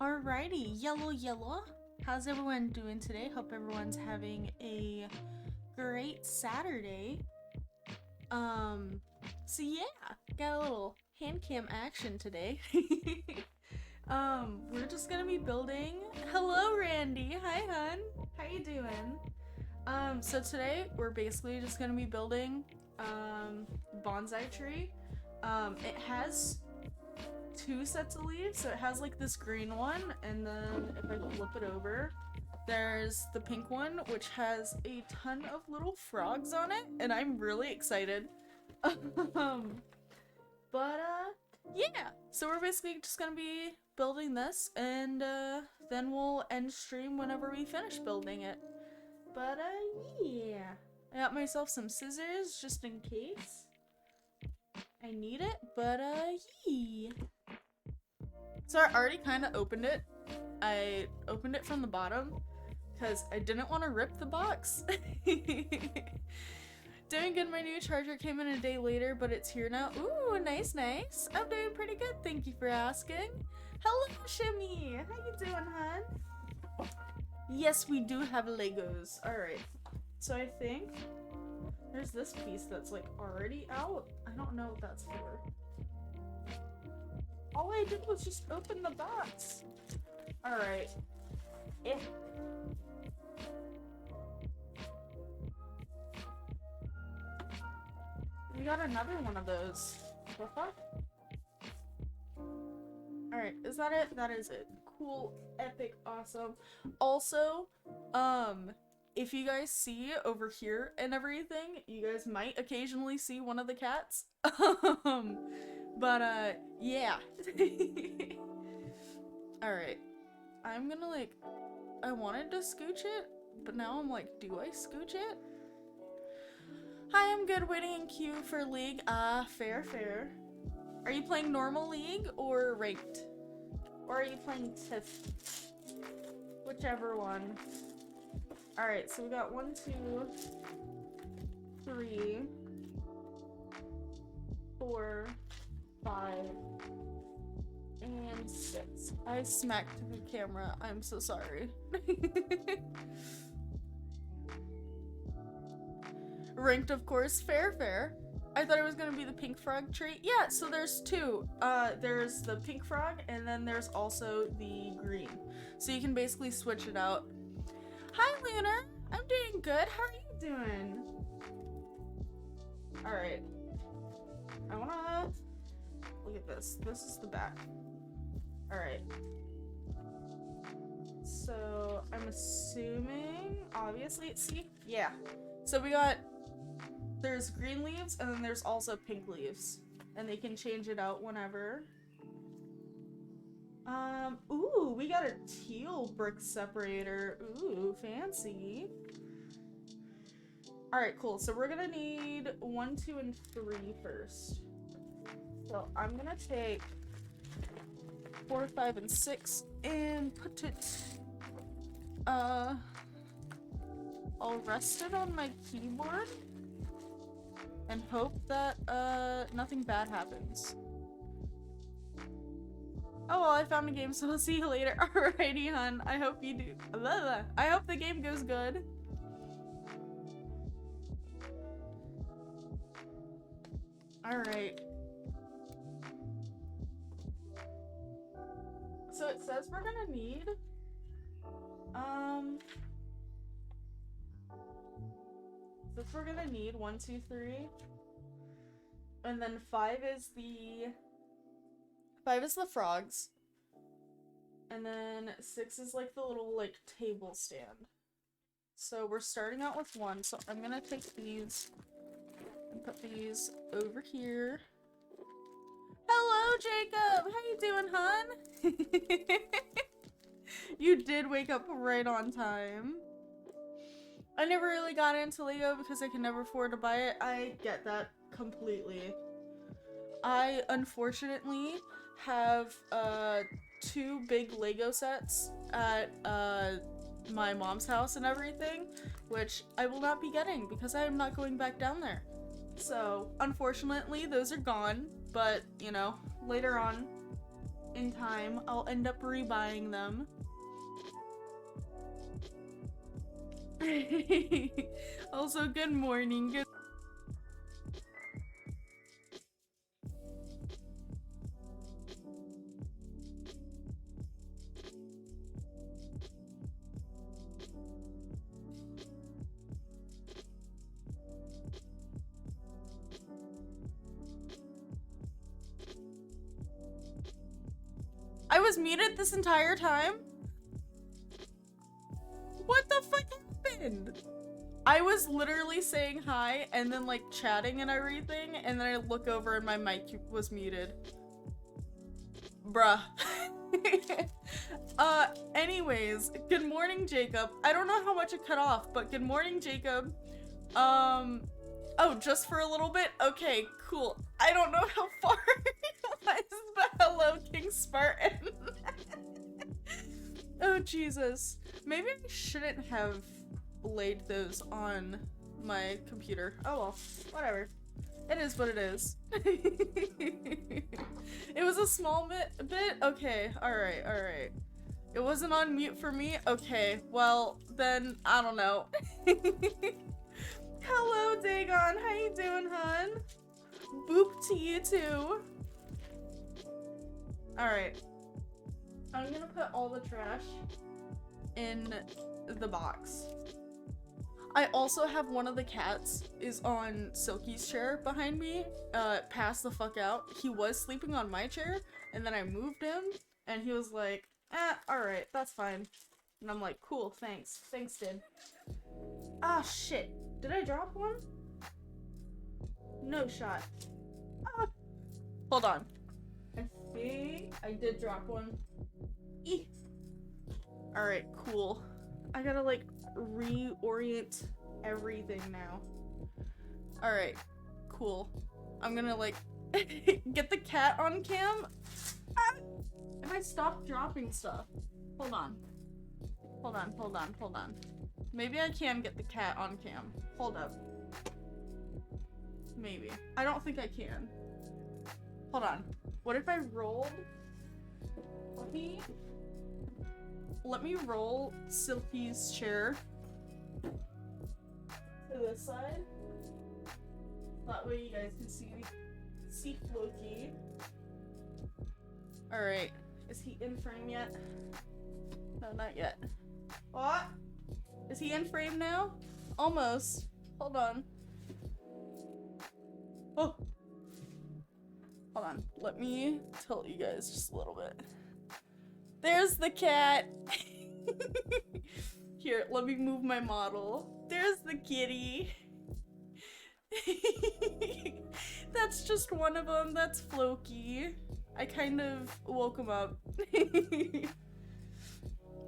Alrighty, yellow. How's everyone doing today? Hope everyone's having a great Saturday. So yeah, got a little hand cam action today. We're just gonna be building. Hello, Randy. Hi, hun. How you doing? So today we're basically just gonna be building, bonsai tree. It has two sets of leaves, so it has like this green one, and then if I flip it over, there's the pink one, which has a ton of little frogs on it, and I'm really excited. But yeah, so we're basically just gonna be building this, and then we'll end stream whenever we finish building it. But yeah, I got myself some scissors just in case I need it, but yeah. So I already kind of opened it. I opened it from the bottom because I didn't want to rip the box. Doing good, my new charger came in a day later, but it's here now. Ooh, nice. I'm doing pretty good, thank you for asking. Hello, Shimmy! How you doing, hun? Yes, we do have Legos. Alright, so I think there's this piece that's like already out. I don't know what that's for. All I did was just open the box. Alright. We got another one of those. What the fuck? Alright, is that it? That is it. Cool, epic, awesome. Also, if you guys see over here and everything, you guys might occasionally see one of the cats. But yeah. Alright. I'm gonna I wanted to scooch it, but now I'm like, do I scooch it? Hi, I'm good, waiting in queue for League. Fair. Are you playing normal League or ranked? Or are you playing Tiff? Whichever one. Alright, so we got 1, 2, 3, 4, 5, and 6. I smacked the camera. I'm so sorry. Ranked, of course. Fair. I thought it was gonna be the pink frog tree. Yeah, so there's two. There's the pink frog, and then there's also the green. So you can basically switch it out. Hi, Lunar! I'm doing good. How are you doing? Alright. I wanna... Look at this. This is the back. Alright. So, I'm assuming... Obviously, see? Yeah. So we got... There's green leaves, and then there's also pink leaves. And they can change it out whenever. Ooh, we got a teal brick separator. Ooh, fancy. Alright, cool. So we're gonna need 1, 2, and 3 first. So I'm gonna take 4, 5, and 6 and put it, I'll rest it on my keyboard and hope that, nothing bad happens. Oh well, I found a game, so I'll see you later. Alrighty, hun. I hope you do. I hope the game goes good. Alright. So it says we're gonna need, since we're gonna need 1, 2, 3, and then 5 is the frogs, and then 6 is like the little table stand. So we're starting out with 1, so I'm gonna take these and put these over here. Hello, Jacob! How you doing, hun? You did wake up right on time. I never really got into Lego because I could never afford to buy it. I get that completely. I unfortunately have 2 big Lego sets at my mom's house and everything, which I will not be getting because I am not going back down there. So unfortunately those are gone, but you know, later on in time. I'll end up rebuying them. Also, good morning. Good. I was muted this entire time? What the fuck happened? I was literally saying hi and then like chatting and everything, and then I look over and my mic was muted. Bruh. Anyways, good morning, Jacob. I don't know how much it cut off, but good morning, Jacob. Oh, just for a little bit? Okay, cool. I don't know how far it was, but hello, King Spartan. Oh, Jesus. Maybe I shouldn't have laid those on my computer. Oh well, whatever. It is what it is. It was a small bit? Okay, alright, alright. It wasn't on mute for me? Okay, well, then, I don't know. Hello, Dagon. How you doing, hun? Boop to you too. Alright. I'm gonna put all the trash in the box. I also have one of the cats is on Silky's chair behind me. Passed the fuck out. He was sleeping on my chair, and then I moved him, and he was like, alright, that's fine. And I'm like, cool, thanks. Thanks, dude. Ah, shit. Did I drop one? No shot. Ah. Hold on. I think I did drop one. Eek. Alright, cool. I gotta like reorient everything now. Alright, cool. I'm gonna like get the cat on cam. Ah! If I stop dropping stuff. Hold on. Hold on, hold on, hold on. Maybe I can get the cat on cam. Hold up. Maybe. I don't think I can. Hold on. What if I rolled? Let me roll Silky's chair to this side. That way you guys can see Floki. Alright. Is he in frame yet? No, not yet. What? Is he in frame now? Almost. Hold on. Oh. Hold on. Let me tilt you guys just a little bit. There's the cat. Here, let me move my model. There's the kitty. That's just one of them. That's Floki. I kind of woke him up.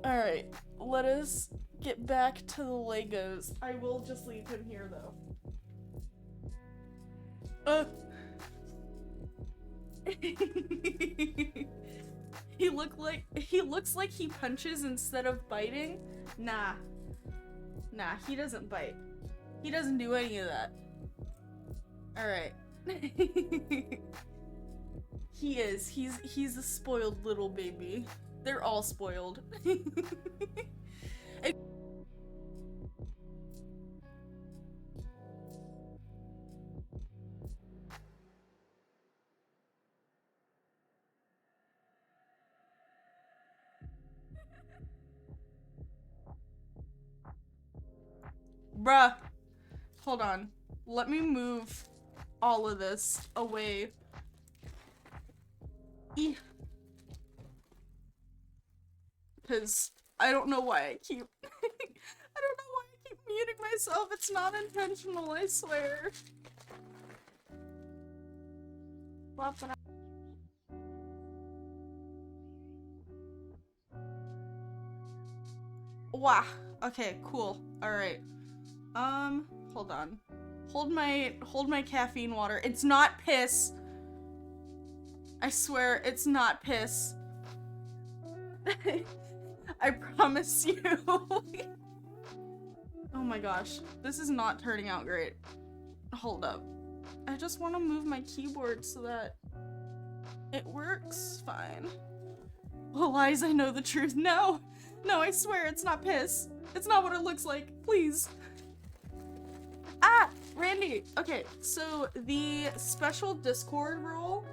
Alright, let us get back to the Legos. I will just leave him here though. He looks like he punches instead of biting. Nah, he doesn't bite. He doesn't do any of that. Alright. He's a spoiled little baby. They're all spoiled. Bruh. Hold on. Let me move all of this away. Because I don't know why I keep muting myself. It's not intentional, I swear. Wow. Okay, cool. Alright. Hold on. Hold my caffeine water. It's not piss. I swear it's not piss. I promise you. Oh my gosh. This is not turning out great. Hold up. I just want to move my keyboard so that it works fine. Oh, lies, I know the truth. No! No, I swear it's not piss. It's not what it looks like. Please. Ah! Randy! Okay, so the special Discord rule,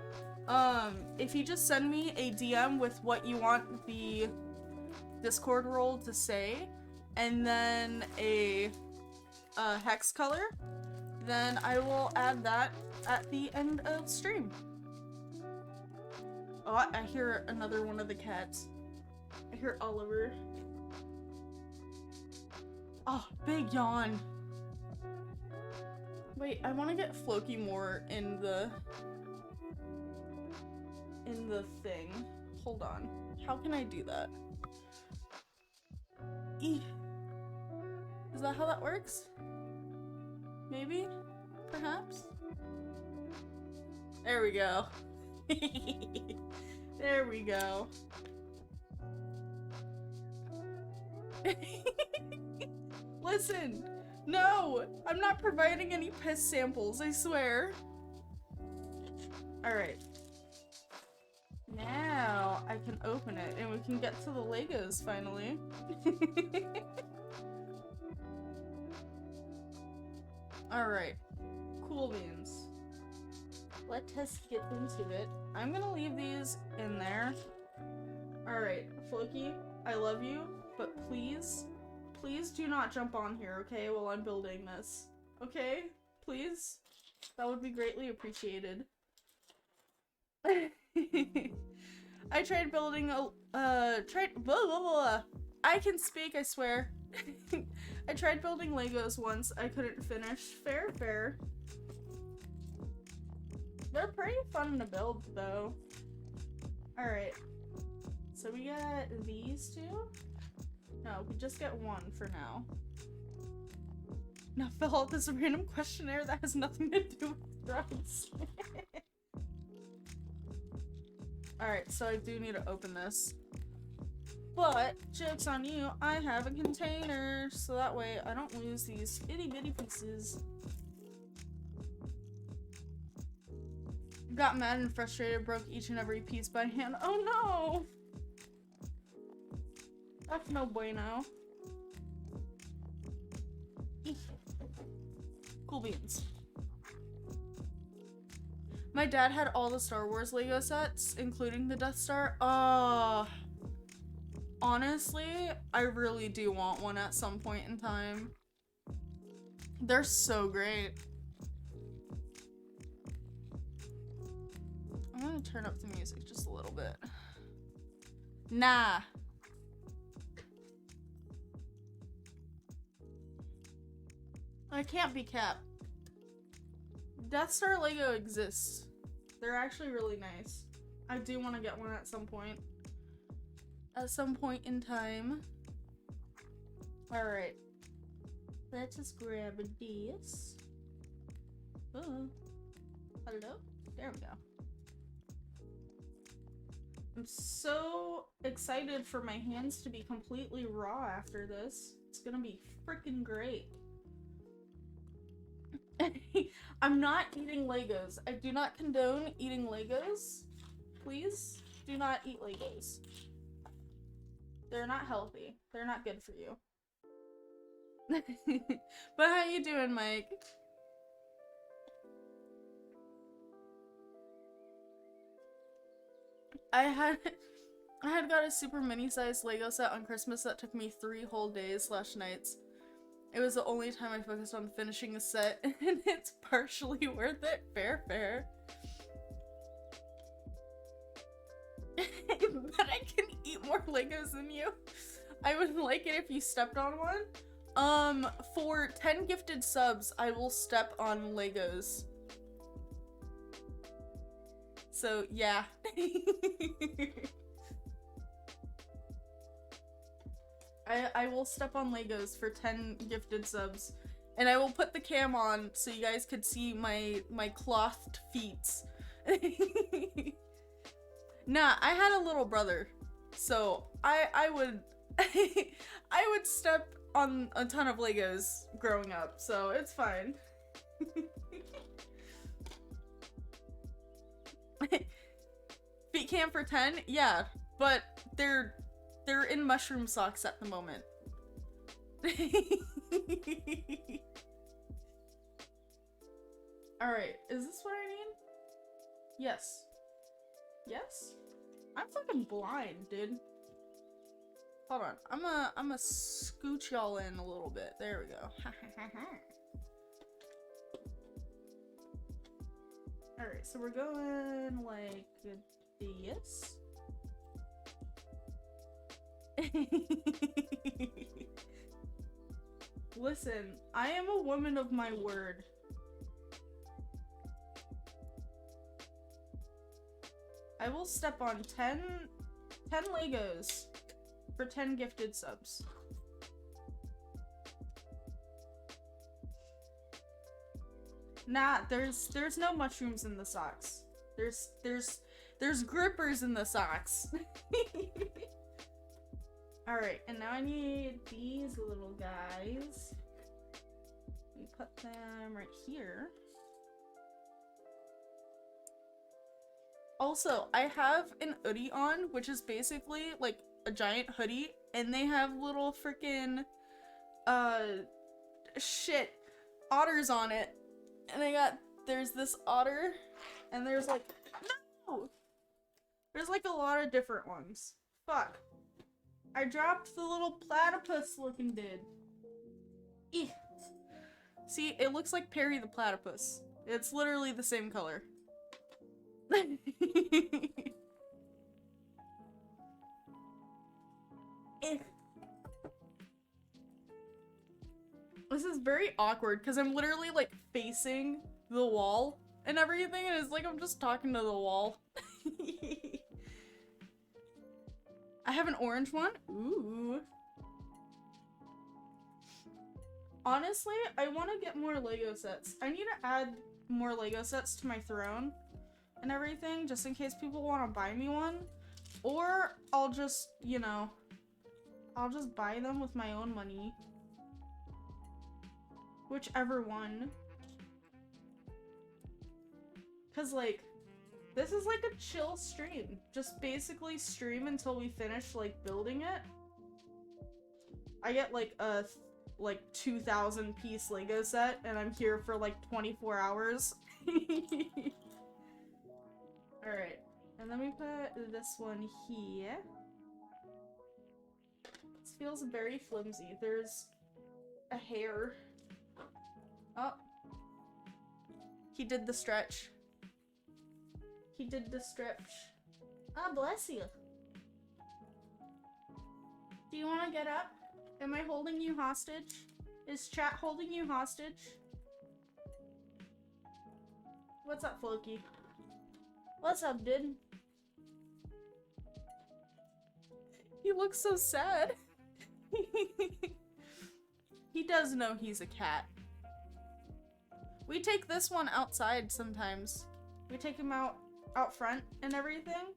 if you just send me a DM with what you want the Discord role to say, and then a hex color, then I will add that at the end of stream. Oh, I hear another one of the cats. I hear Oliver. Oh, big yawn. Wait, I want to get Floki more in the thing. Hold on. How can I do that? Is that how that works? Maybe? Perhaps? There we go. There we go. Listen! No! I'm not providing any piss samples, I swear. Alright. Now I can open it and we can get to the Legos finally. Alright. Cool beans. Let us get into it. I'm gonna leave these in there. Alright, Floki, I love you, but please do not jump on here, okay, while I'm building this. Okay? Please? That would be greatly appreciated. I tried building a, blah, blah, blah. I can speak, I swear. I tried building Legos once, I couldn't finish. Fair, fair. They're pretty fun to build, though. Alright. So we got these two? No, we just get one for now. Now fill out this random questionnaire that has nothing to do with drugs. Alright, so I do need to open this. But, joke's on you, I have a container, so that way I don't lose these itty bitty pieces. Got mad and frustrated, broke each and every piece by hand. Oh no! That's no bueno. Eek. Cool beans. My dad had all the Star Wars Lego sets, including the Death Star. Honestly, I really do want one at some point in time. They're so great. I'm gonna turn up the music just a little bit. Nah. I can't be capped. Death Star Lego exists. They're actually really nice. I do want to get one at some point. At some point in time. Alright. Let's just grab this. Oh. Hello? There we go. I'm so excited for my hands to be completely raw after this. It's gonna be freaking great. I'm not eating Legos. I do not condone eating Legos. Please do not eat Legos. They're not healthy. They're not good for you. But how you doing, Mike? I had got a super mini-sized Lego set on Christmas that took me 3 whole days / nights. It was the only time I focused on finishing the set, and it's partially worth it. Fair, fair. But I can eat more Legos than you. I would like it if you stepped on one. For 10 gifted subs, I will step on Legos. So, yeah. I will step on Legos for 10 gifted subs. And I will put the cam on so you guys could see my clothed feet. Nah, I had a little brother. So, I would I would step on a ton of Legos growing up, so it's fine. Feet cam for 10? Yeah. but they're in mushroom socks at the moment. Alright, is this what I need? Yes. Yes? I'm fucking blind, dude. Hold on, I'm a scooch y'all in a little bit. There we go. Alright, so we're going like this. Listen, I am a woman of my word. I will step on 10 Legos for 10 gifted subs. Nah, there's no mushrooms in the socks. There's grippers in the socks. Alright, and now I need these little guys. We put them right here. Also, I have an hoodie on, which is basically like a giant hoodie, and they have little freaking shit otters on it. And there's this otter, and there's like, no! There's like a lot of different ones. Fuck. I dropped the little platypus looking dude. Eeh. See, it looks like Perry the Platypus. It's literally the same color. This is very awkward because I'm literally like facing the wall and everything, and it's like I'm just talking to the wall. I have an orange one. Ooh. Honestly, I want to get more Lego sets. I need to add more Lego sets to my throne and everything, just in case people want to buy me one. Or I'll just, you know, I'll just buy them with my own money. Whichever one. Cause like, this is like a chill stream. Just basically stream until we finish like building it. I get like a 2,000 piece Lego set and I'm here for like 24 hours. Alright, and then we put this one here. This feels very flimsy. There's a hair. Oh. He did the stretch. He did the stretch. Ah, bless you. Do you want to get up? Am I holding you hostage? Is chat holding you hostage? What's up, Floki? What's up, dude? He looks so sad. He does know he's a cat. We take this one outside sometimes. We take him out front and everything.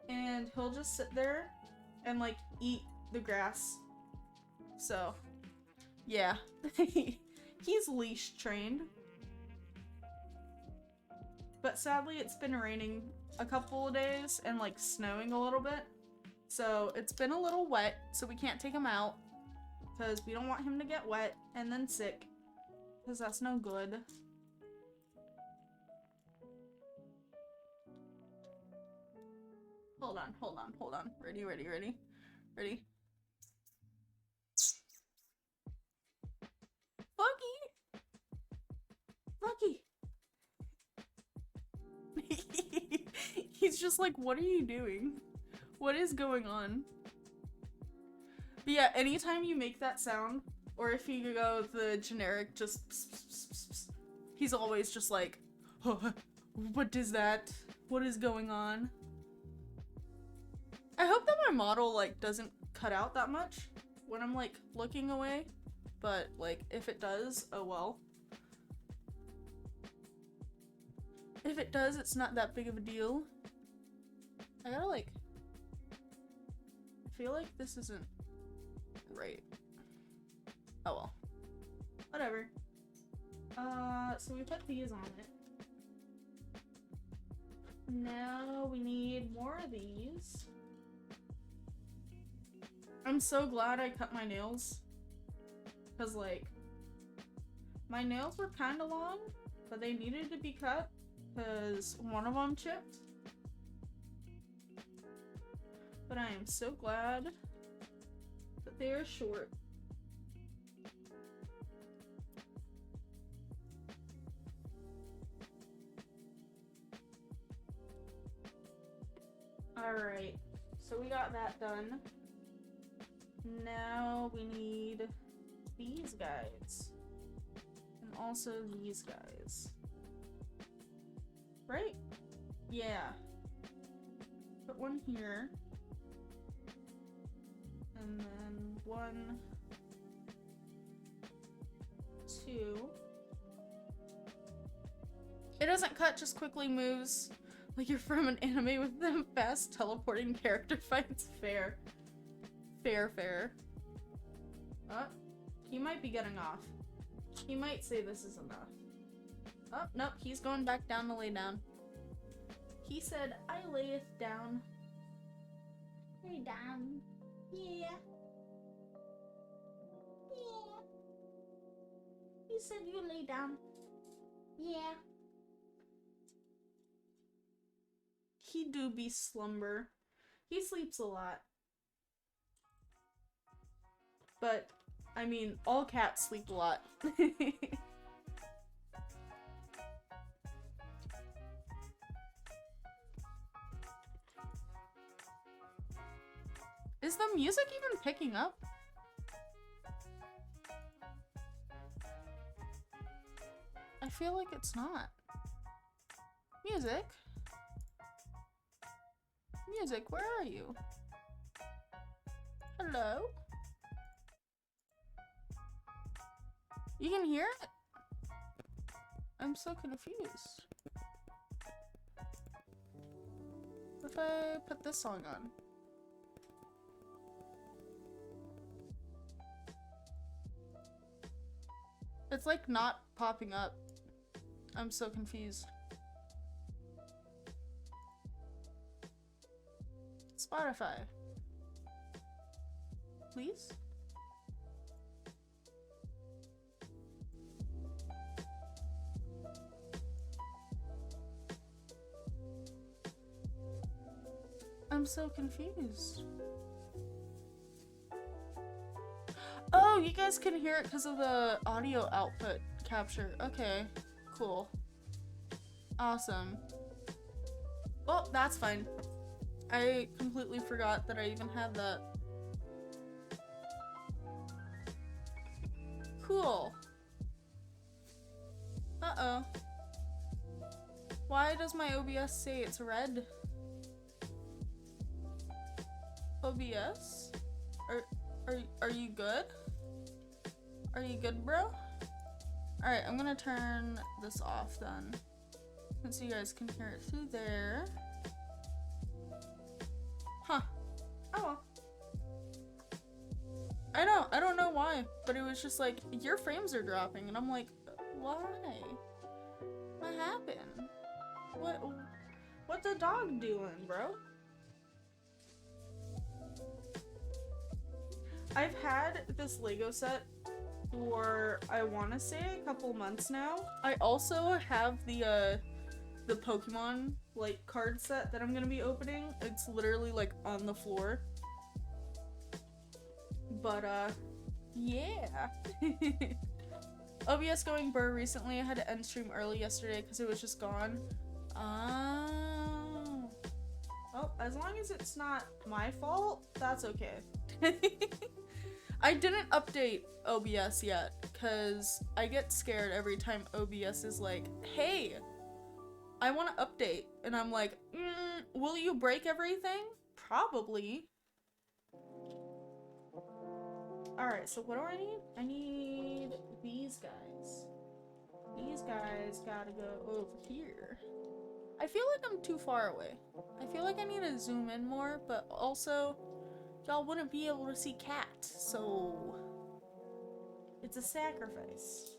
And he'll just sit there and like eat the grass. So, yeah. He's leash trained. But sadly it's been raining a couple of days and like snowing a little bit. So it's been a little wet, so we can't take him out. Because we don't want him to get wet and then sick. Because that's no good. Hold on, hold on, hold on. Ready, ready, ready. Ready? Funky! Funky! He's just like, what are you doing? What is going on? But yeah, anytime you make that sound, or if you go the generic just pss, pss, pss, pss, pss, he's always just like, oh, what is that? What is going on? I hope that my model like doesn't cut out that much when I'm like looking away, but like if it does, oh well. If it does, it's not that big of a deal. I gotta like, I feel like this isn't right. Oh well. Whatever. So we put these on it. Now we need more of these. I'm so glad I cut my nails. Because, like, my nails were kind of long, but they needed to be cut because one of them chipped. But I am so glad that they are short. Alright, so we got that done. Now we need these guys. And also these guys. Right? Yeah. Put one here. And then 1, 2. It doesn't cut, just quickly moves. Like you're from an anime with them fast teleporting character fights. Fair. Fair, fair. He might be getting off. He might say this is enough. Oh, nope, he's going back down to lay down. He said, I layeth down. Lay down. Yeah. Yeah. He said you lay down. Yeah. He do be slumber. He sleeps a lot. But, I mean, all cats sleep a lot. Is the music even picking up? I feel like it's not. Music? Music, where are you? Hello? You can hear it? I'm so confused. What if I put this song on? It's like not popping up. I'm so confused. Spotify. Please? I'm so confused. Oh, you guys can hear it because of the audio output capture. Okay, cool. Awesome. Well, that's fine. I completely forgot that I even had that. Cool. Uh-oh. Why does my OBS say it's red? OBS? Are you good? Are you good, bro? Alright, I'm gonna turn this off then. Since you guys can hear it through there. Huh. Oh well. I don't know why, but it was just like, your frames are dropping, and I'm like, why? What happened? What the dog doing, bro? I've had this Lego set for, I want to say, a couple months now. I also have the Pokemon, like, card set that I'm gonna be opening. It's literally, like, on the floor. But, yeah. OBS going burr recently. I had to end stream early yesterday because it was just gone. Oh. Well, as long as it's not my fault, that's okay. I didn't update OBS yet because I get scared every time OBS is like, hey, I want to update. And I'm like, will you break everything? Probably. Alright, so what do I need? I need these guys. These guys gotta go over here. I feel like I'm too far away. I feel like I need to zoom in more, but also, y'all wouldn't be able to see Cat, so it's a sacrifice.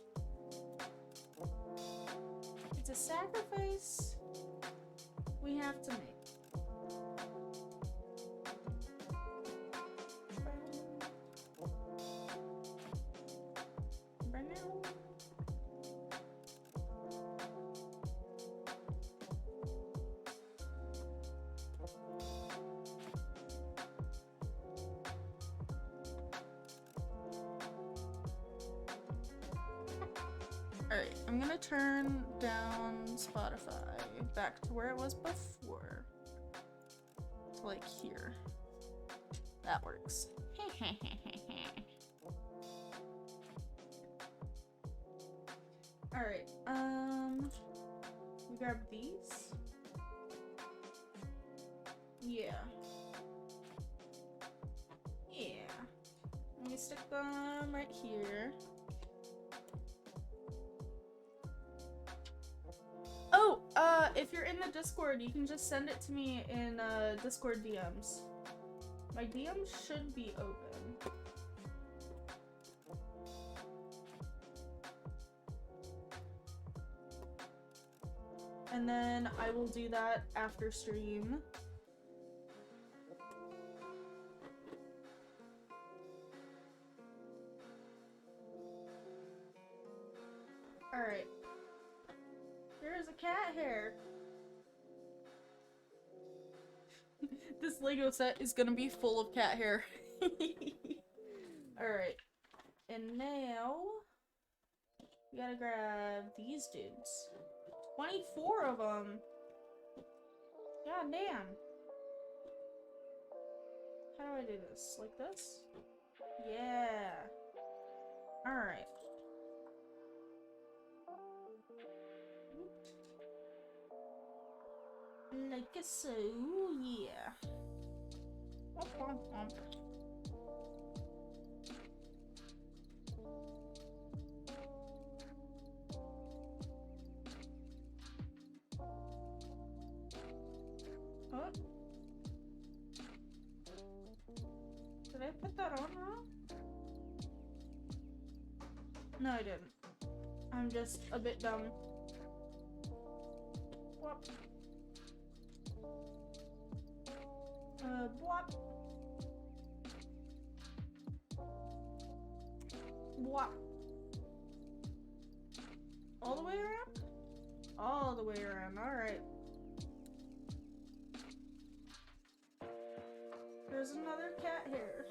It's a sacrifice we have to make. Alright, I'm gonna turn down Spotify back to where it was before. Like here. That works. Alright, we grab these. Yeah. Yeah. Let me stick them right here. Oh, if you're in the Discord, you can just send it to me in, Discord DMs. My DMs should be open. And then I will do that after stream. Alright. There's a cat hair. This Lego set is gonna be full of cat hair. Alright. And now we gotta grab these dudes. 24 of them. God damn. How do I do this? Like this? Yeah. Alright. Like so, yeah. Oh. Did I put that on wrong? No, I didn't. I'm just a bit dumb. Whoop. What? What? All the way around? All the way around, alright. There's another cat hair.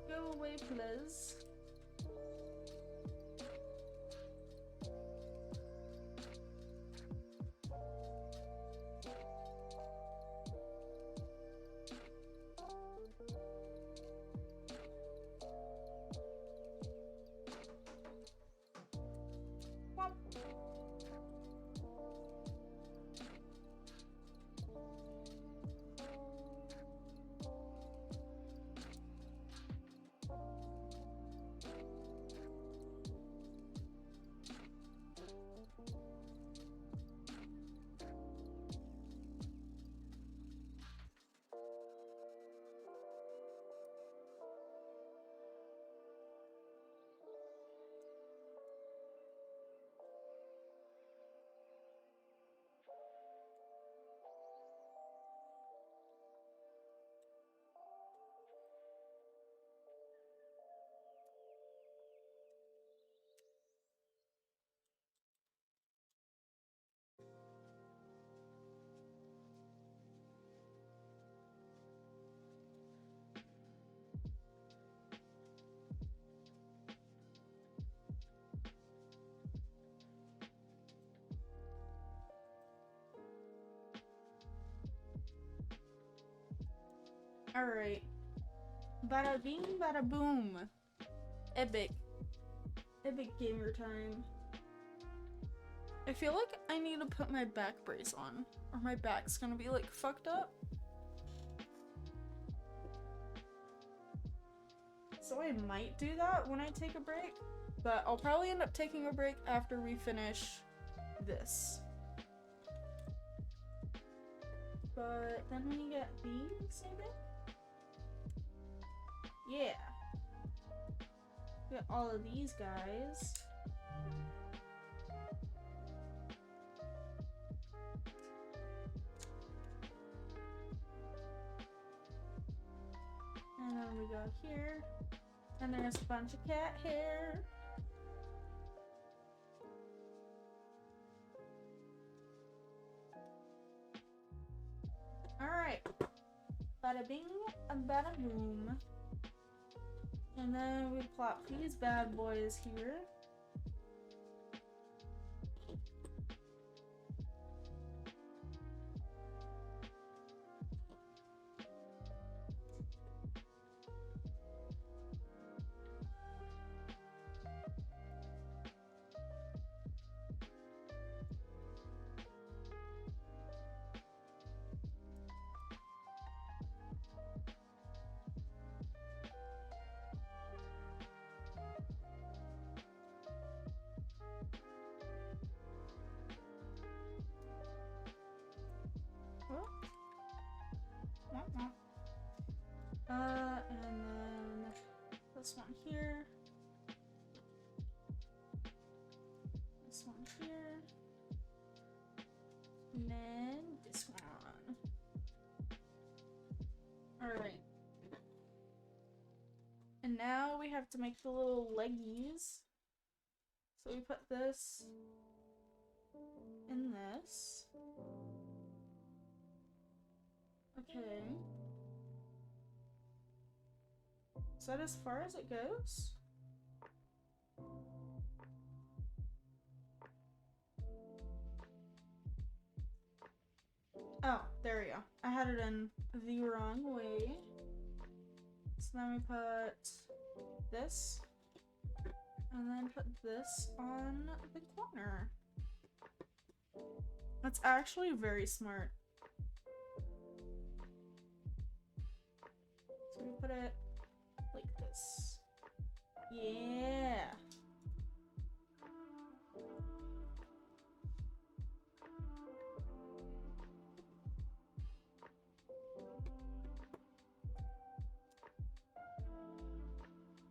Go away, please. Alright. Bada bing, bada boom. Epic. Epic gamer time. I feel like I need to put my back brace on, or my back's gonna be like fucked up. So I might do that when I take a break, but I'll probably end up taking a break after we finish this. But then we get these, I think? Yeah. We got all of these guys. And then we go here. And there's a bunch of cat hair. Alright. Bada bing and bada boom. And then we plop these bad boys here. this one here. This one here. And then this one. Alright. And now we have to make the little leggies. So we put this in this. Okay. Is that as far as it goes? Oh, there we go. I had it in the wrong way. So then we put this, and then put this on the corner. That's actually very smart. So we put it like this. Yeah.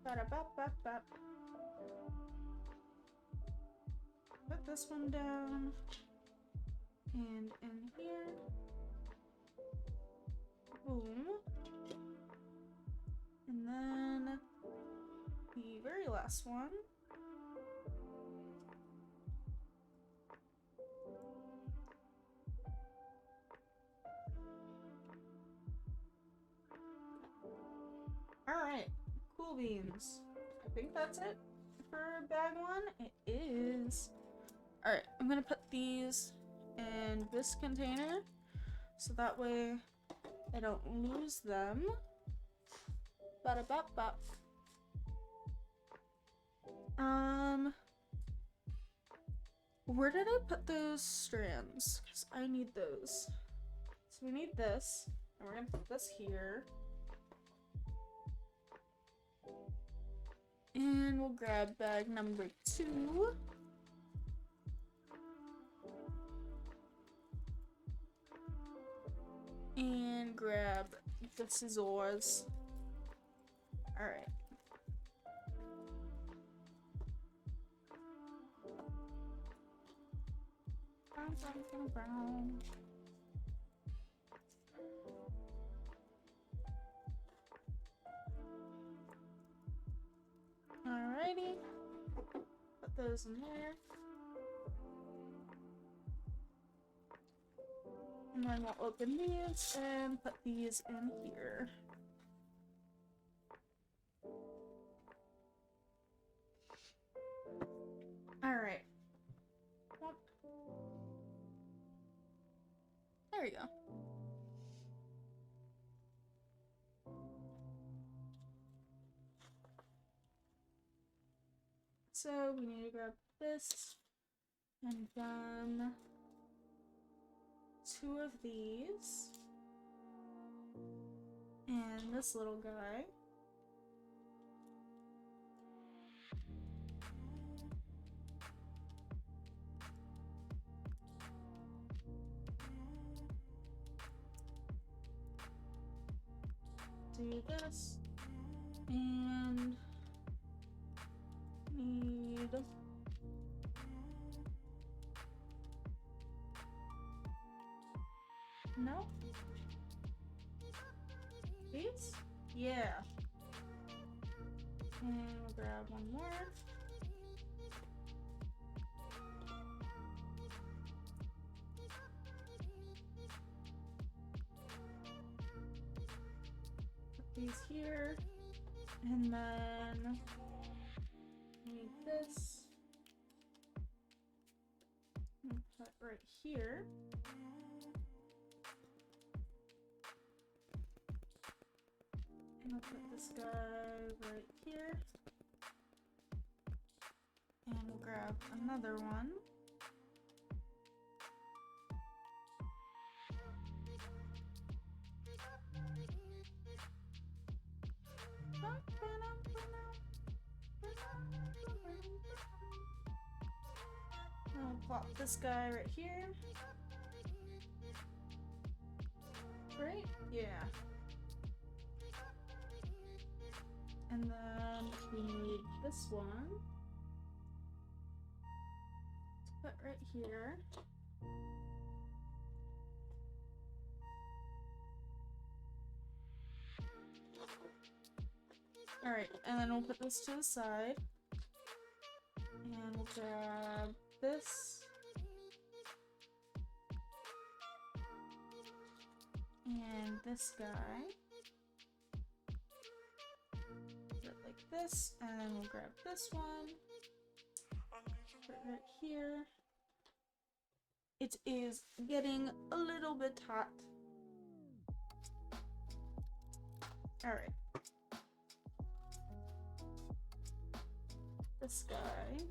Ba-da-bop-bop-bop. Put this one down. And in here. Boom. And then the very last one. Alright, cool beans. I think that's it for bag one. It is. Alright, I'm gonna put these in this container so that way I don't lose them. Ba-da-bop-bop. Where did I put those strands? Because I need those. So we need this, and we're gonna put this here. And we'll grab bag number 2. And grab the scissors. Alright. Alrighty. Put those in there. And then we'll open these and put these in here. Alright. There we go. So we need to grab this and then 2 of these and this little guy. Do this and need no these? Yeah. And we'll grab one more. These here, and then need this and put right here. And I'll put this guy right here, and we'll grab another one. I'll plop this guy right here. Right? Yeah. And then we need this one to put right here. Alright, and then we'll put this to the side. And we'll grab this. And this guy. Put it like this, and then we'll grab this one. Put it right here. It is getting a little bit hot. Alright. This guy.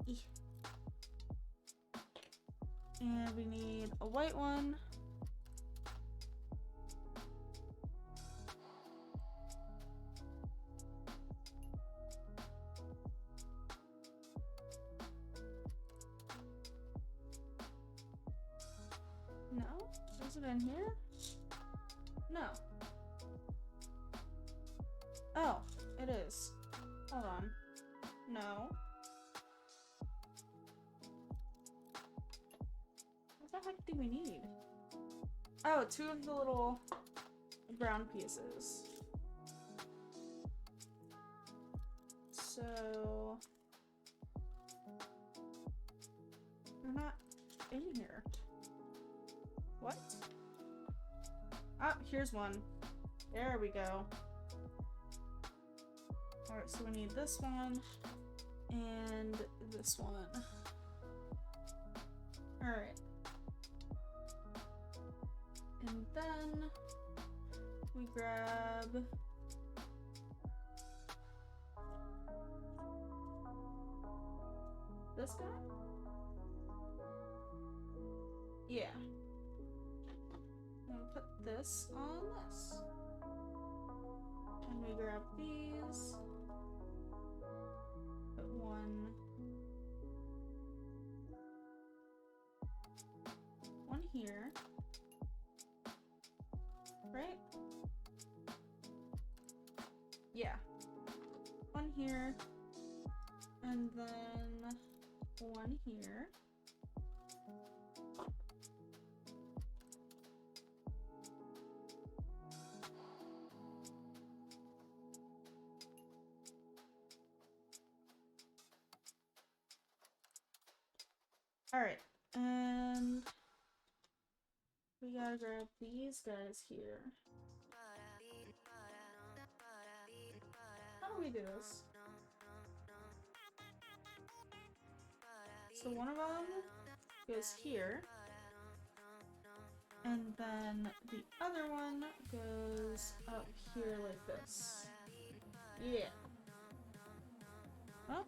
Eeh. And we need a white one. No? Is it in here? No. Oh, it is. Hold on. No. What the heck do we need? Oh, 2 of the little brown pieces. So they're not in here. What? Ah, here's one. There we go. Alright, so we need this one and this one. Alright. And then we grab this guy? Yeah. And put this on this. And we grab these. Put one here. Right? Yeah. One here. And then one here. Alright, and we gotta grab these guys here. How do we do this? So one of them goes here, and then the other one goes up here like this. Yeah. Oh.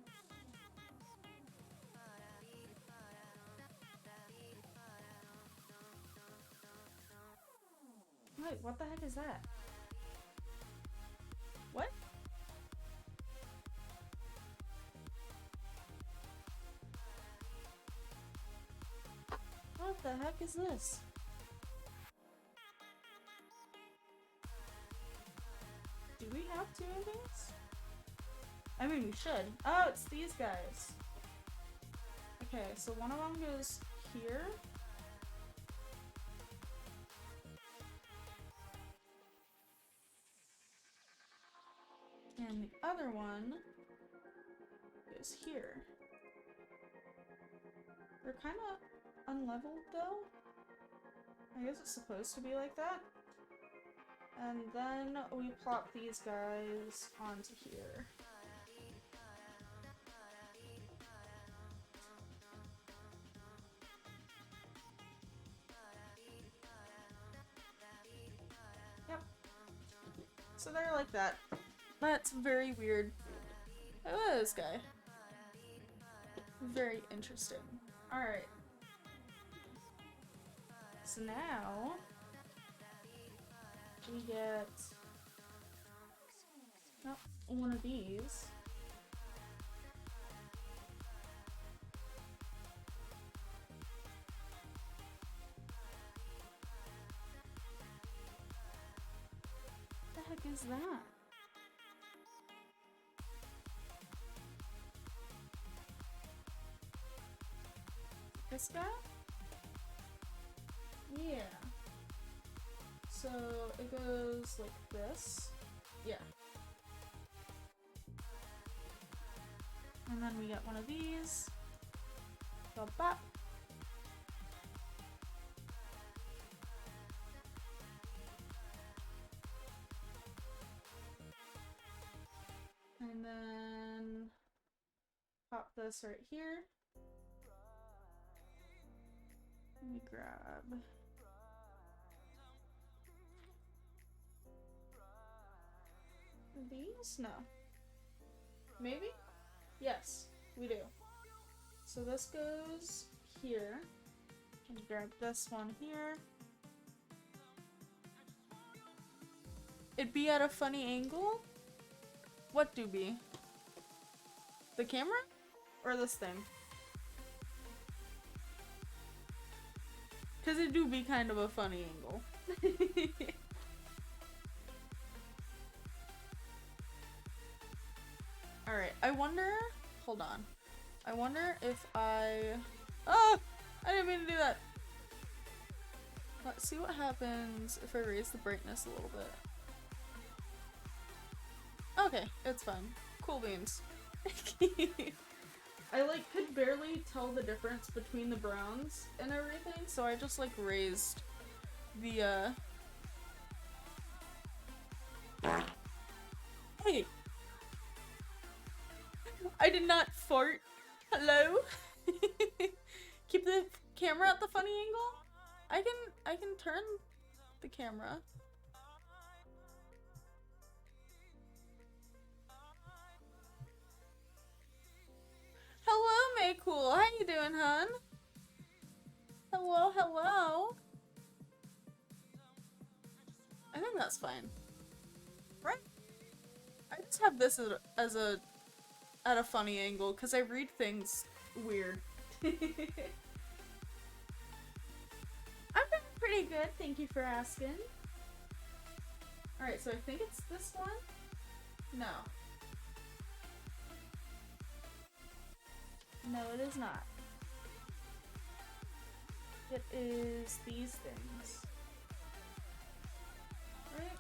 Wait, what the heck is that? What? What the heck is this? Do we have two of these? I mean, we should. Oh, it's these guys. Okay, so one of them goes here. And the other one goes here. They're kind of unleveled though. I guess it's supposed to be like that. And then we plop these guys onto here. Yep. So they're like that. That's very weird. Oh, this guy. Very interesting. Alright. So now we get one of these. is that? This guy? Yeah. So it goes like this. Yeah. And then we get one of these. Go back. And then pop this right here. Let me grab. These? No. Maybe? Yes, we do. So this goes here. And grab this one here. It'd be at a funny angle? What do be? The camera? Or this thing? Because it do be kind of a funny angle. Alright, I wonder... Hold on. I wonder if I... Oh! I didn't mean to do that! Let's see what happens if I raise the brightness a little bit. Okay, it's fine. Cool beans. I like could barely tell the difference between the browns and everything, so I just like raised the Hey! I did not fart. Hello? Keep the camera at the funny angle? I can turn the camera. Hello, Maycool. How you doing, hun? Hello, hello. I think that's fine. Right? I just have this as a at a funny angle because I read things weird. I'm doing pretty good, thank you for asking. Alright, so I think it's this one? No. No, it is not. It is these things. Right?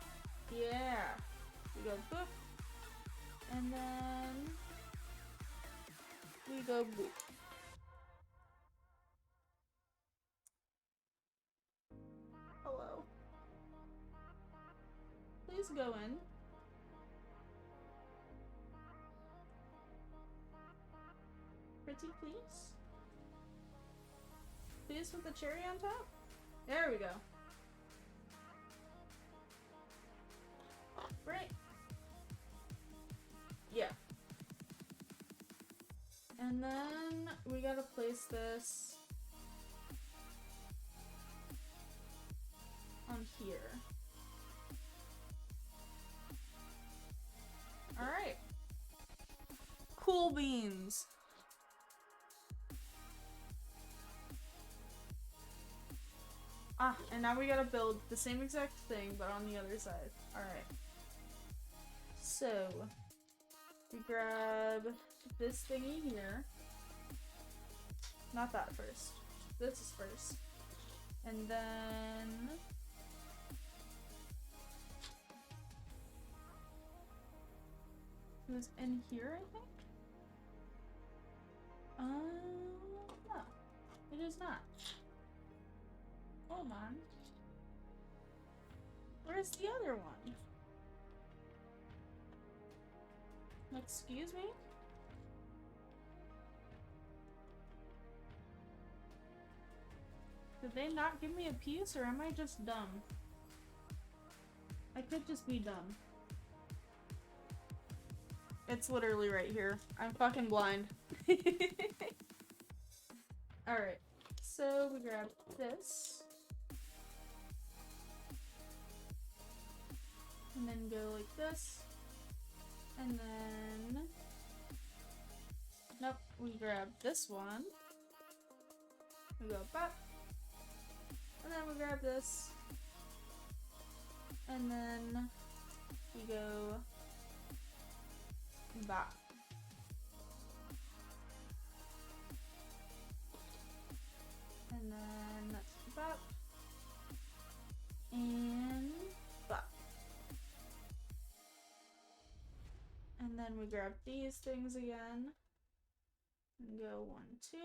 Yeah. We go boop. And then we go boop. Hello. Please go in. Pretty please? Please with the cherry on top? There we go. Right. Yeah. And then we gotta place this on here. Alright. Cool beans. Ah, and now we gotta build the same exact thing, but on the other side. Alright. So, we grab this thingy here. Not that first. This is first. And then... it was in here, I think? No. It is not. Hold on. Where's the other one? Excuse me? Did they not give me a piece, or am I just dumb? I could just be dumb. It's literally right here. I'm fucking blind. Alright, so we grab this. And then go like this. And then... nope, we grab this one. We go back. And then we grab this. And then we go back. And then back. And back. And then we grab these things again. And go 1, 2.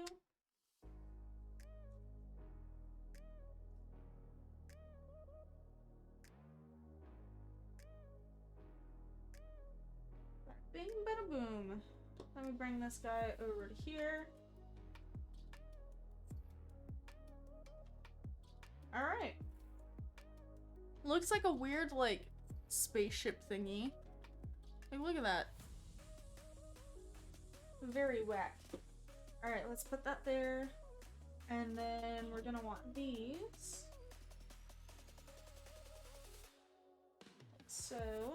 Bing, bada, boom. Let me bring this guy over to here. Alright. Looks like a weird, like, spaceship thingy. Like, look at that. Very whack. Alright, let's put that there. And then we're gonna want these. Like so.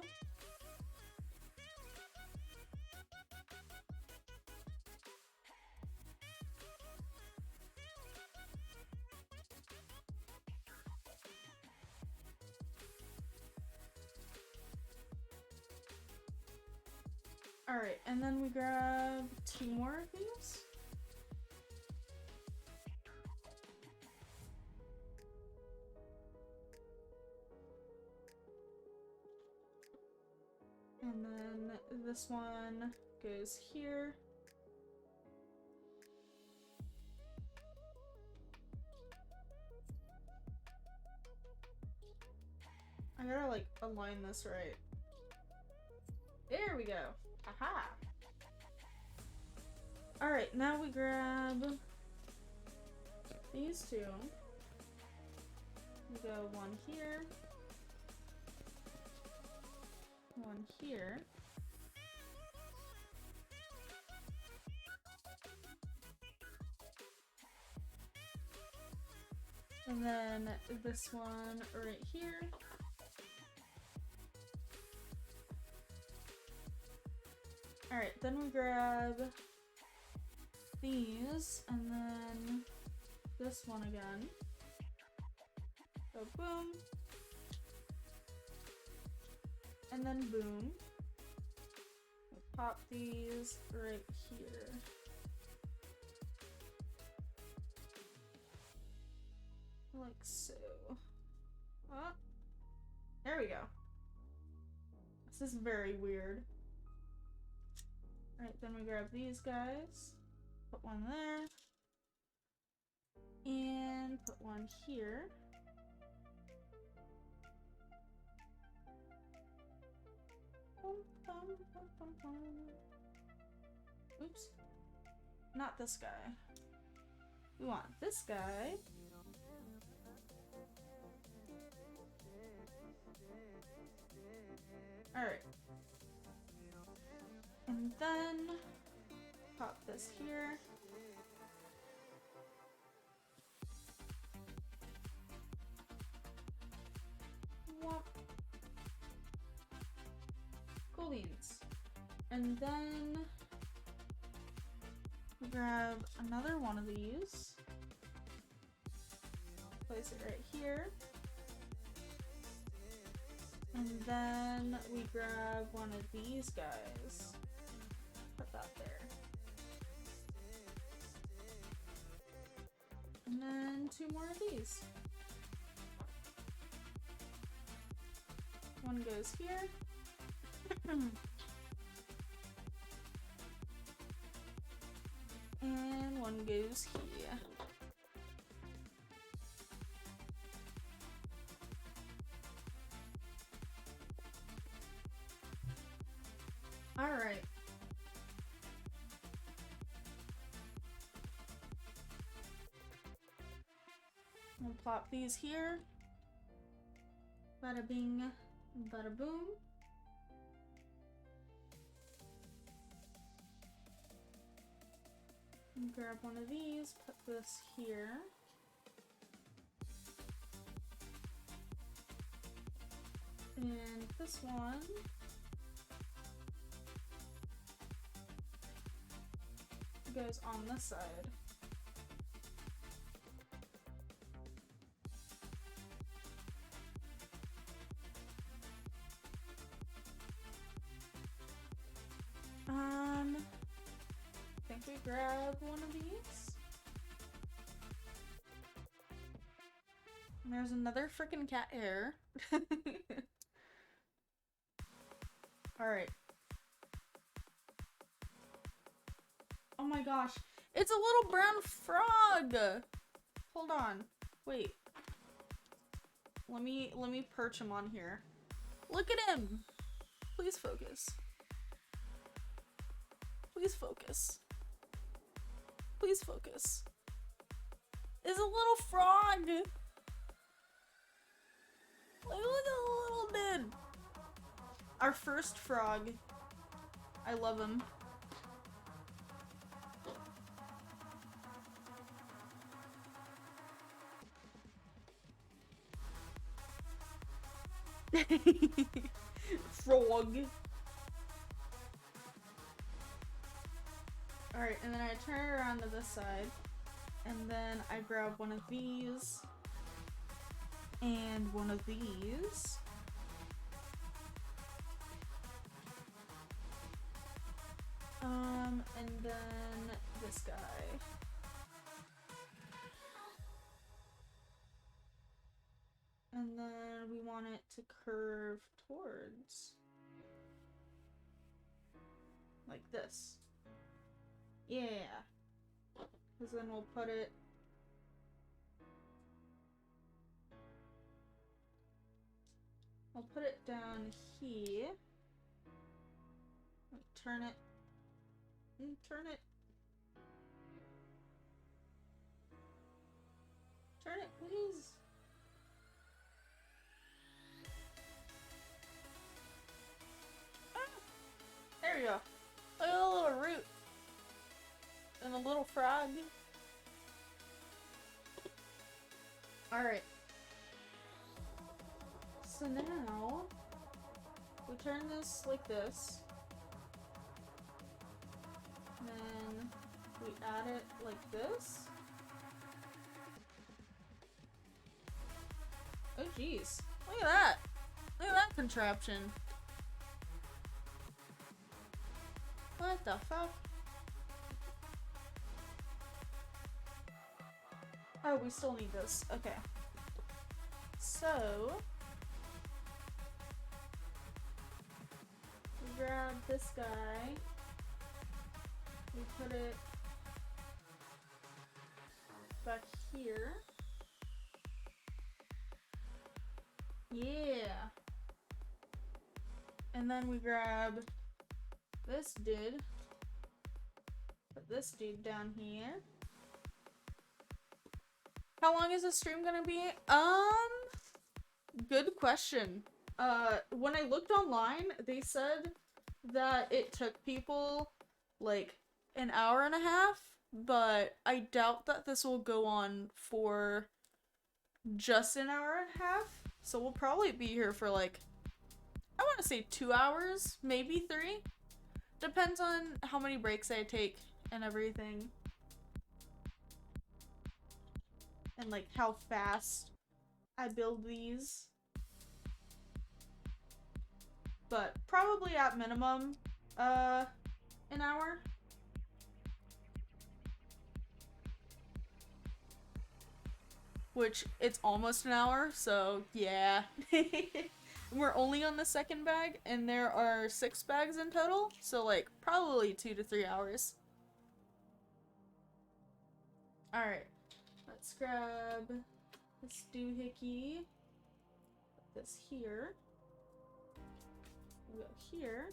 Alright, and then we grab 2 more of these. And then this one goes here. I gotta like align this right. There we go. Aha! Alright, now we grab these 2. We go 1 here. 1 here. And then this one right here. Alright, then we grab these, and then this one again. So boom. And then boom. We'll pop these right here. Like so. Oh. There we go. This is very weird. Alright, then we grab these guys, put one there, and put one here. Oops. Not this guy. We want this guy. Alright. And then pop this here. Whop. Cool beans. And then grab another one of these. Place it right here. And then we grab one of these guys. Put that there. And then 2 more of these. One goes here. And one goes here. All right. We'll plop these here. Bada bing, bada boom. And grab one of these, put this here. And this one goes on this side. I think we grab one of these. And there's another freaking cat hair. Alright. Oh my gosh. It's a little brown frog! Hold on. Wait. Let me perch him on here. Look at him! Please focus. Please focus. Please focus. It's a little frog! Like, look at the little dude! Our first frog. I love him. Frog. Alright, and then I turn it around to this side. And then I grab one of these. And one of these. And then this guy. And then we want it to curve towards. Like this. Yeah. Because then we'll put it. I'll put it down here. Turn it. Turn it. Turn it, please. Ah, there we go. Look at the little root. And a little frog. Alright. So now, we turn this like this. And then we add it like this. Oh jeez. Look at that. Look at that contraption. What the fuck? Oh, we still need this. Okay. So we grab this guy. We put it back here. Yeah. And then we grab this dude. Put this dude down here. How long is the stream gonna be? Good question. When I looked online, they said that it took people like an hour and a half, but I doubt that this will go on for just an hour and a half. So we'll probably be here for like, I want to say 2 hours, maybe 3. Depends on how many breaks I take and everything. And like how fast I build these. But probably at minimum, an hour. Which, it's almost an hour, so yeah. We're only on the second bag, and there are 6 bags in total, so like, probably 2 to 3 hours. Alright, let's grab this doohickey. Put this here. We'll go here.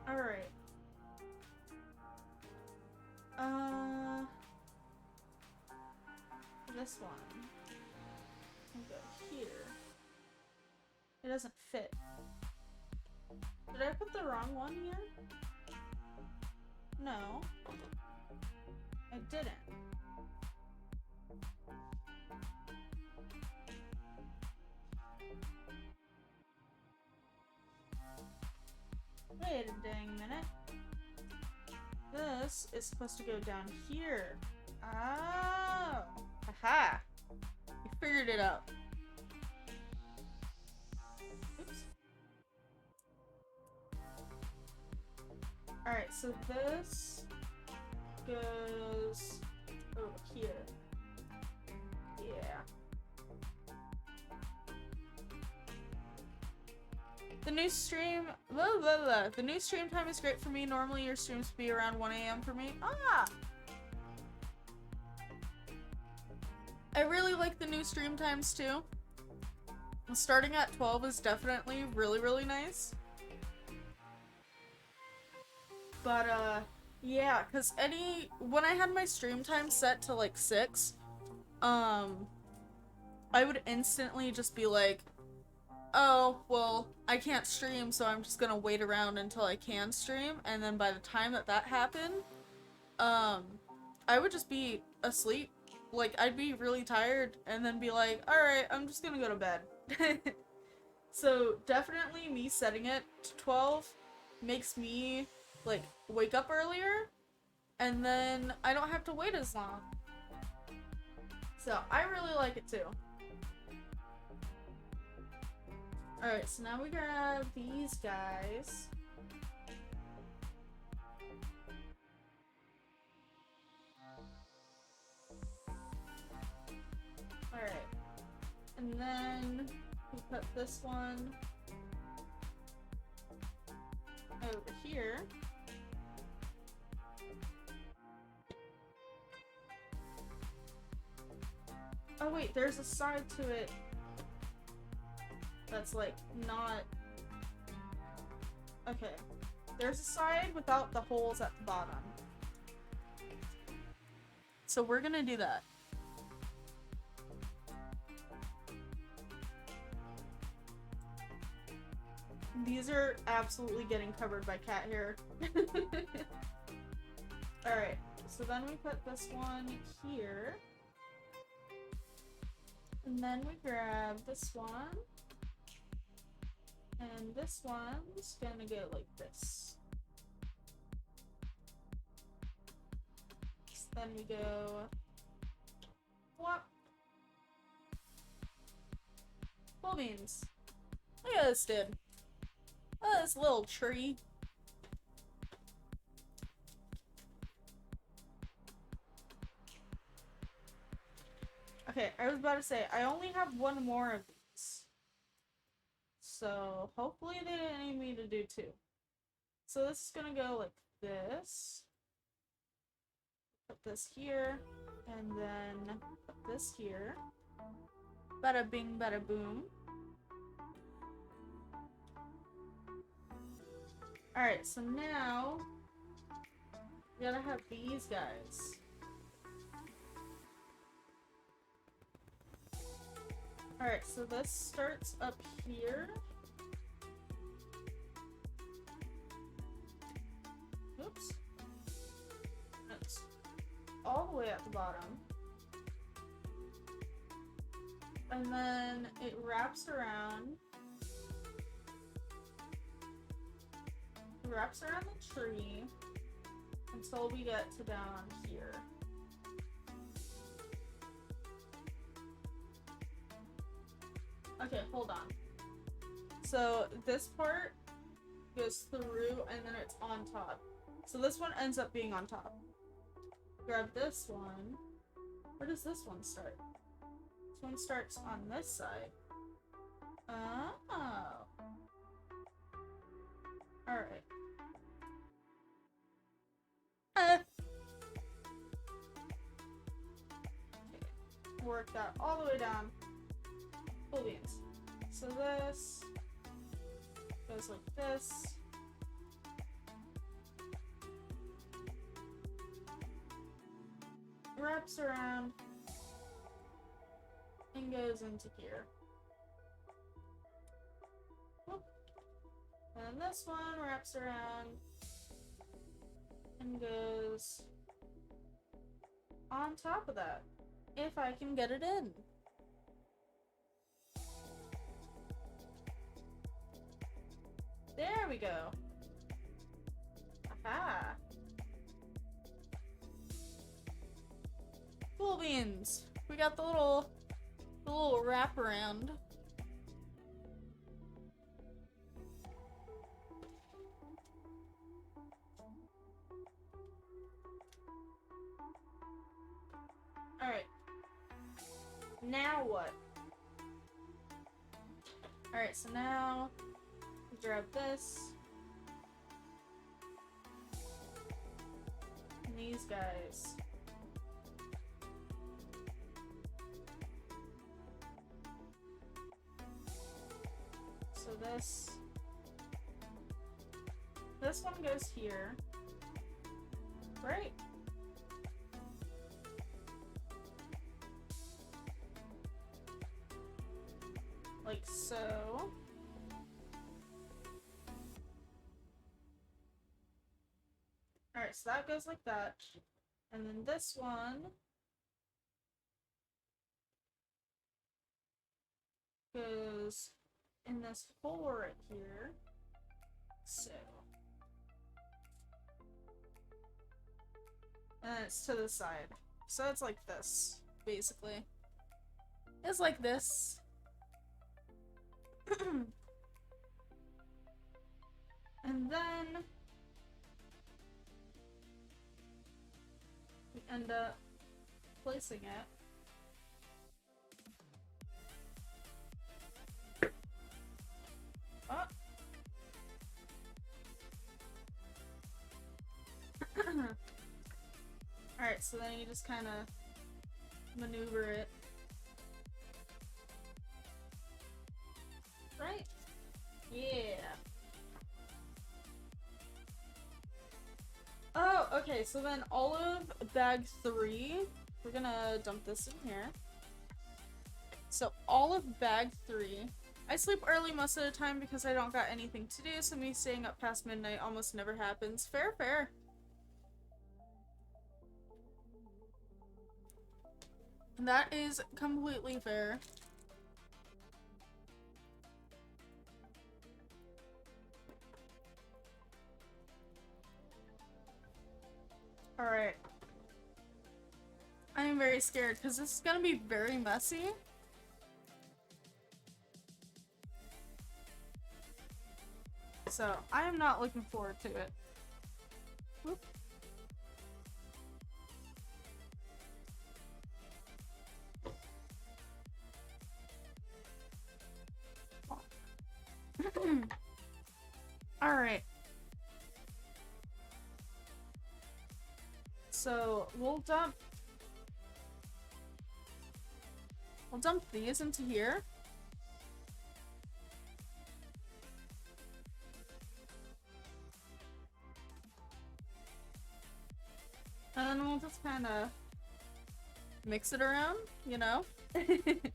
Alright. This one. We'll go here. It doesn't fit. Did I put the wrong one here? No. I didn't. Wait a dang minute. This is supposed to go down here. Oh. Aha. We figured it out. Oops. Alright, so this goes over here. Yeah. The new stream, the new stream time is great for me. Normally your streams be around 1 AM for me. Ah! I really like the new stream times too. Starting at 12 is definitely really nice. But yeah, cause when I had my stream time set to like 6, I would instantly just be like, oh, well, I can't stream, so I'm just gonna wait around until I can stream, and then by the time that happened, I would just be asleep. Like, I'd be really tired, and then be like, alright, I'm just gonna go to bed. So, definitely me setting it to 12 makes me, like, wake up earlier, and then I don't have to wait as long. So, I really like it too. Alright, so now we grab these guys. Alright. And then we put this one over here. Oh wait, there's a side to it that's like not... Okay. There's a side without the holes at the bottom. So we're gonna do that. These are absolutely getting covered by cat hair. Alright, so then we put this one here. And then we grab this one. And this one's gonna go like this. So then we go... Whop! Full beans. Look at this dude. Oh, this little tree. Okay, I was about to say, I only have one more of these. So, hopefully they didn't need me to do two. So this is gonna go like this. Put this here, and then put this here. Bada bing, bada boom. Alright, so now we gotta have these guys. Alright, so this starts up here. Oops. That's all the way at the bottom. And then it wraps around. It wraps around the tree until we get to down here. Okay, hold on. So this part goes through and then it's on top. So this one ends up being on top. Grab this one. Where does this one start? This one starts on this side. Oh. Alright. Okay. Work that all the way down. Full beans. So this goes like this. Wraps around and goes into here. Whoop. And this one wraps around and goes on top of that, if I can get it in. There we go. Ah. Cool beans. We got the little wraparound. Alright. Now what? Alright, so now grab this. And these guys. So this one goes here. Right? Like so. Alright, so that goes like that. And then this one goes in this hole right here. So. And it's to the side. So it's like this, basically. It's like this. And then we end up placing it. Oh. Alright, so then you just kind of maneuver it. Right? Yeah. Oh, okay, so then all of bag 3, we're gonna dump this in here. So all of bag 3, I sleep early most of the time because I don't got anything to do, so me staying up past midnight almost never happens. Fair, fair. That is completely fair. Alright. I am very scared because this is gonna be very messy. So, I am not looking forward to it. Whoop. Alright. So, we'll dump these into here. And then we'll just kind of mix it around, you know? It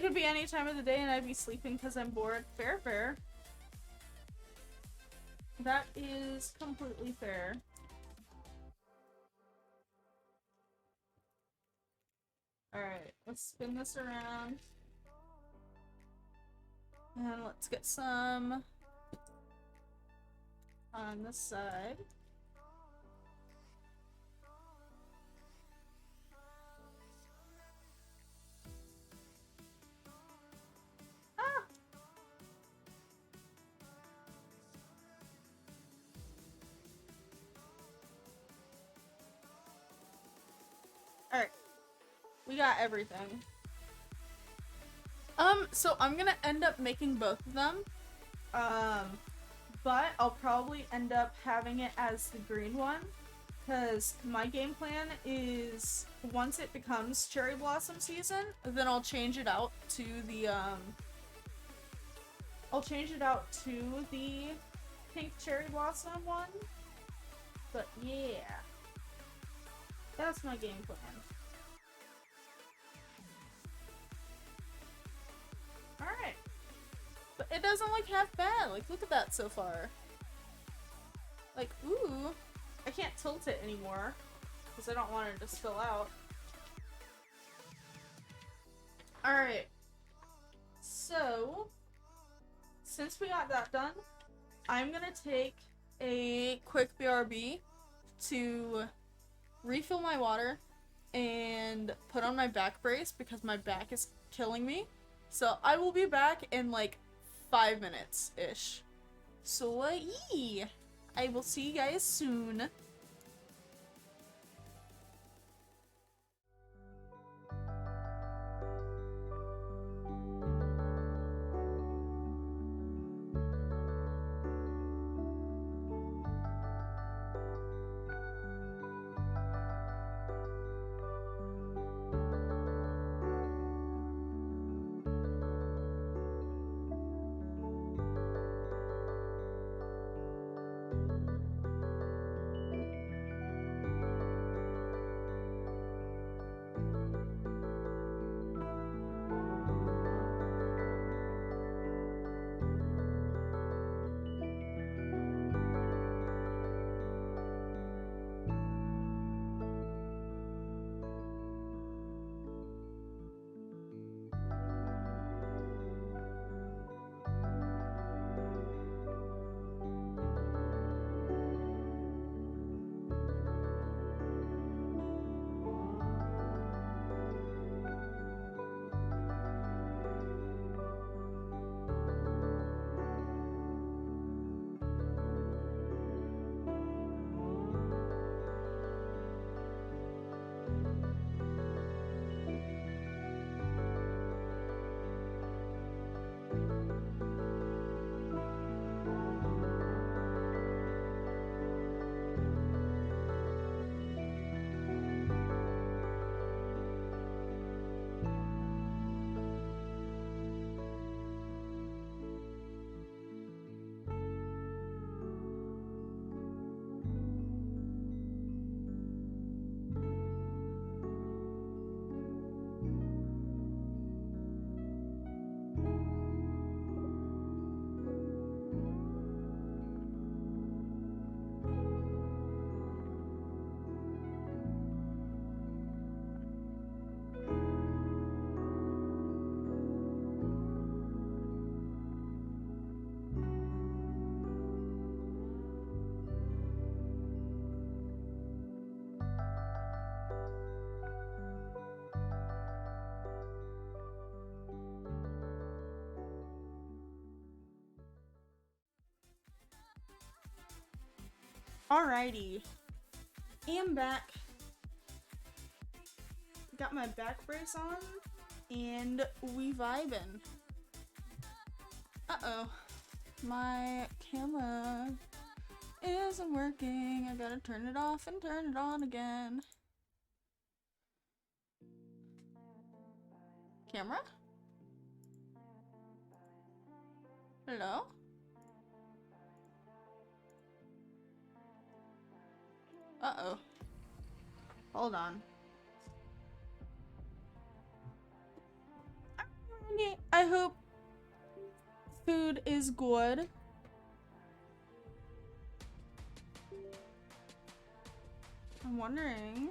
could be any time of the day and I'd be sleeping because I'm bored. Fair, fair. That is completely fair. Alright, let's spin this around. And let's get some on this side. Ah! Alright. We got everything. So I'm gonna end up making both of them. But I'll probably end up having it as the green one. Because my game plan is once it becomes cherry blossom season, then I'll change it out to the, pink cherry blossom one. But yeah. That's my game plan. Alright. But it doesn't look half bad. Like, look at that so far. Like, ooh. I can't tilt it anymore. Because I don't want it to spill out. Alright. So, since we got that done, I'm gonna take a quick BRB to refill my water and put on my back brace because my back is killing me. So I will be back in like 5 minutes-ish. So I will see you guys soon. Alrighty, am back. Got my back brace on, and we vibin'. Uh-oh, my camera isn't working. I gotta turn it off and turn it on again. Camera? Hello? Uh-oh. Hold on. I hope food is good. I'm wondering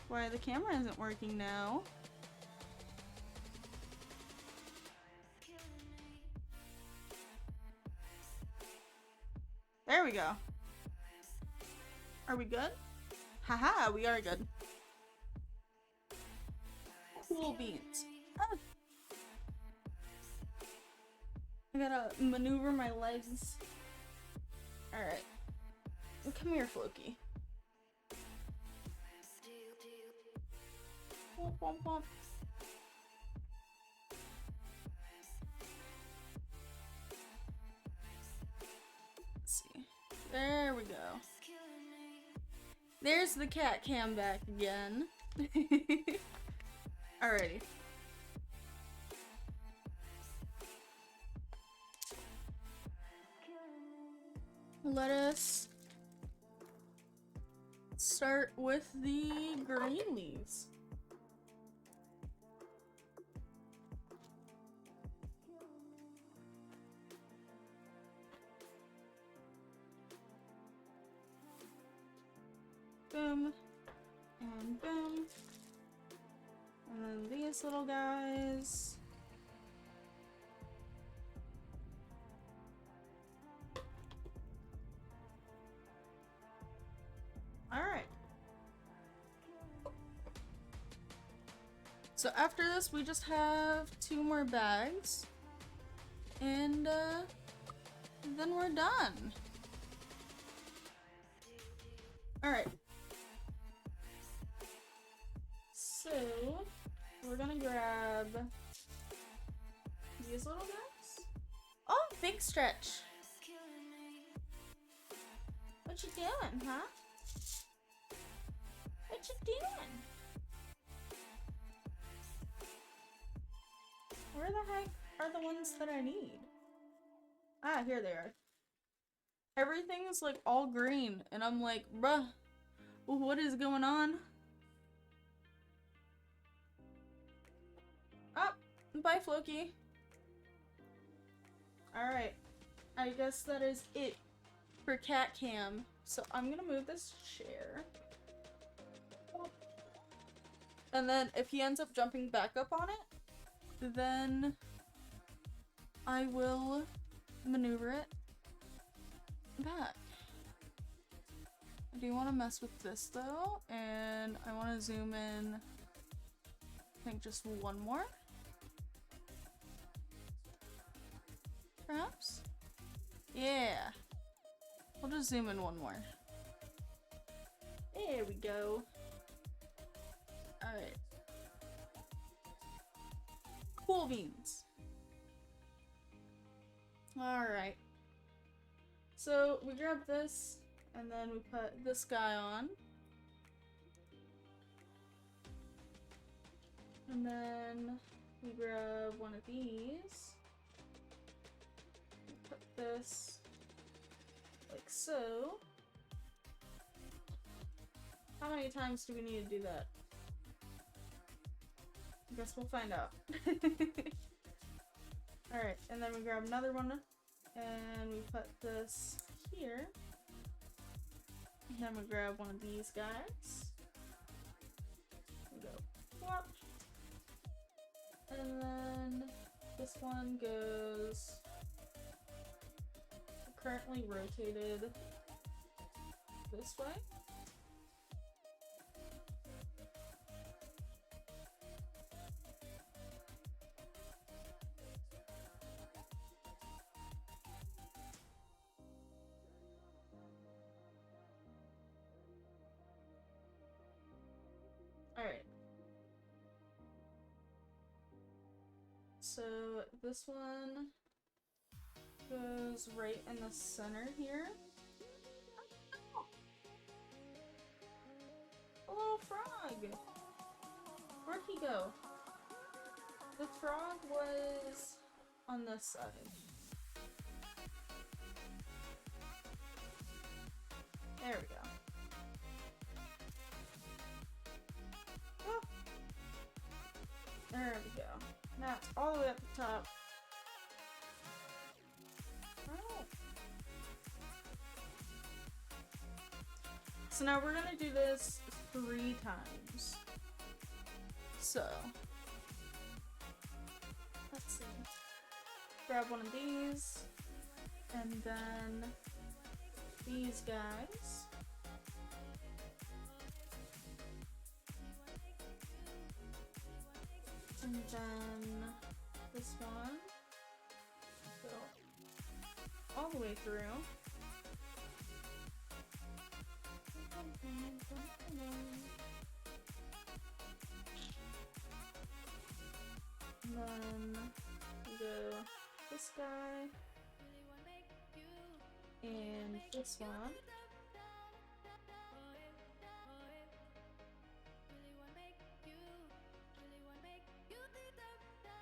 why the camera isn't working now. There we go. Are we good? Haha, we are good. Cool beans. Ah. I gotta maneuver my legs. Alright. Come here, Floki. Womp womp womp. Let's see. There we go. There's the cat cam back again. Alrighty. Let us start with the green leaves. Boom, and boom. And then these little guys. So after this, we just have 2 more bags. And then we're done. Alright. So, we're gonna grab these little guys. Oh, big stretch. What you doing, huh? What you doing? Where the heck are the ones that I need? Ah, here they are. Everything is like all green, and I'm like, bruh, what is going on? Oh, bye, Floki. Alright, I guess that is it for cat cam. So I'm gonna move this chair. And then if he ends up jumping back up on it, then I will maneuver it back. I do want to mess with this though, and I want to zoom in, I think just one more. Perhaps? Yeah. We'll just zoom in one more. There we go. Alright. Cool beans. Alright. So we grab this, and then we put this guy on. And then we grab one of these. Put this like so. How many times do we need to do that? I guess we'll find out. Alright, and then we grab another one, and we put this here. And then we grab one of these guys. We go plop. And then this one goes currently rotated this way. Alright. So this one goes right in the center here. A little frog! Where'd he go? The frog was on this side. There we go. Oh. There we go. Now it's all the way at the top. Oh. So now we're gonna do this 3 times. So let's see. Grab one of these, and then these guys. And then this one. So all the way through. And then we go this guy and this one.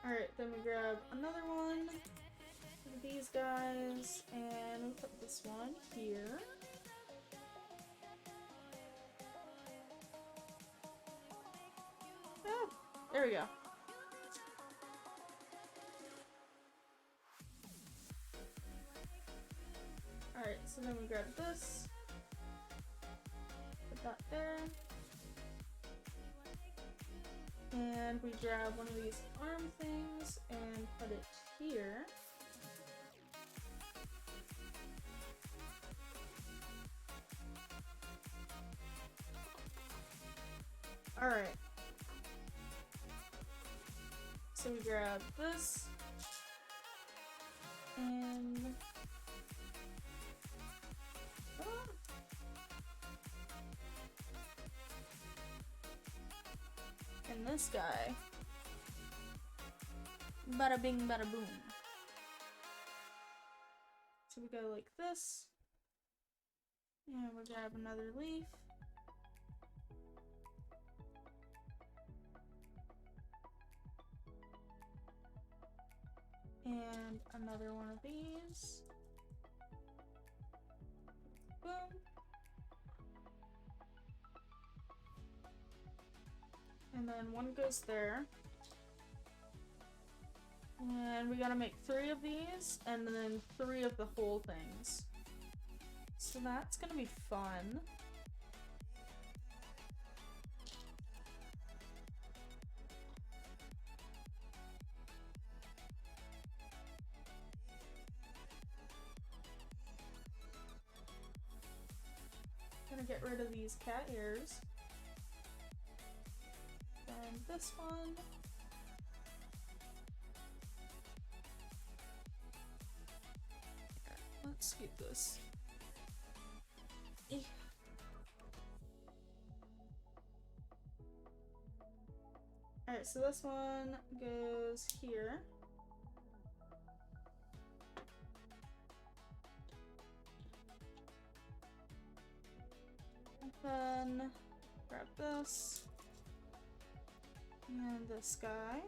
Alright, then we grab another one of these guys, and we put this one here. Oh, there we go. Alright, so then we grab this, put that there. And we grab one of these arm things and put it here. Alright. So we grab this. And... Ah. And this guy. Bada bing, bada boom. So we go like this. And we'll grab another leaf. And another one of these. Boom. And then one goes there. And we gotta make 3 of these, and then 3 of the whole things. So that's gonna be fun. Gonna get rid of these cat ears. And this one. Let's skip this. Alright, so this one goes here. And then grab this. And this guy.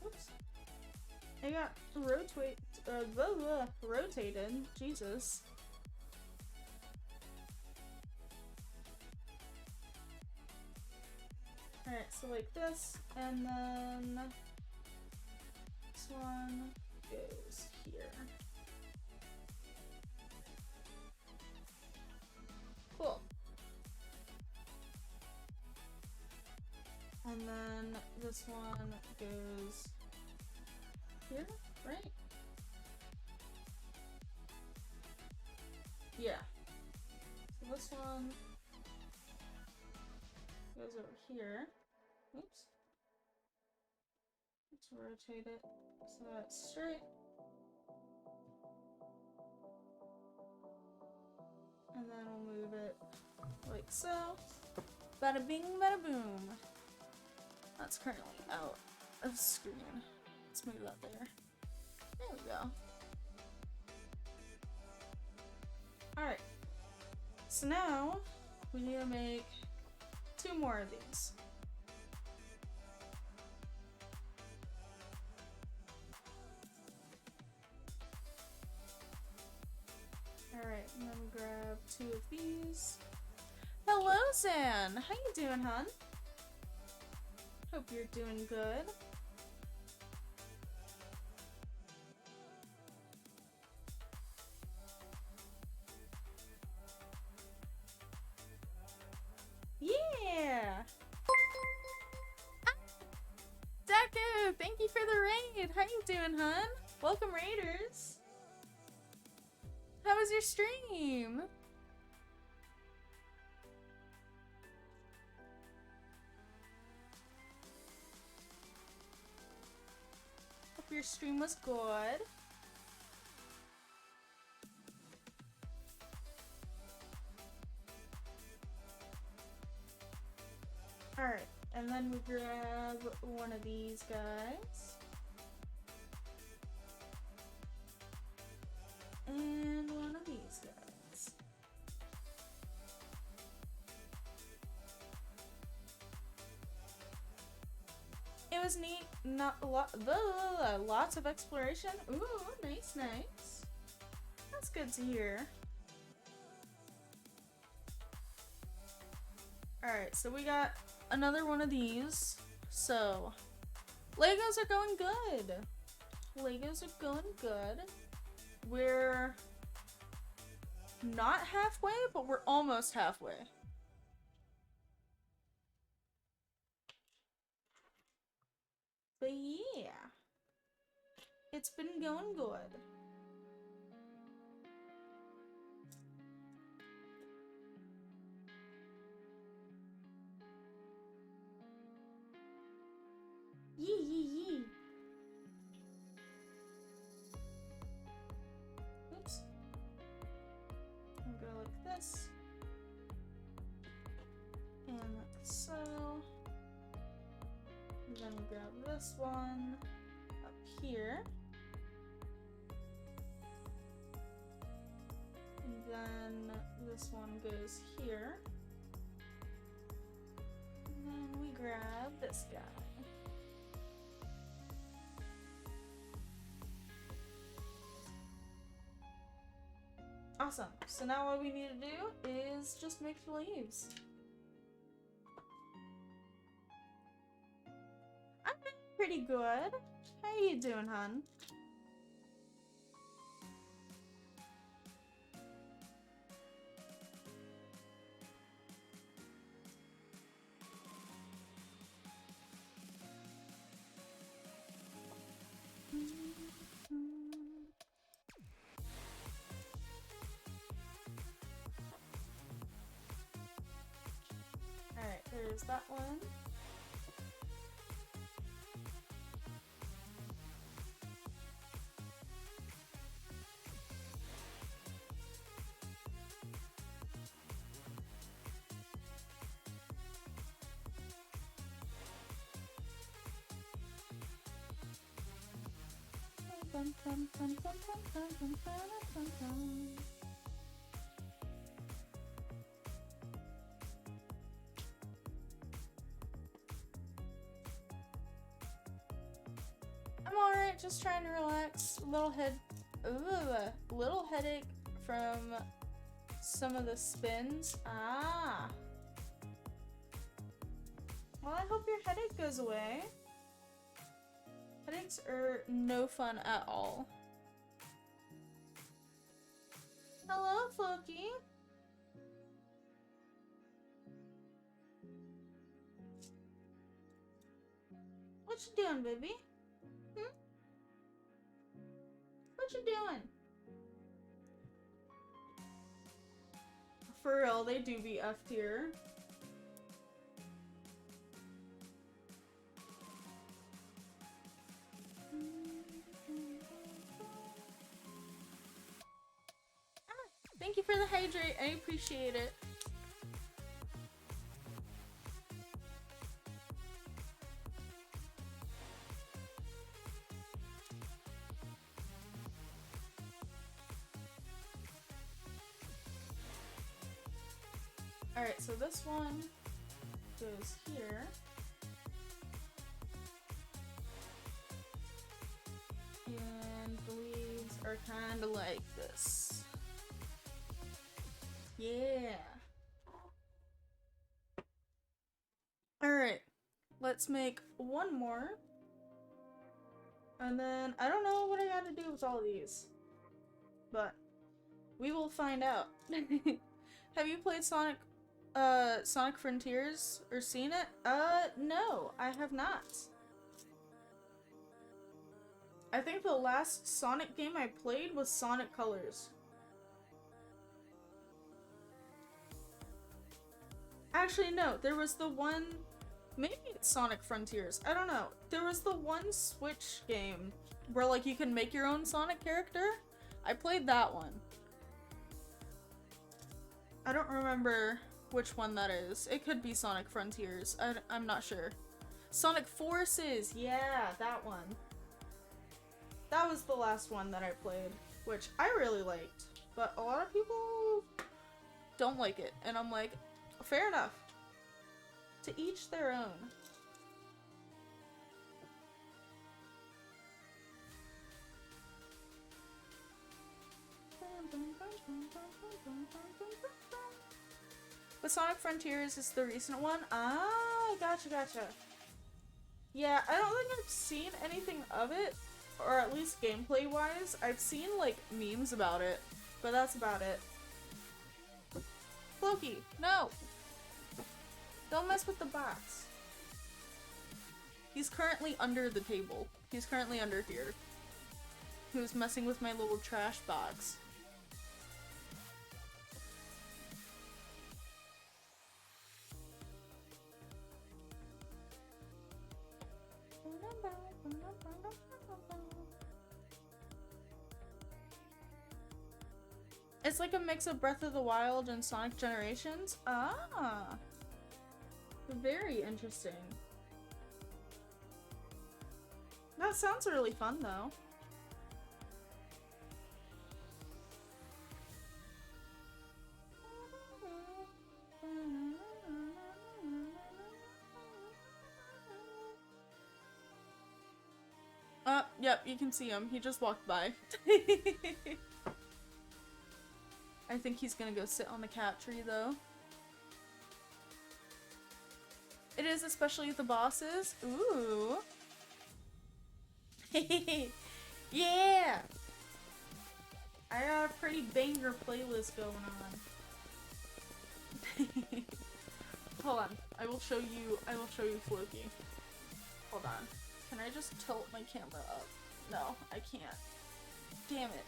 Oops. I got rotated. Jesus. Alright, so like this, and then this one goes here. Cool. And then this one goes here, right? Yeah. So this one goes over here. Oops. Let's rotate it so that's straight. And then we'll move it like so. Bada bing, bada boom. That's currently out of screen. Let's move that there. There we go. Alright. So now we need to make 2 more of these. Alright, and then grab 2 of these. Hello, Zan! How you doing, hon? Hope you're doing good. Yeah! Deku, thank you for the raid! How you doing, hun? Welcome, raiders! How was your stream? Hope your stream was good. Alright, and then we grab one of these guys. And one of these guys. It was neat, not a lot, lots of exploration. Ooh, nice, nice. That's good to hear. Alright, so we got another one of these. So, Legos are going good. Legos are going good. We're not halfway, but we're almost halfway. But yeah, it's been going good. Yee yee yee. Oops. I'm gonna go like this. And like so. And then we grab this one up here. And then this one goes here. And then we grab this guy. Awesome. So now what we need to do is just make the leaves. I'm doing pretty good. How you doing, hun? Alright, there's that one. I'm alright, just trying to relax. Little headache from some of the spins. Ah. Well, I hope your headache goes away. Headaches are no fun at all. Hello, Floki. What you doing, baby? Hmm? What you doing? For real, they do be F tier. Thank you for the hydrate. I appreciate it. Alright, so this one goes here. And the leaves are kind of like this. Yeah. Alright, let's make one more. And then, I don't know what I gotta do with all of these. But, we will find out. Have you played Sonic Frontiers or seen it? No, I have not. I think the last Sonic game I played was Sonic Colors. Actually, no, there was the one, maybe it's Sonic Frontiers, I don't know. There was the one Switch game where like you can make your own Sonic character. I played that one. I don't remember which one that is. It could be Sonic Frontiers. I'm not sure. Sonic Forces! Yeah, that one. That was the last one that I played, which I really liked. But a lot of people don't like it. And I'm like, fair enough. To each their own. But Sonic Frontiers is the recent one? Ah, gotcha, gotcha. Yeah, I don't think I've seen anything of it, or at least gameplay-wise. I've seen, like, memes about it, but that's about it. Floki, no! Don't mess with the box. He's currently under the table. He's currently under here. He was messing with my little trash box. It's like a mix of Breath of the Wild and Sonic Generations. Ah! Very interesting. That sounds really fun, though. Yep, you can see him. He just walked by. I think he's gonna go sit on the cat tree, though. It is, especially the bosses. Ooh. Yeah! I got a pretty banger playlist going on. Hold on. I will show you Floki. Hold on. Can I just tilt my camera up? No, I can't. Damn it.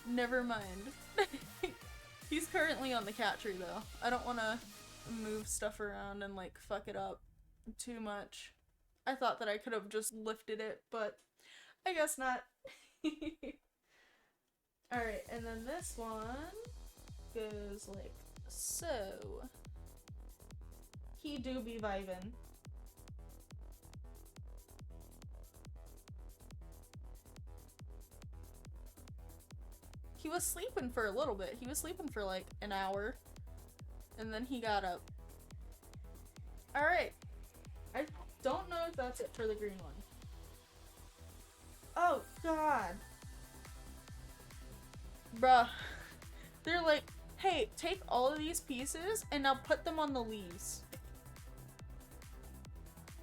Never mind. He's currently on the cat tree though. I don't want to move stuff around and like fuck it up too much. I thought that I could have just lifted it, but I guess not. Alright, and then this one goes like so. He do be vibin'. He was sleeping for a little bit. He was sleeping for like an hour. And then he got up. Alright. I don't know if that's it for the green one. Oh, God. Bruh. They're like, hey, take all of these pieces and now put them on the leaves.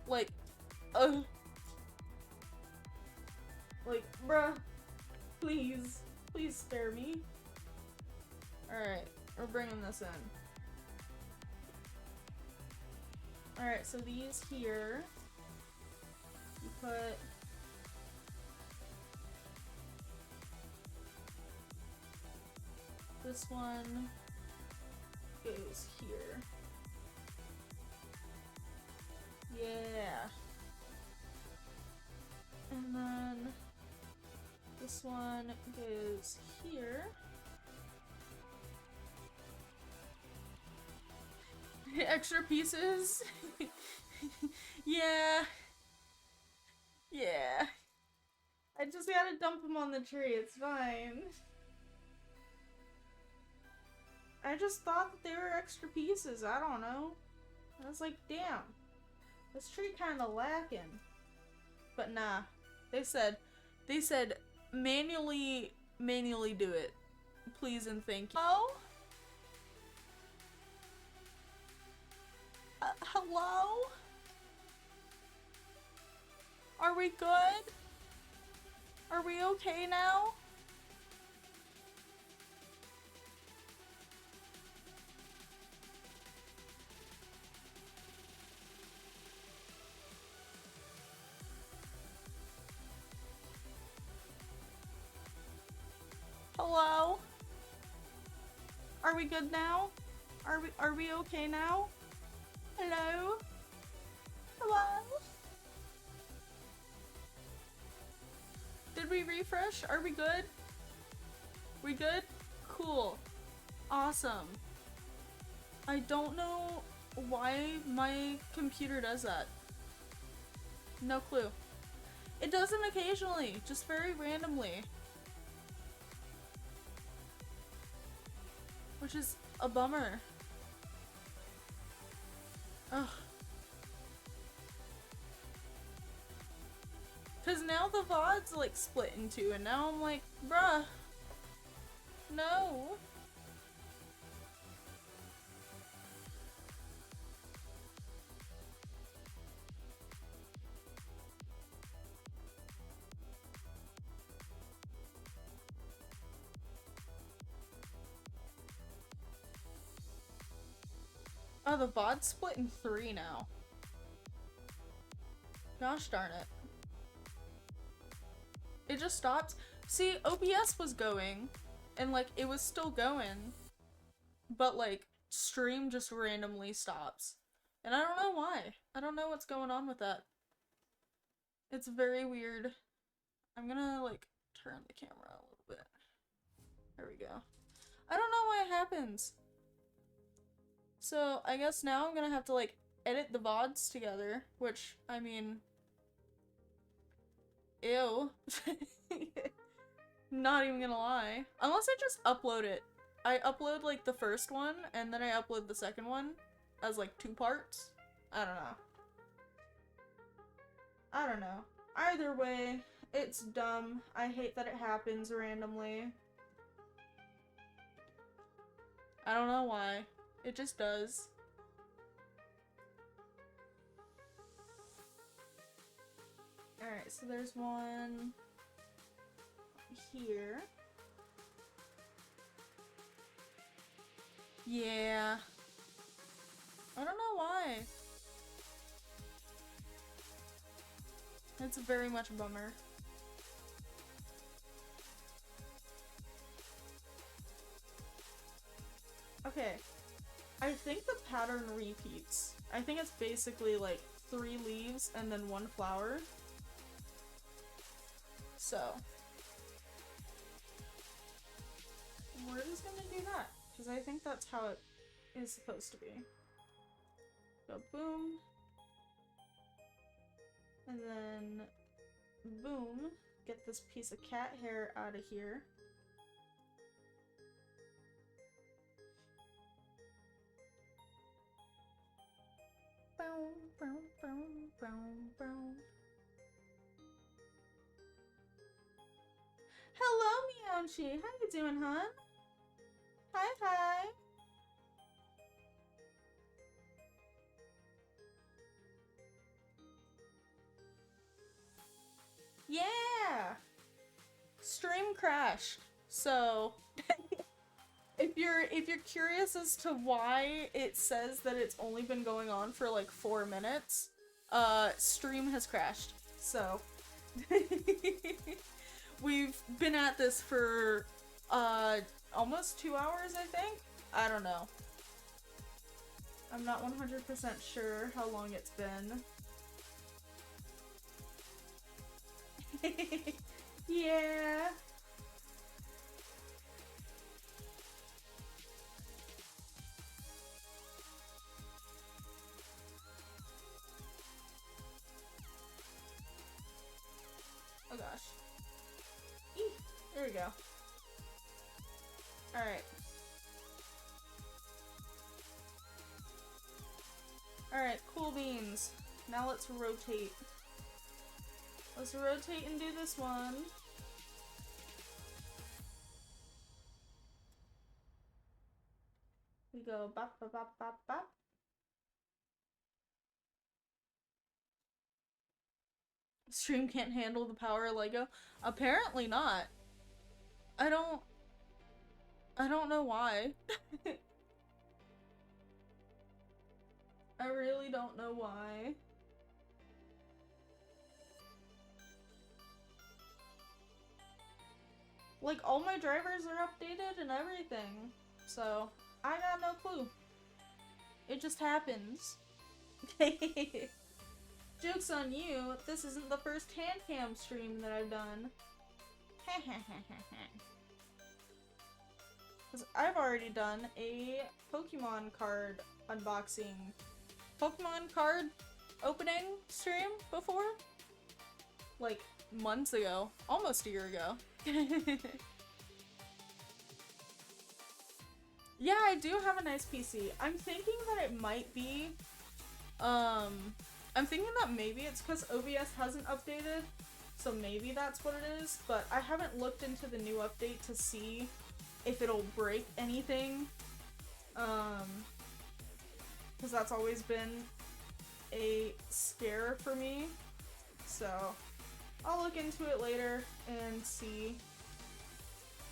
Like, like, bruh. Please. Please spare me. Alright, we're bringing this in. Alright, so these here, you put this one goes here. Yeah. And then this one goes here. Extra pieces? Yeah. Yeah. I just gotta dump them on the tree, it's fine. I just thought that they were extra pieces, I don't know. I was like, damn. This tree kinda lacking. But nah. They said manually do it. Please and thank you. Oh? Hello? Are we good? Are we okay now? Hello? Are we good now? Are we okay now? Hello? Hello? Did we refresh? Are we good? We good? Cool. Awesome. I don't know why my computer does that. No clue. It does them occasionally, just very randomly. Which is a bummer. Ugh. Cause now the VOD's like split in two and now I'm like, bruh. No. Oh, the VOD's split in three now. Gosh darn it. It just stopped. See, OBS was going, and like, it was still going, but like, stream just randomly stops. And I don't know why. I don't know what's going on with that. It's very weird. I'm gonna like, turn the camera a little bit. There we go. I don't know why it happens. So, I guess now I'm gonna have to like, edit the VODs together, which, I mean, ew. Not even gonna lie. Unless I just upload it. I upload like the first one, and then I upload the second one as like 2 parts. I don't know. I don't know. Either way, it's dumb. I hate that it happens randomly. I don't know why. It just does. Alright, so there's one here. Yeah. I don't know why. It's very much a bummer. Okay. I think the pattern repeats. I think it's basically like 3 leaves and then 1 flower. So, we're just gonna do that, because I think that's how it is supposed to be. Go boom, and then boom, get this piece of cat hair out of here. Boom, boom, boom, boom, boom. Hello, Meowchi. How you doing, hon? Hi, hi. Yeah. Stream crashed. So, if you're curious as to why it says that it's only been going on for like 4 minutes, stream has crashed. So, we've been at this for almost 2 hours, I think? I don't know. I'm not 100% sure how long it's been. Yeah. Oh gosh. Eek. There we go. Alright. Alright, cool beans. Now let's rotate. Let's rotate and do this one. We go bop bop bop bop bop. Stream can't handle the power of Lego? Apparently not. I don't know why. I really don't know why. Like, all my drivers are updated and everything. So, I got no clue. It just happens. Joke's on you, this isn't the first hand cam stream that I've done. Because I've already done a Pokemon card unboxing, Pokemon card opening stream before. Like, months ago. Almost a year ago. Yeah, I do have a nice PC. I'm thinking that it might be, I'm thinking that maybe it's because OBS hasn't updated, so maybe that's what it is, but I haven't looked into the new update to see if it'll break anything, because that's always been a scare for me, so I'll look into it later and see,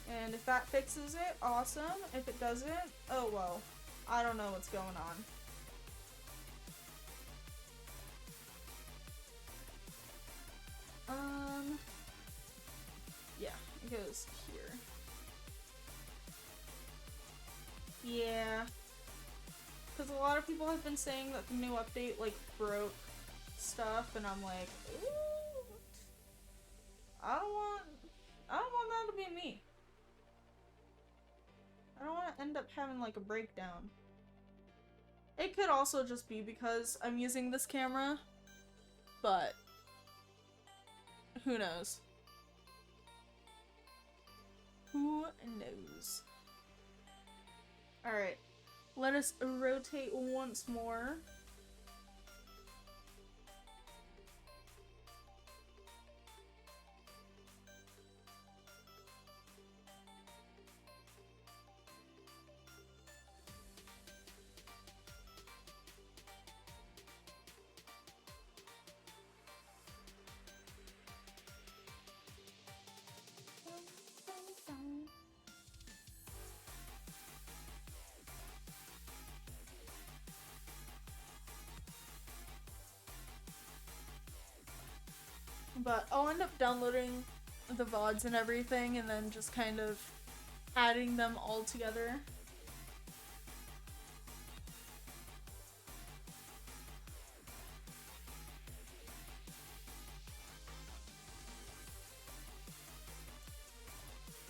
and if that fixes it, awesome. If it doesn't, oh well, I don't know what's going on. people have been saying that the new update, like, broke stuff, and I'm like, ooh, I don't want that to be me. I don't want to end up having, like, a breakdown. It could also just be because I'm using this camera, but who knows? Who knows? Alright, let us rotate once more. But I'll end up downloading the VODs and everything and then just kind of adding them all together.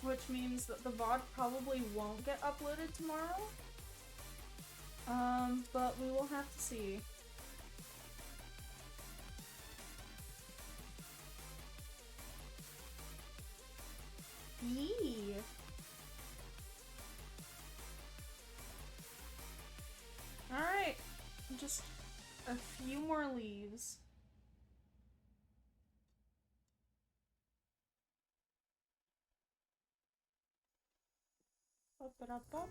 Which means that the VOD probably won't get uploaded tomorrow. But we will have to see. Yee. Alright, just a few more leaves. Ba-ba-da-ba.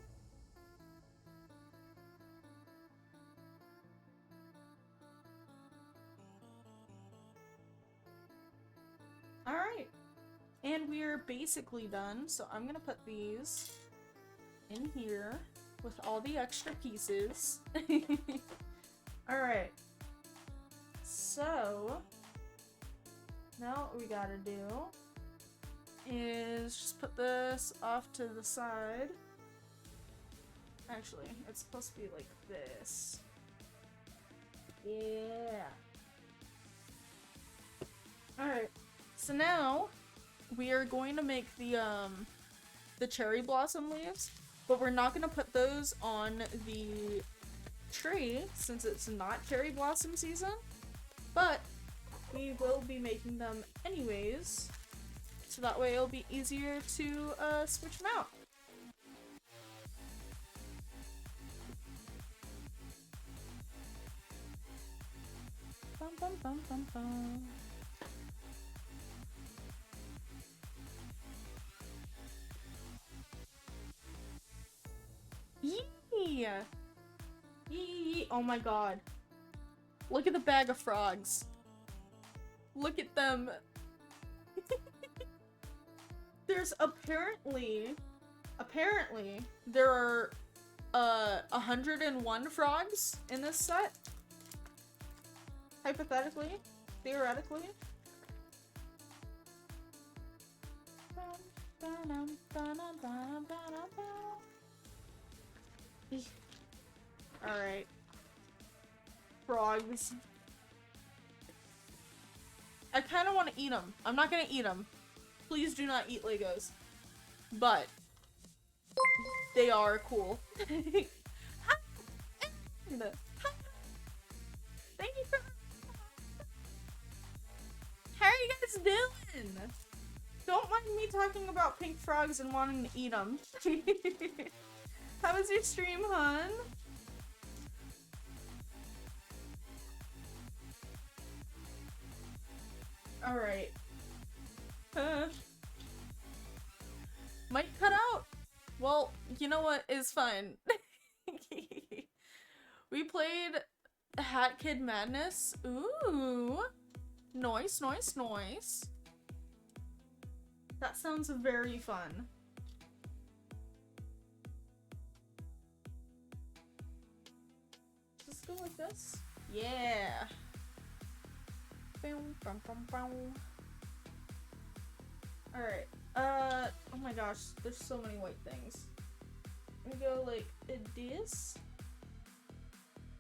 Alright. And we're basically done, so I'm gonna put these in here with all the extra pieces. Alright. So, now what we gotta do is just put this off to the side. Actually, it's supposed to be like this. Yeah. Alright. So now we are going to make the cherry blossom leaves, but we're not going to put those on the tree since it's not cherry blossom season, but we will be making them anyways, so that way it'll be easier to switch them out. Bum, bum, bum, bum, bum. Yee! Yee! Oh my god. Look at the bag of frogs. Look at them. There's apparently there are 101 frogs in this set. Hypothetically, theoretically. Alright. Frogs. I kind of want to eat them. I'm not gonna eat them. Please do not eat Legos. But they are cool. Thank you for... How are you guys doing? Don't mind me talking about pink frogs and wanting to eat them. How was your stream, hon? Alright. Might cut out. Well, you know what is fine. We played Hat Kid Madness. Ooh. Nice, nice, nice. That sounds very fun. Just go like this. Yeah. Alright. Oh my gosh, there's so many white things. I'm gonna go like this.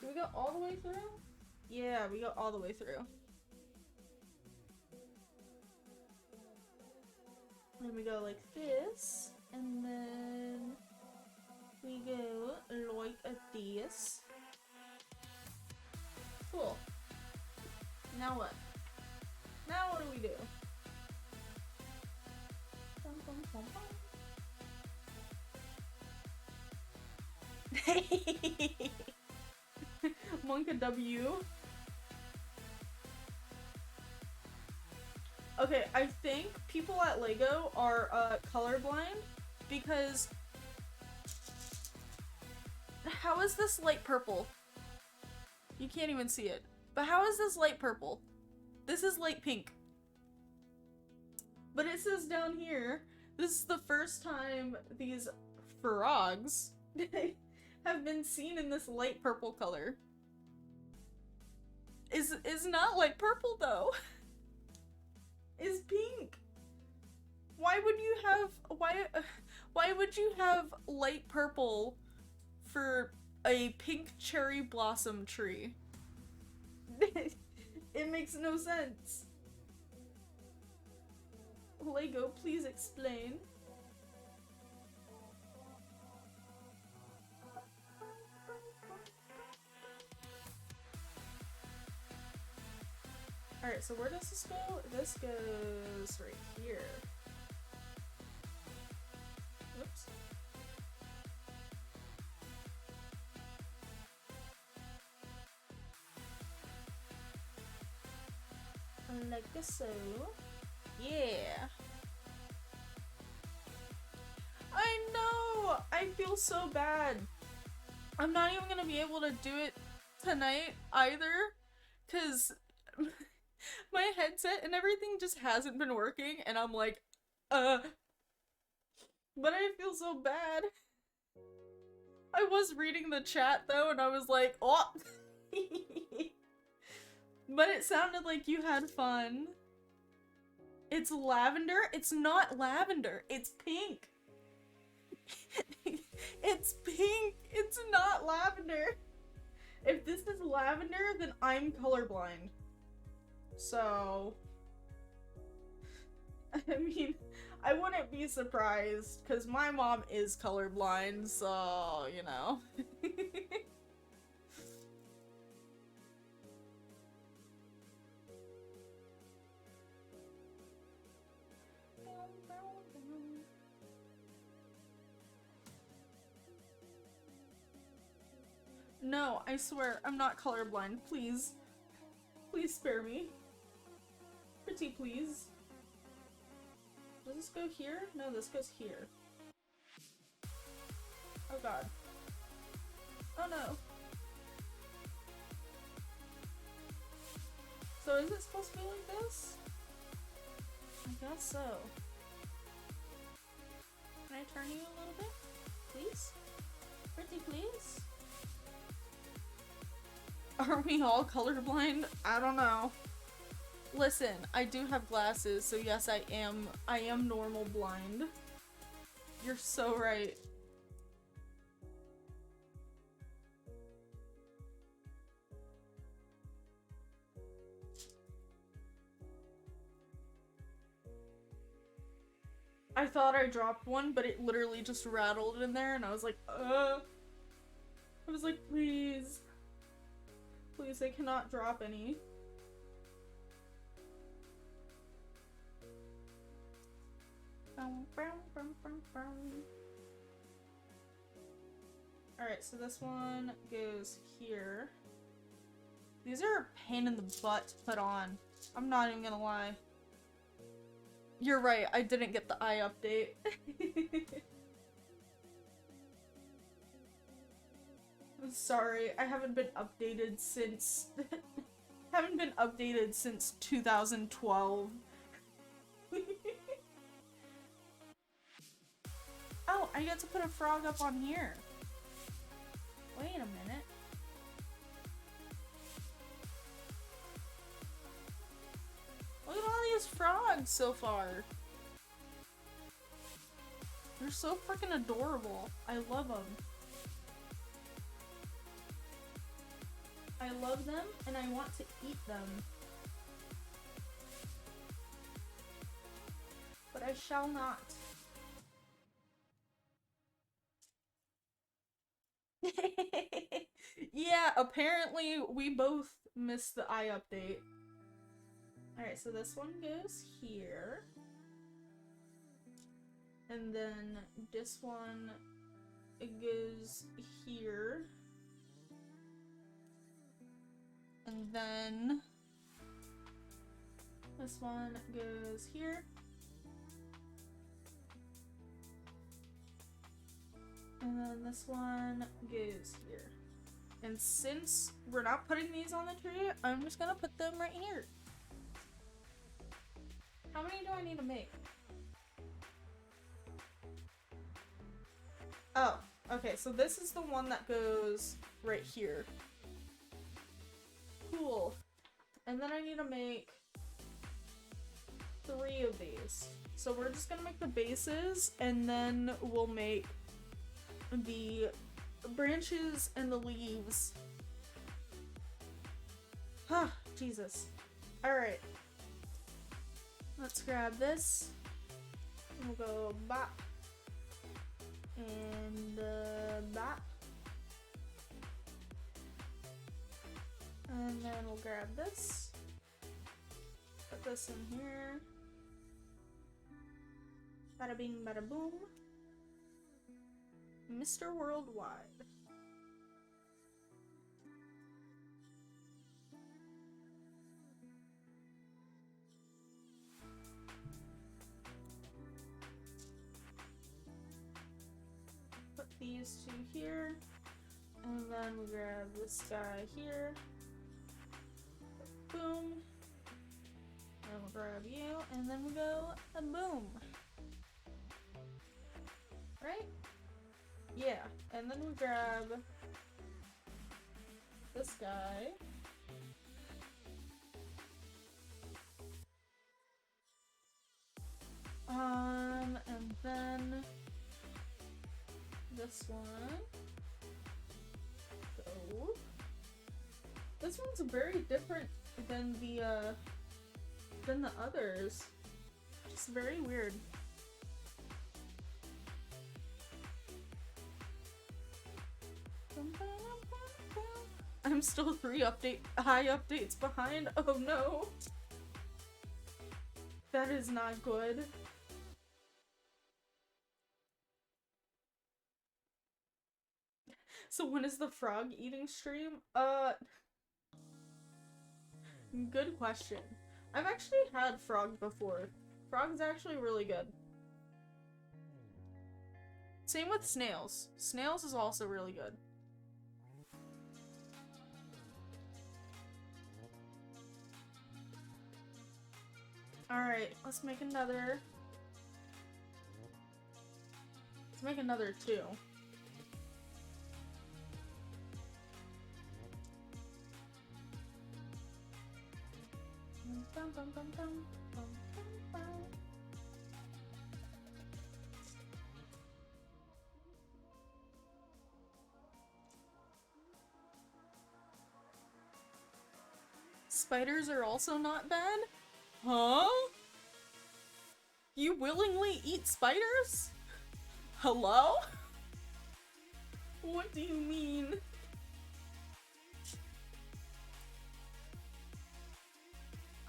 Do we go all the way through? Yeah, we go all the way through. Then we go like this, and then we go like this. Cool. Now what? Now what do we do? Bum, bum, bum, bum. Monka W. Okay, I think people at Lego are colorblind because how is this light purple? You can't even see it. But how is this light purple? This is light pink. But it says down here, this is the first time these frogs have been seen in this light purple color. Is not light purple though. Is pink. Why would you have why would you have light purple for a pink cherry blossom tree? It makes no sense. Lego, please explain. Alright, so where does this go? This goes right here. Whoops. Like so. Yeah. I know! I feel so bad. I'm not even gonna be able to do it tonight either, because my headset and everything just hasn't been working, and I'm like, but I feel so bad. I was reading the chat though, and I was like, oh! But it sounded like you had fun. It's lavender? It's not lavender. It's pink. It's pink. It's not lavender. If this is lavender, then I'm colorblind. So... I mean, I wouldn't be surprised, because my mom is colorblind, so, you know. No, I swear, I'm not colorblind. Please. Please spare me. Pretty please. Does this go here? No, this goes here. Oh god. Oh no. So is it supposed to be like this? I guess so. Can I turn you a little bit? Please? Pretty please? Are we all colorblind? I don't know. Listen, I do have glasses, so yes, I am normal blind. You're so right. I thought I dropped one, but it literally just rattled in there, and I was like, I was like, please. Please, I cannot drop any. Alright, so this one goes here. These are a pain in the butt to put on. I'm not even gonna lie. You're right, I didn't get the eye update. I'm sorry, I haven't been updated since... haven't been updated since 2012. Oh, I get to put a frog up on here. Wait a minute. Look at all these frogs so far. They're so freaking adorable. I love them. I love them and I want to eat them. But I shall not. Yeah, apparently we both missed the eye update. Alright, so this one goes here. And then this one, it goes here. And then this one goes here. And then this one goes here. And since we're not putting these on the tree, I'm just gonna put them right here. How many do I need to make? Oh, okay, so this is the one that goes right here. Cool. And then I need to make 3 of these. So we're just gonna make the bases, and then we'll make the branches and the leaves. Huh, Jesus. Alright. Let's grab this. We'll go bop. And bop. And then we'll grab this. Put this in here. Bada bing, bada boom. Mr. Worldwide. Put these 2 here. And then we grab this guy here. Boom. And we'll grab you. And then we go boom. Right? Yeah, and then we grab this guy. And then this one. Go. This one's very different than the others. Just very weird. I'm still 3 high updates behind. Oh no. That is not good. So when is the frog eating stream? Good question. I've actually had frog before. Frog's actually really good. Same with snails. Snails is also really good. Alright, let's make another. Let's make another 2. Spiders are also not bad? Huh? You willingly eat spiders? Hello? What do you mean?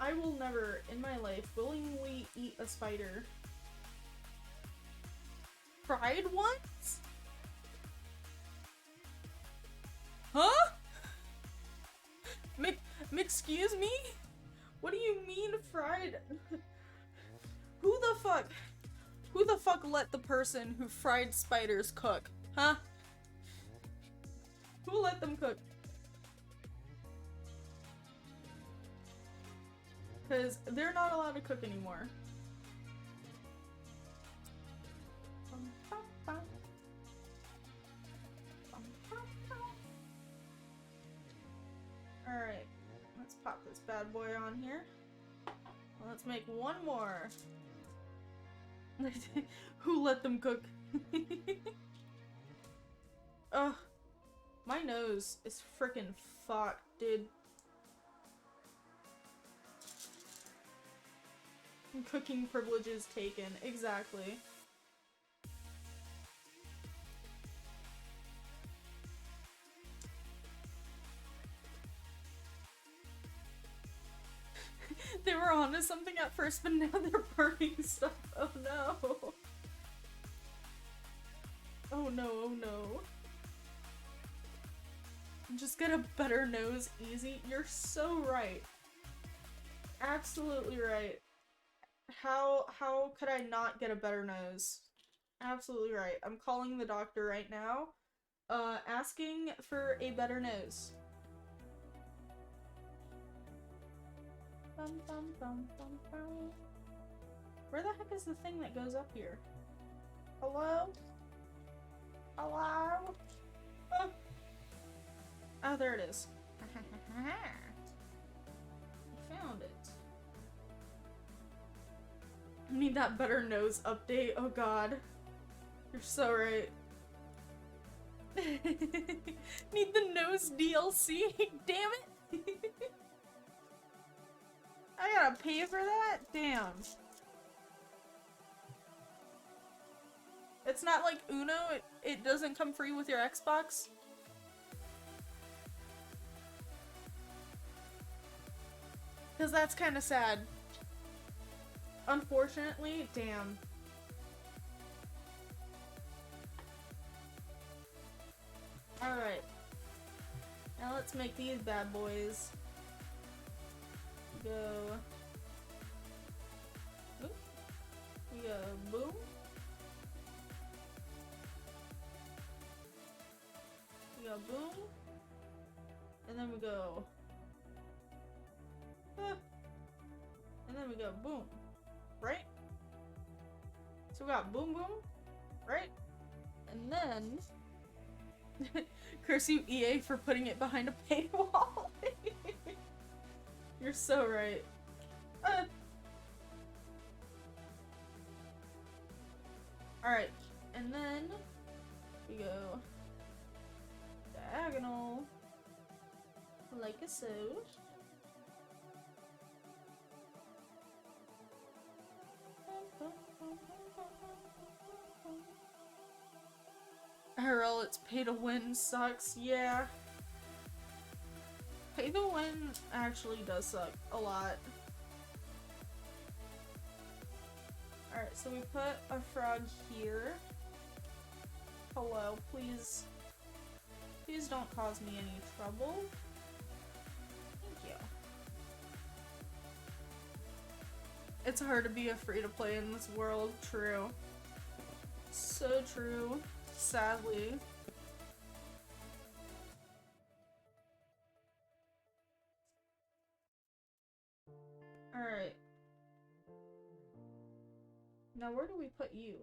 I will never, in my life, willingly eat a spider. Fried ones? Huh? Excuse me? What do you mean fried? Who the fuck let the person who fried spiders cook? Huh? Who let them cook? Because they're not allowed to cook anymore. Alright, let's pop this bad boy on here. Let's make one more. Who let them cook? Ugh. My nose is freaking fucked, dude. Cooking privileges taken. Exactly. They were onto something at first, but now they're burning stuff. Oh no. Oh no, oh no. Just get a better nose, easy. You're so right. Absolutely right. How could I not get a better nose? Absolutely right. I'm calling the doctor right now, asking for a better nose. Bum, bum, bum, bum, bum. Where the heck is the thing that goes up here? Hello? Hello? Oh, oh there it is. I found it. I need that better nose update. Oh god. You're so right. Need the nose DLC? Damn it! I gotta pay for that? Damn. It's not like Uno, it doesn't come free with your Xbox? Because that's kind of sad. Unfortunately, damn. Alright. Now let's make these bad boys go. Oop. We go boom. We go boom. And then we go. Ah. And then we go boom. Right? So we got boom boom. Right? And then. Curse you, EA, for putting it behind a paywall. You're so right. Alright, and then we go diagonal like so. IRL, it's pay to win sucks. Yeah. Pay to win actually does suck a lot. Alright, so we put a frog here. Hello, please. Please don't cause me any trouble. Thank you. It's hard to be a free-to-play in this world. True. So true. Sadly. Alright. Now where do we put you?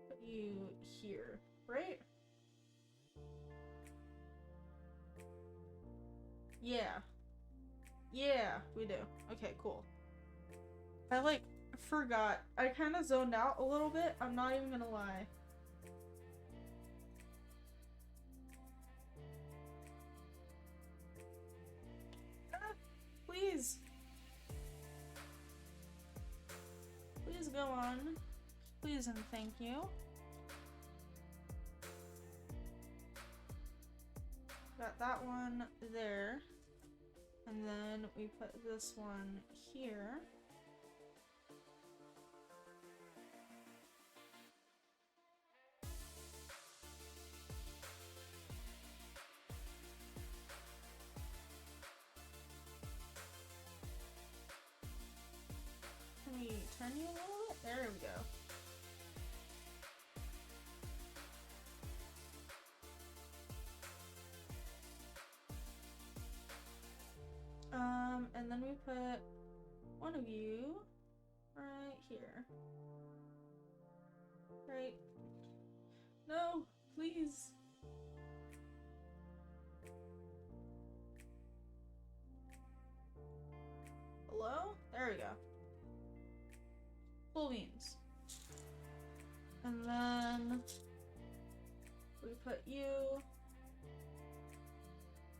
Put you here, right? Yeah. Yeah, we do. Okay, cool. I like forgot. I kind of zoned out a little bit. I'm not even gonna lie. Please. Please go on. Please and thank you. Got that one there. And then we put this one here. Can we turn you a little bit? There we go. And then we put one of you right here. Right. No, please. Hello? There we go. Full beans. And then we put you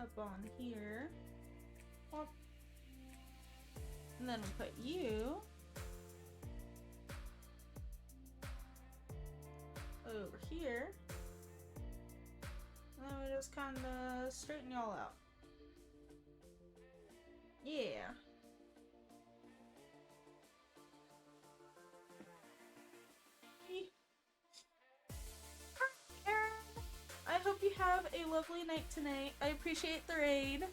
up on here. Whoop. And then we'll put you over here. And then we just kind of straighten y'all out. Yeah. I hope you have a lovely night tonight. I appreciate the raid.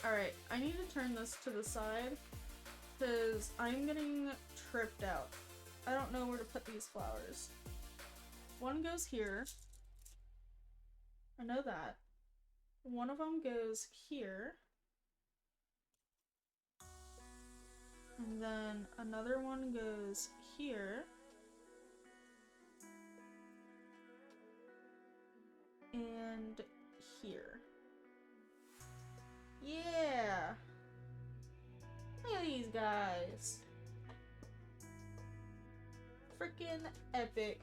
Alright, I need to turn this to the side because I'm getting tripped out. I don't know where to put these flowers. One goes here. I know that. One of them goes here. And then another one goes here. And here. Yeah! Look at these guys. Freaking epic.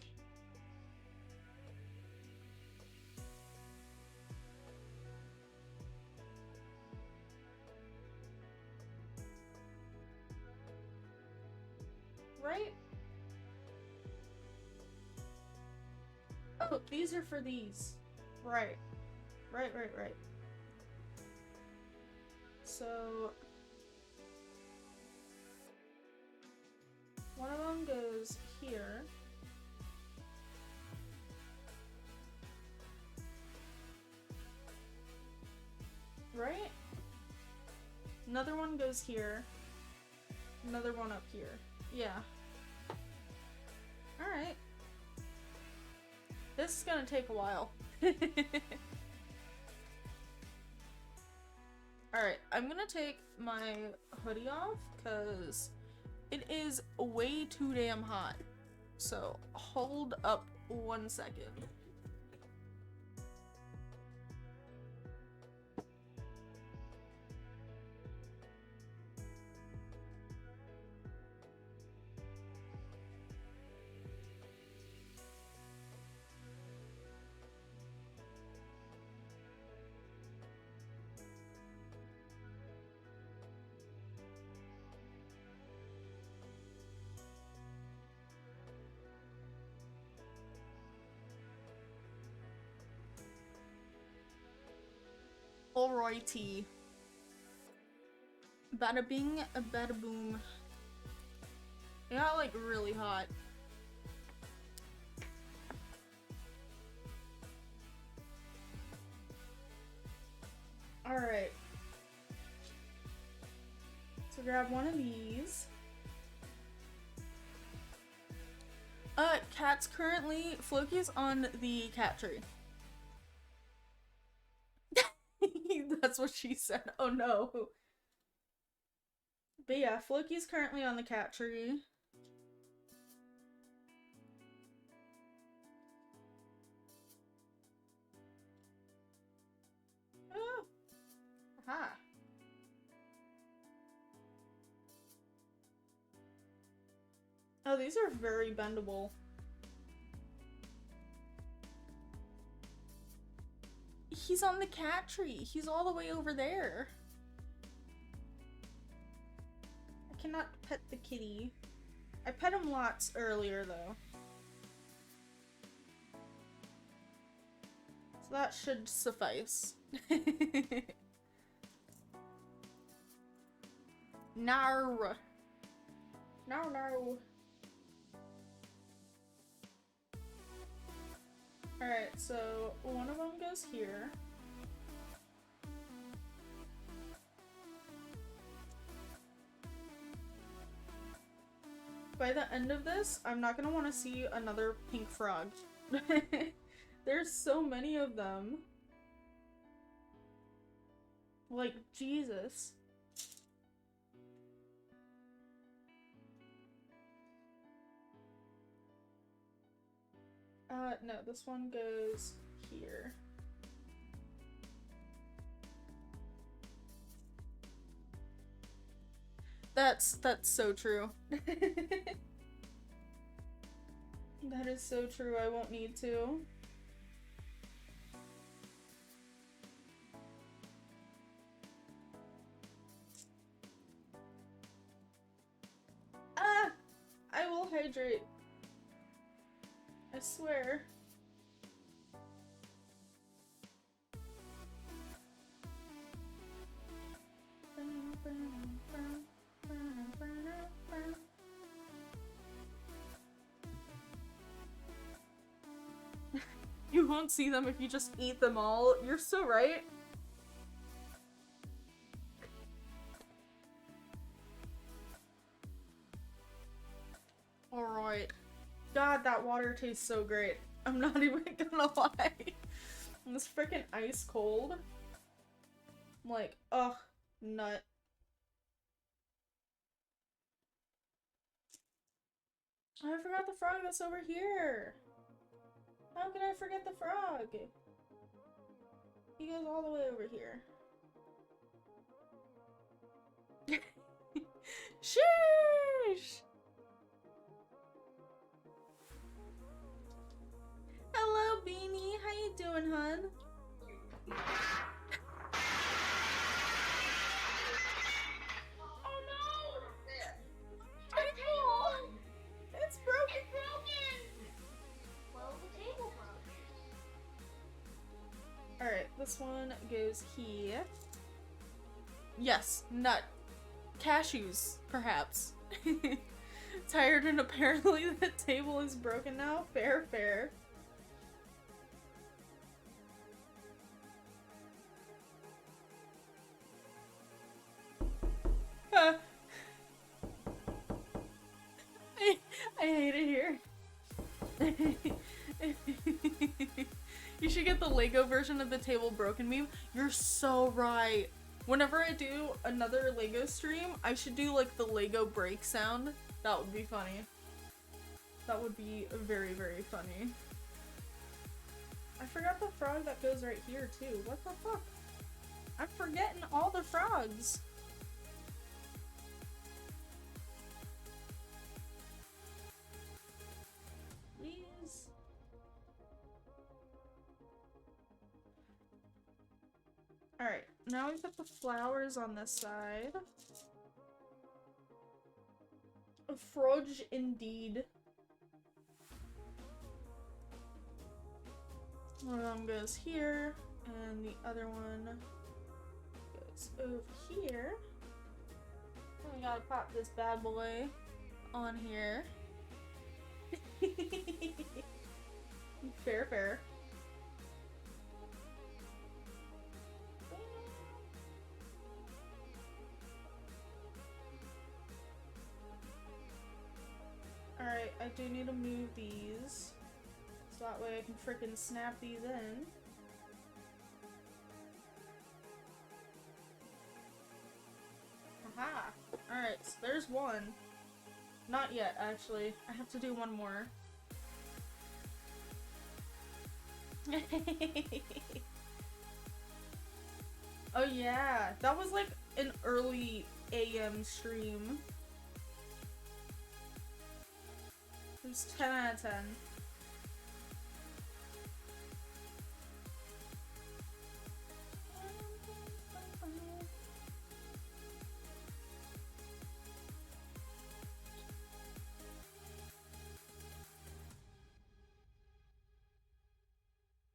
Right? Oh, these are for these. Right. Right. So one of them goes here. Right? Another one goes here. Another one up here. Yeah. Alright. This is gonna take a while. Alright, I'm gonna take my hoodie off because it is way too damn hot. So hold up 1 second. Alrighty. Bada bing, bada boom. It got like really hot. Alright. So grab one of these. Cat's currently, Floki's on the cat tree. That's what she said. Oh no. But yeah, Floki's currently on the cat tree. Oh. Aha. Oh, these are very bendable. He's on the cat tree. He's all the way over there. I cannot pet the kitty. I pet him lots earlier, though. So that should suffice. No. No. Alright, so one of them goes here. By the end of this, I'm not gonna want to see another pink frog. There's so many of them. Like, Jesus. No, this one goes here. That's so true. That is so true, I won't need to. Ah! I will hydrate. I swear. You won't see them if you just eat them all. You're so right. Alright. God, that water tastes so great. I'm not even gonna lie. It's freaking ice cold. I'm like, ugh, nut. Oh, I forgot the frog that's over here. How could I forget the frog? He goes all the way over here. Sheesh! Hello, Beanie. How you doing, hun? Oh no! My table! It's broken! It's broken! Well, the table broke. Alright, this one goes here. Yes, nut. Cashews, perhaps. Tired and apparently the table is broken now? Fair, fair. I hate it here. You should get the Lego version of the table broken meme. You're so right. Whenever I do another Lego stream, I should do like the Lego break sound. That would be funny. That would be very, very funny. I forgot the frog that goes right here too. What the fuck? I'm forgetting all the frogs. Please. Alright, now we put the flowers on this side. A froge indeed. One of them goes here, and the other one goes over here. And we gotta pop this bad boy on here. Fair, fair. Alright, I do need to move these. So that way I can frickin' snap these in. Aha! Alright, so there's one. Not yet, actually. I have to do one more. Oh yeah, that was like an early AM stream. It was 10 out of 10.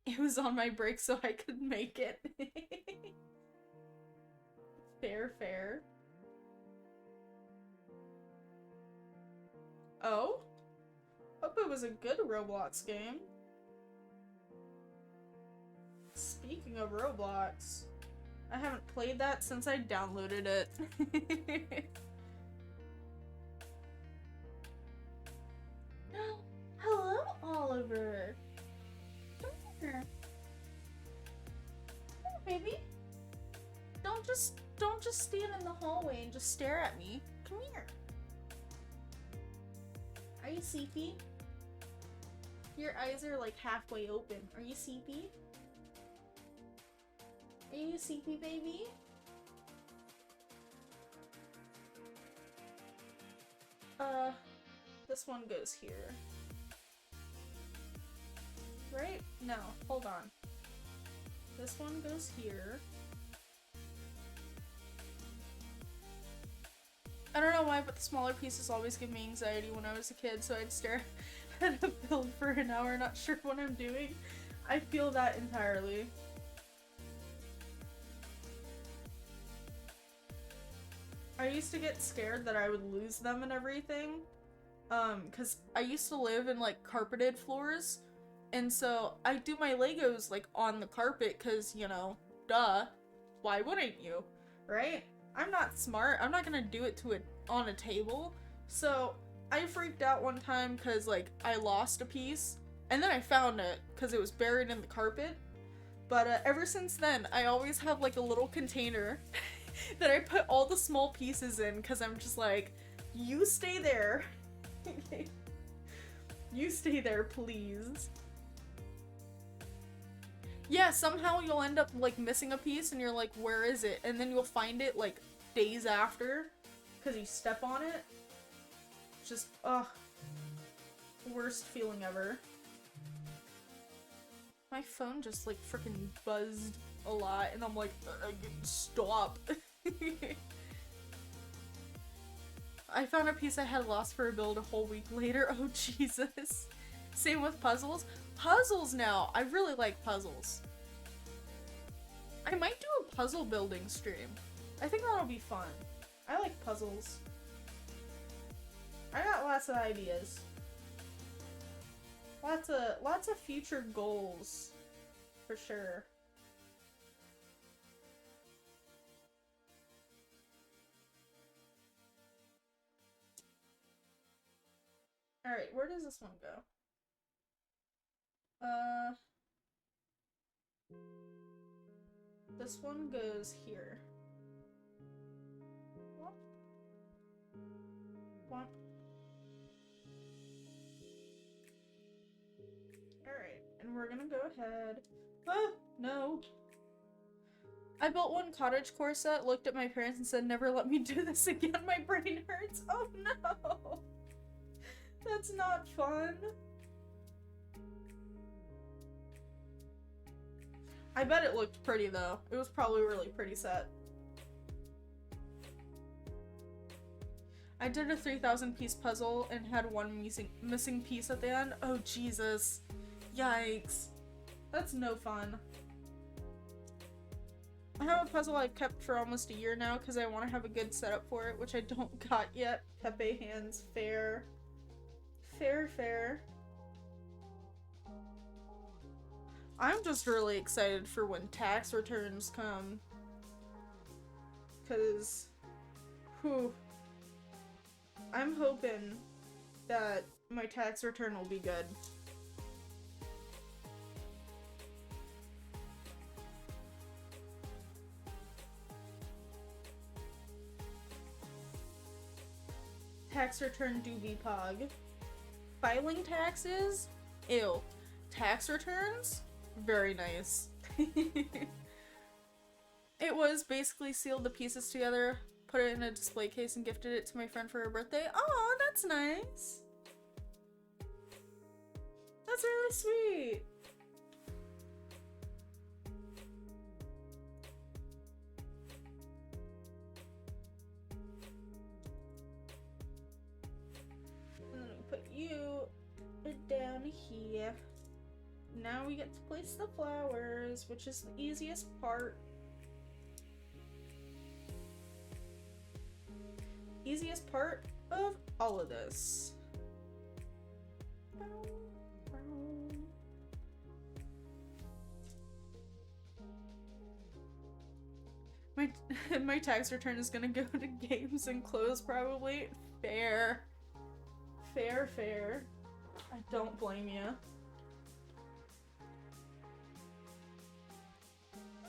It was on my break so I could make it. Fair, fair. Oh? Hope it was a good Roblox game. Speaking of Roblox, I haven't played that since I downloaded it. Hello, Oliver. Come here. Come here, baby. Don't just stand in the hallway and just stare at me. Come here. Are you sleepy? Your eyes are like halfway open. Are you sleepy? Are you sleepy, baby? This one goes here. no, hold on. This one goes here. I don't know why, but the smaller pieces always give me anxiety when I was a kid, so I'd stare at a build for an hour, not sure what I'm doing. I feel that entirely. I used to get scared that I would lose them and everything. Cause I used to live in like carpeted floors, and so I do my Legos like on the carpet cause, you know, duh, why wouldn't you, right? I'm not smart, I'm not gonna do it to it on a table. So I freaked out one time cause like I lost a piece, and then I found it cause it was buried in the carpet. But ever since then, I always have like a little container that I put all the small pieces in cause I'm just like, you stay there. You stay there, please. Yeah, somehow you'll end up like missing a piece and you're like, where is it? And then you'll find it like days after because you step on it. Just, ugh. Worst feeling ever. My phone just like freaking buzzed a lot and I'm like, stop. I found a piece I had lost for a build a whole week later. Oh, Jesus. Same with puzzles. Puzzles now! I really like puzzles. I might do a puzzle building stream. I think that'll be fun. I like puzzles. I got lots of ideas. Lots of future goals. For sure. Alright, where does this one go? This one goes here. What? What? Alright, and we're gonna go ahead. Ah, no. I built one cottagecore set, looked at my parents and said, never let me do this again, my brain hurts. Oh no! That's not fun. I bet it looked pretty though. It was probably a really pretty set. I did a 3,000 piece puzzle and had one missing piece at the end. Oh Jesus. Yikes. That's no fun. I have a puzzle I've kept for almost a year now because I want to have a good setup for it, which I don't got yet. Pepe hands, fair. Fair, fair. I'm just really excited for when tax returns come. Cause, whew, I'm hoping that my tax return will be good. Tax return doobie pog. Filing taxes? Ew. Tax returns? Very nice. It was basically sealed the pieces together, put it in a display case, and gifted it to my friend for her birthday. Oh, that's nice. That's really sweet. And then we put you down here. Now we get to place the flowers, which is the easiest part. Easiest part of all of this. My tax return is gonna go to games and clothes probably. Fair. Fair, fair. I don't blame you.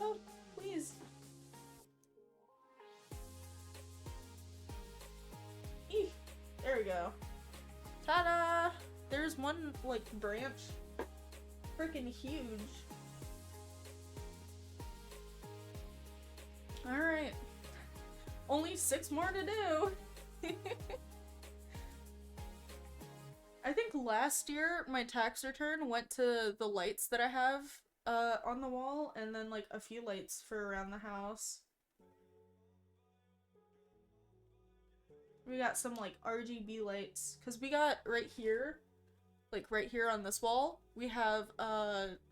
Oh, please. Eek. There we go. Ta-da! There's one, like, branch. Freaking huge. Alright. Only 6 more to do. I think last year my tax return went to the lights that I have on the wall, and then like a few lights for around the house. We got some like RGB lights, because we got right here, like right here on this wall, we have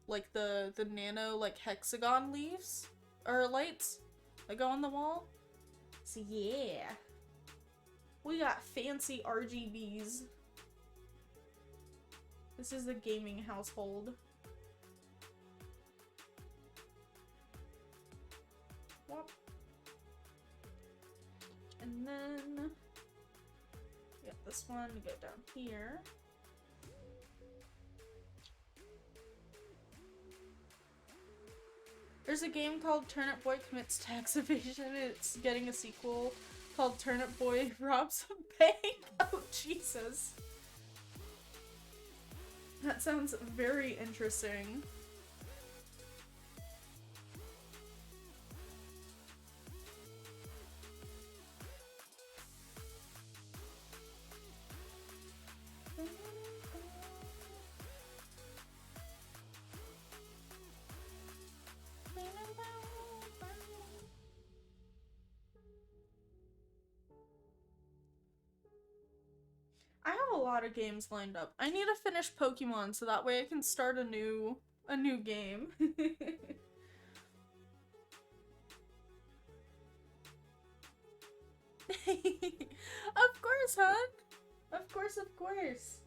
like the nano like hexagon leaves or lights that go on the wall. So yeah, we got fancy RGBs. This is the gaming household. Whoop. And then get this one to go down here. There's a game called Turnip Boy Commits Tax Evasion. It's getting a sequel called Turnip Boy Robs a Bank. Oh, Jesus. That sounds very interesting. I have a lot of games lined up. I need to finish Pokemon so that way I can start a new game. Of course, hon. Of course, of course.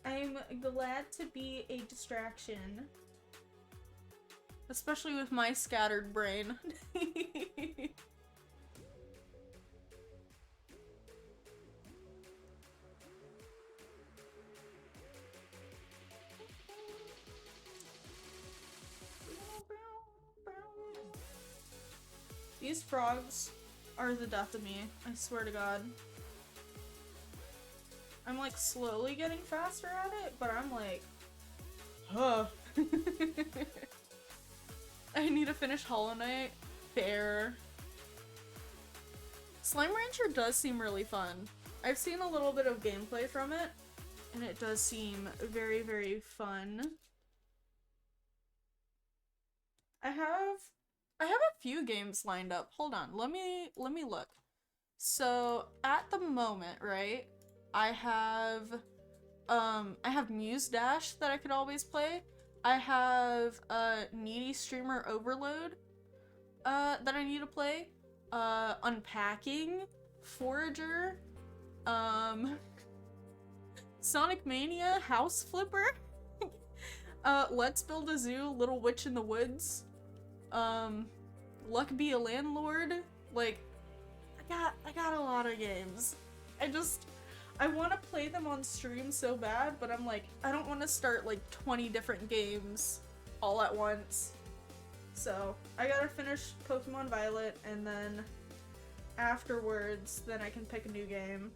I'm glad to be a distraction. Especially with my scattered brain. These frogs are the death of me, I swear to God. I'm like slowly getting faster at it, but I'm like, huh. I need to finish Hollow Knight. Fair. Slime Rancher does seem really fun. I've seen a little bit of gameplay from it, and it does seem very, very fun. I have a few games lined up. Hold on, let me look. So at the moment, right, I have Muse Dash that I could always play. I have Needy Streamer Overload that I need to play. Unpacking, Forager, Sonic Mania, House Flipper, Let's Build a Zoo, Little Witch in the Woods, Luck Be a Landlord. Like, I got a lot of games. I want to play them on stream so bad, but I'm like, I don't want to start like 20 different games all at once. So, I gotta finish Pokemon Violet, and then afterwards, then I can pick a new game.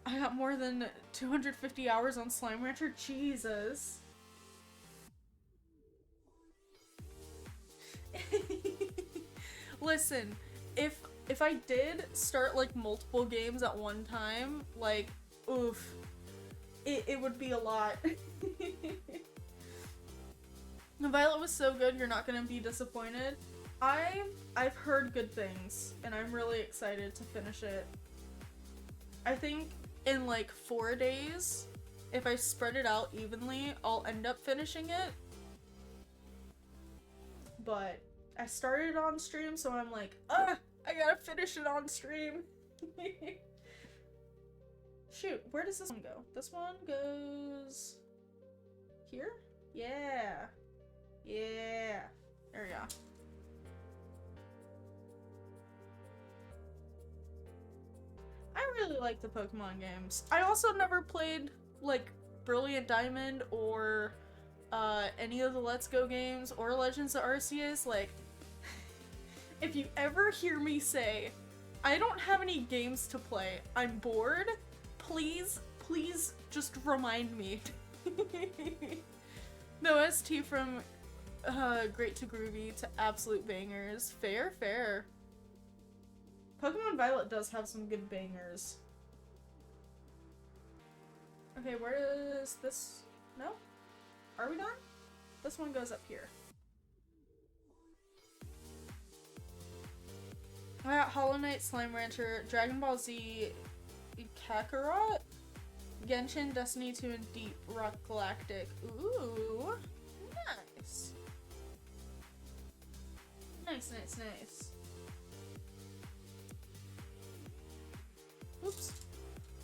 I got more than 250 hours on Slime Rancher? Jesus. Listen, if I did start like multiple games at one time, like, oof, it would be a lot. Violet was so good, you're not gonna be disappointed. I've heard good things, and I'm really excited to finish it. I think in like 4 days, if I spread it out evenly, I'll end up finishing it. But I started on stream, so I'm like, I gotta finish it on stream. Shoot, where does this one go? This one goes here? Yeah. Yeah. There we go. I really like the Pokemon games. I also never played, like, Brilliant Diamond or any of the Let's Go games or Legends of Arceus. Like, if you ever hear me say, I don't have any games to play, I'm bored, please just remind me. The OST from great to groovy to absolute bangers. Fair, fair. Pokemon Violet does have some good bangers. Okay, where is this? No? Are we done? This one goes up here. Hollow Knight, Slime Rancher, Dragon Ball Z, Kakarot, Genshin, Destiny 2, and Deep Rock Galactic. Ooh, nice. Nice, nice, nice. Oops.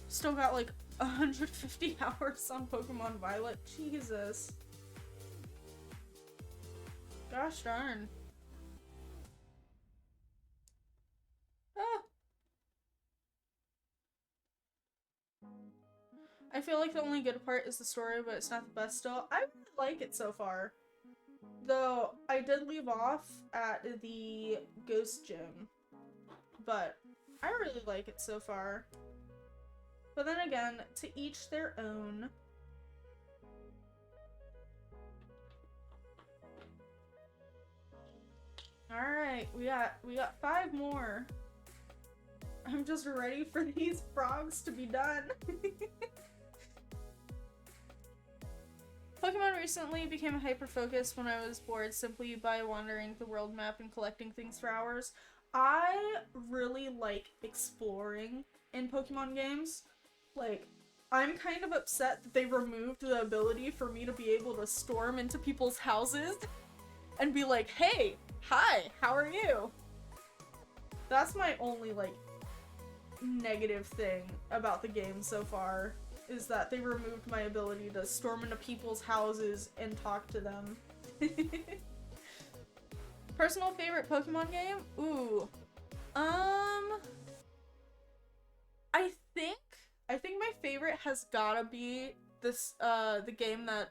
Still got like 150 hours on Pokemon Violet. Jesus. Gosh darn. Ah. I feel like the only good part is the story, but it's not the best still. I really like it so far. Though, I did leave off at the Ghost Gym. But, I really like it so far. But then again, to each their own. Alright, we got 5 more. I'm just ready for these frogs to be done. Pokemon recently became hyper-focused when I was bored simply by wandering the world map and collecting things for hours. I really like exploring in Pokemon games. Like, I'm kind of upset that they removed the ability for me to be able to storm into people's houses and be like, hey, hi, how are you? That's my only, like, negative thing about the game so far, is that they removed my ability to storm into people's houses and talk to them. Personal favorite Pokemon game? Ooh. I think my favorite has gotta be this, the game that,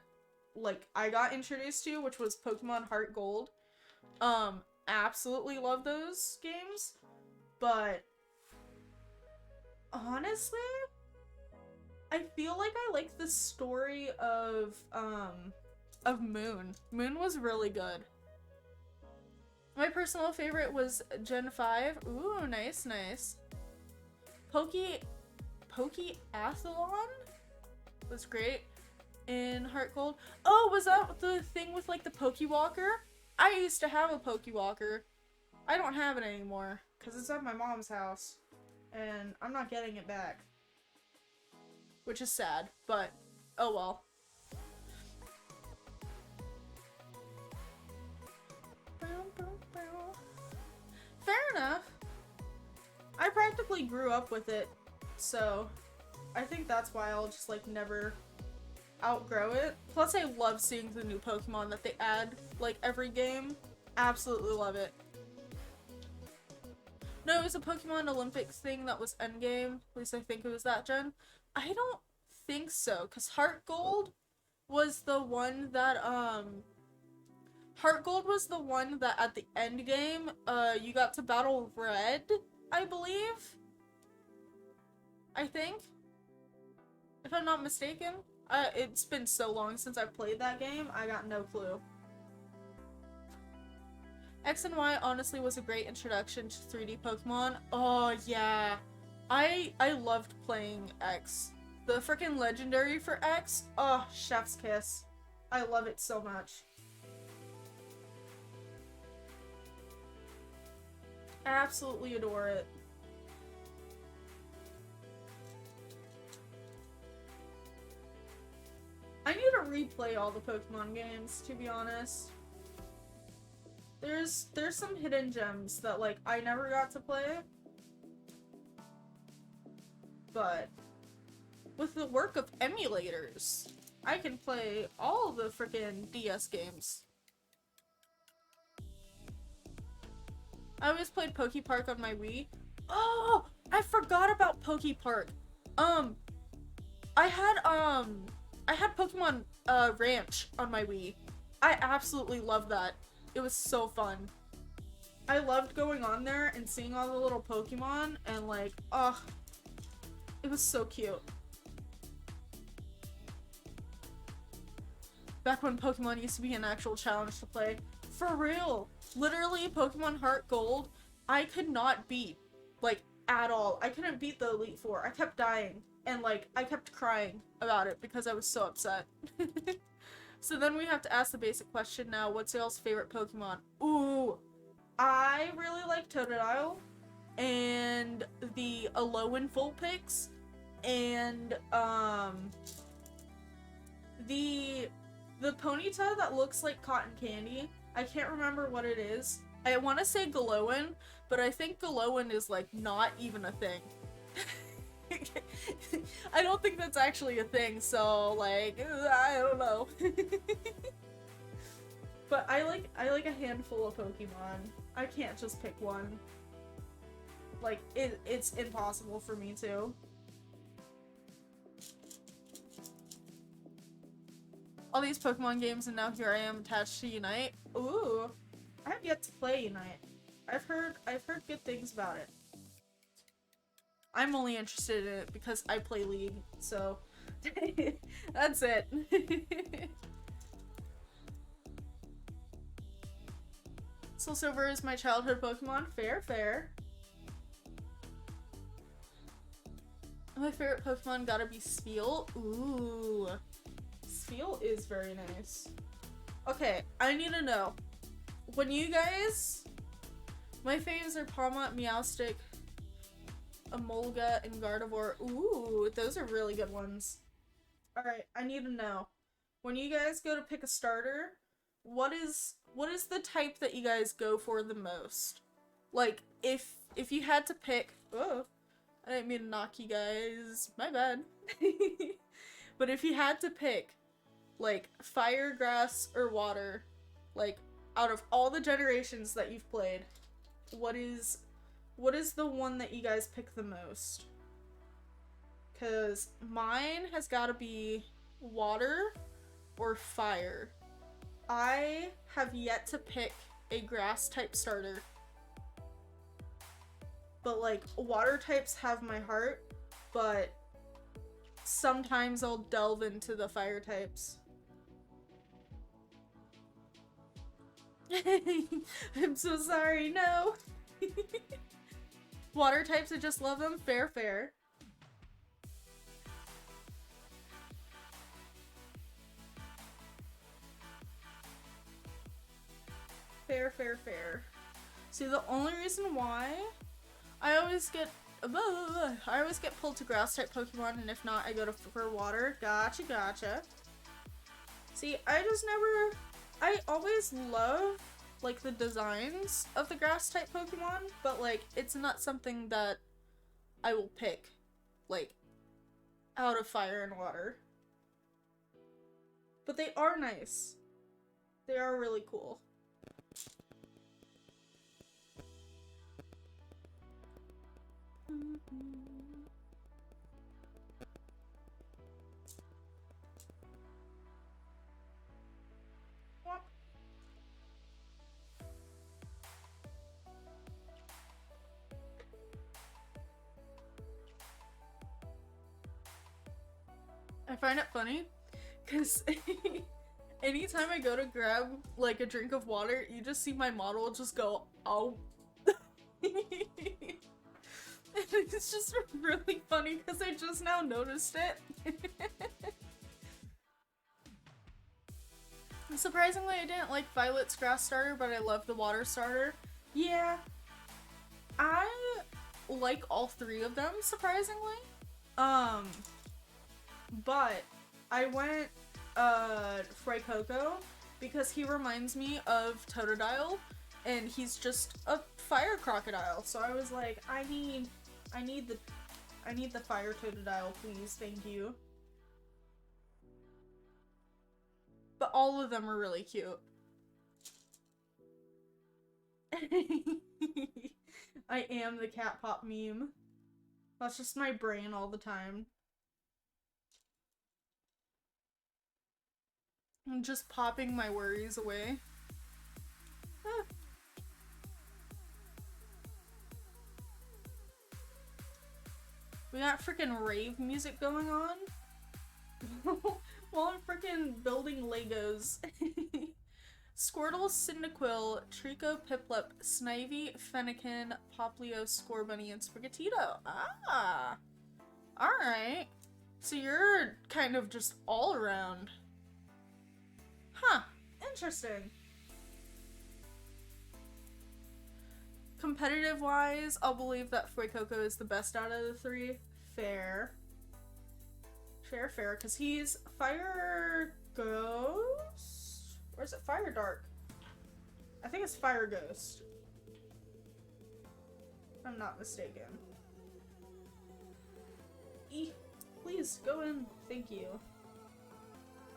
like, I got introduced to, which was Pokemon Heart Gold. Absolutely love those games, but honestly, I feel like I like the story of Moon. Moon was really good. My personal favorite was Gen 5. Ooh, nice, nice. Pokeathlon was great in Heart Gold. Oh, was that the thing with, like, the Pokewalker? I used to have a Pokewalker. I don't have it anymore, because it's at my mom's house, and I'm not getting it back. Which is sad, but oh well. Fair enough. I practically grew up with it, so I think that's why I'll just, like, never outgrow it. Plus, I love seeing the new Pokemon that they add, like, every game. Absolutely love it. No, it was a Pokemon Olympics thing that was endgame. At least I think it was that gen. I don't think so, because Heart Gold was the one that, at the end game, you got to battle Red, I believe? I think? If I'm not mistaken. It's been so long since I played that game, I got no clue. X and Y honestly was a great introduction to 3D Pokemon. Oh, yeah. I loved playing X. The freaking legendary for X? Oh, chef's kiss. I love it so much. I absolutely adore it. I need to replay all the Pokemon games, to be honest. There's some hidden gems that, like, I never got to play. But with the work of emulators, I can play all the frickin' DS games. I always played Poke Park on my Wii. Oh, I forgot about Poke Park. I had Pokemon Ranch on my Wii. I absolutely loved that. It was so fun. I loved going on there and seeing all the little Pokemon and, like, ugh, it was so cute. Back when Pokemon used to be an actual challenge to play. For real. Literally, Pokemon Heart Gold, I could not beat. Like, at all. I couldn't beat the Elite Four. I kept dying. And, like, I kept crying about it because I was so upset. So then we have to ask the basic question now. What's y'all's favorite Pokemon? Ooh. I really like Totodile. And the Alolan Vulpix. And, the Ponyta that looks like cotton candy. I can't remember what it is. I want to say Gallowan, but I think Gallowan is like not even a thing. I don't think that's actually a thing, so like I don't know. But I like a handful of Pokemon. I can't just pick one. Like it's impossible for me to. All these Pokemon games, and now here I am attached to Unite. Ooh, I have yet to play Unite. I've heard good things about it. I'm only interested in it because I play League, so that's it. Soul Silver is my childhood Pokemon. Fair, fair. My favorite Pokemon gotta be Spheal. Ooh. Spheal is very nice. Okay, I need to know. When you guys... My faves are Palmont, Meowstic, Emolga, and Gardevoir. Ooh, those are really good ones. Alright, I need to know. When you guys go to pick a starter, what is the type that you guys go for the most? Like, if you had to pick... Oh, I didn't mean to knock you guys. My bad. But if you had to pick, like, fire, grass, or water, like, out of all the generations that you've played, what is the one that you guys pick the most? Because mine has got to be water or fire. I have yet to pick a grass type starter. But, like, water types have my heart, but sometimes I'll delve into the fire types. I'm so sorry, no. Water types, I just love them. Fair, fair. Fair, fair, fair. See, the only reason why I always get pulled to grass type Pokemon, and if not, I go for water. Gotcha, gotcha. See, I always love, like, the designs of the grass type Pokemon, but, like, it's not something that I will pick, like, out of fire and water. But they are nice. They are really cool. I find it funny because anytime I go to grab like a drink of water, you just see my model just go, oh. And it's just really funny because I just now noticed it. Surprisingly, I didn't like Violet's grass starter, but I love the water starter. Yeah, I like all three of them, surprisingly. But I went Frykoko because he reminds me of Totodile, and he's just a fire crocodile. So I was like, I need the fire Totodile, please, thank you. But all of them are really cute. I am the cat pop meme. That's just my brain all the time. I'm just popping my worries away. Ah. We got freaking rave music going on. while I'm freaking building Legos. Squirtle, Cyndaquil, Trico, Piplup, Snivy, Fennekin, Poplio, Scorbunny, and Sprigatito. Ah! Alright. So you're kind of just all around. Huh. Interesting. Competitive-wise, I'll believe that Fuecoco is the best out of the three. Fair. Fair, because he's Fire Ghost? Or is it Fire Dark? I think it's Fire Ghost. If I'm not mistaken. Please, go in. Thank you.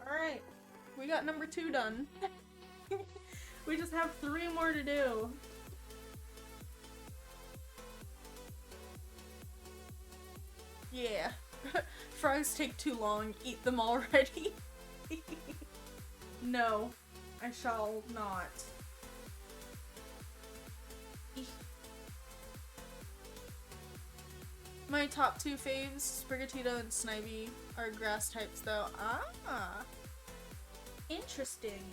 Alright. We got number 2 done. We just have 3 more to do. Yeah. Frogs take too long. Eat them already. No, I shall not. My top 2 faves, Sprigatito and Snivy, are grass types though. Ah! Interesting.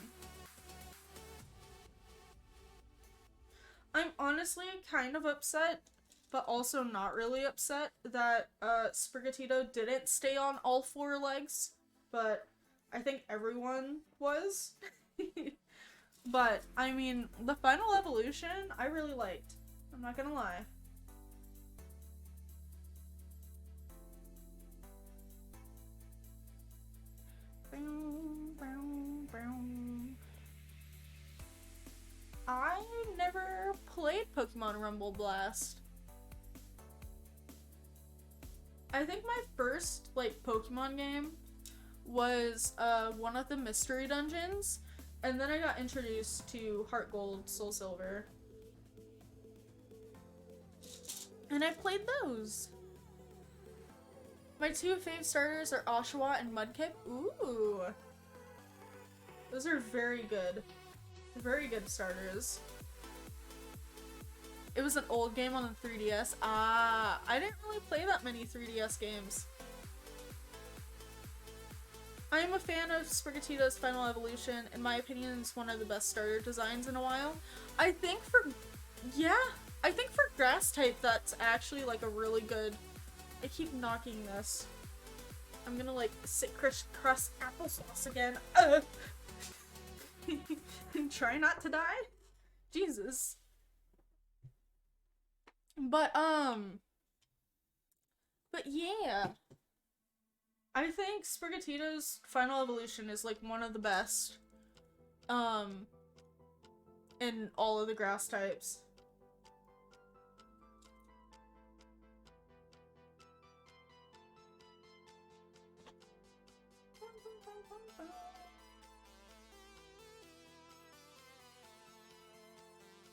I'm honestly kind of upset, but also not really upset that Sprigatito didn't stay on all 4 legs, but I think everyone was. But, I mean, the final evolution I really liked. I'm not gonna lie. I never played Pokemon Rumble Blast. I think my first, like, Pokemon game was one of the mystery dungeons, and then I got introduced to Heart Gold, Soul Silver. And I played those. My 2 fave starters are Oshawott and Mudkip. Ooh. Those are very good. Very good starters. It was an old game on the 3DS. Ah, I didn't really play that many 3DS games. I am a fan of Sprigatito's final evolution. In my opinion, it's one of the best starter designs in a while. I think for grass type, that's actually like a really good. I keep knocking this. I'm gonna like sit crust applesauce again. Try not to die. Jesus. But yeah. I think Sprigatito's final evolution is like one of the best in all of the grass types.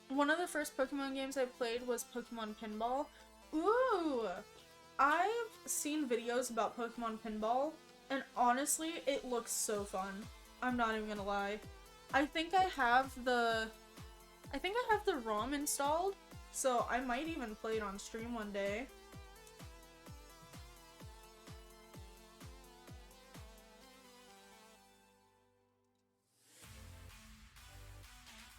One of the first Pokemon games I played was Pokemon Pinball. Ooh! I've seen videos about Pokemon Pinball, and honestly, it looks so fun. I'm not even gonna lie. I think I have the ROM installed, so I might even play it on stream one day.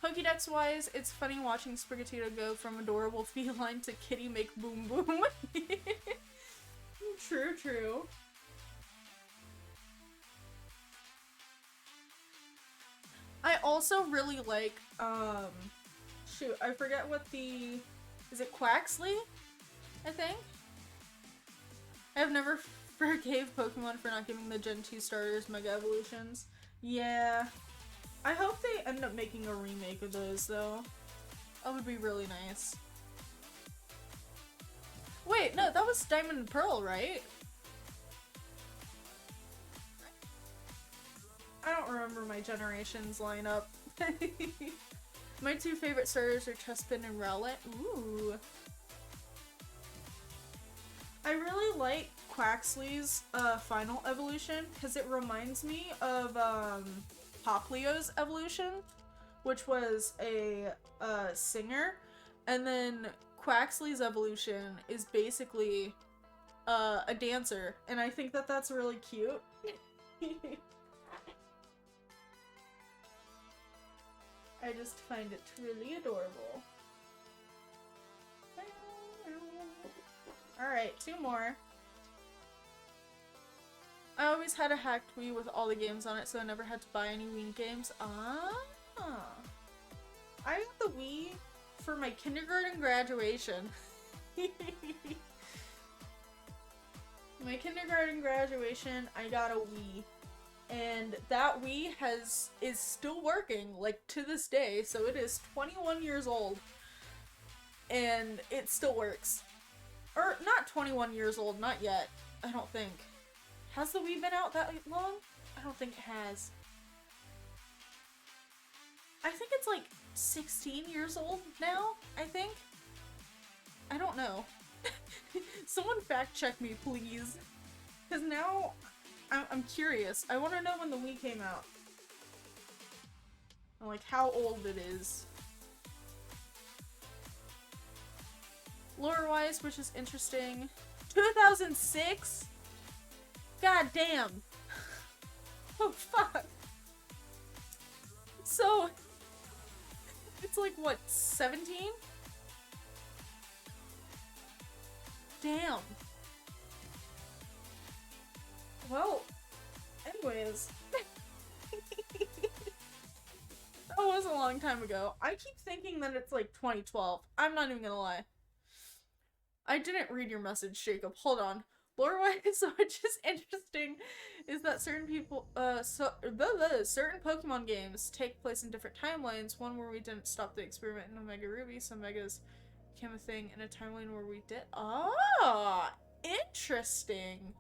Pokédex wise, it's funny watching Sprigatito go from adorable feline to kitty make boom boom. True. I also really like, shoot, I forget what is it Quaxley? I think? I've never forgave Pokemon for not giving the Gen 2 starters Mega Evolutions. Yeah. I hope they end up making a remake of those, though. That would be really nice. Wait, no, that was Diamond and Pearl, right? I don't remember my generations lineup. My 2 favorite starters are Chespin and Rowlet. Ooh. I really like Quaxley's final evolution because it reminds me of Poplio's evolution, which was a singer, and then Quaxley's evolution is basically a dancer, and I think that that's really cute. I just find it truly adorable. Alright, 2 more. I always had a hacked Wii with all the games on it, so I never had to buy any Wii games. Ah. I got the Wii for my kindergarten graduation. My kindergarten graduation, I got a Wii. And that Wii is still working, like, to this day, so it is 21 years old. And it still works. Or, not 21 years old, not yet. I don't think. Has the Wii been out that long? I don't think it has. I think it's like 16 years old now, I think. I don't know. Someone fact check me, please. Because now I'm curious. I want to know when the Wii came out. And like how old it is. Lore-wise, which is interesting. 2006? God damn. Oh fuck. So, it's like what, 17? Damn. Well, anyways. That was a long time ago. I keep thinking that it's like 2012. I'm not even gonna lie. I didn't read your message, Jacob. Hold on. Lore-wise, so which is interesting is that certain certain Pokemon games take place in different timelines. One where we didn't stop the experiment in Omega Ruby, so Megas became a thing in a timeline where we did. Ah, interesting.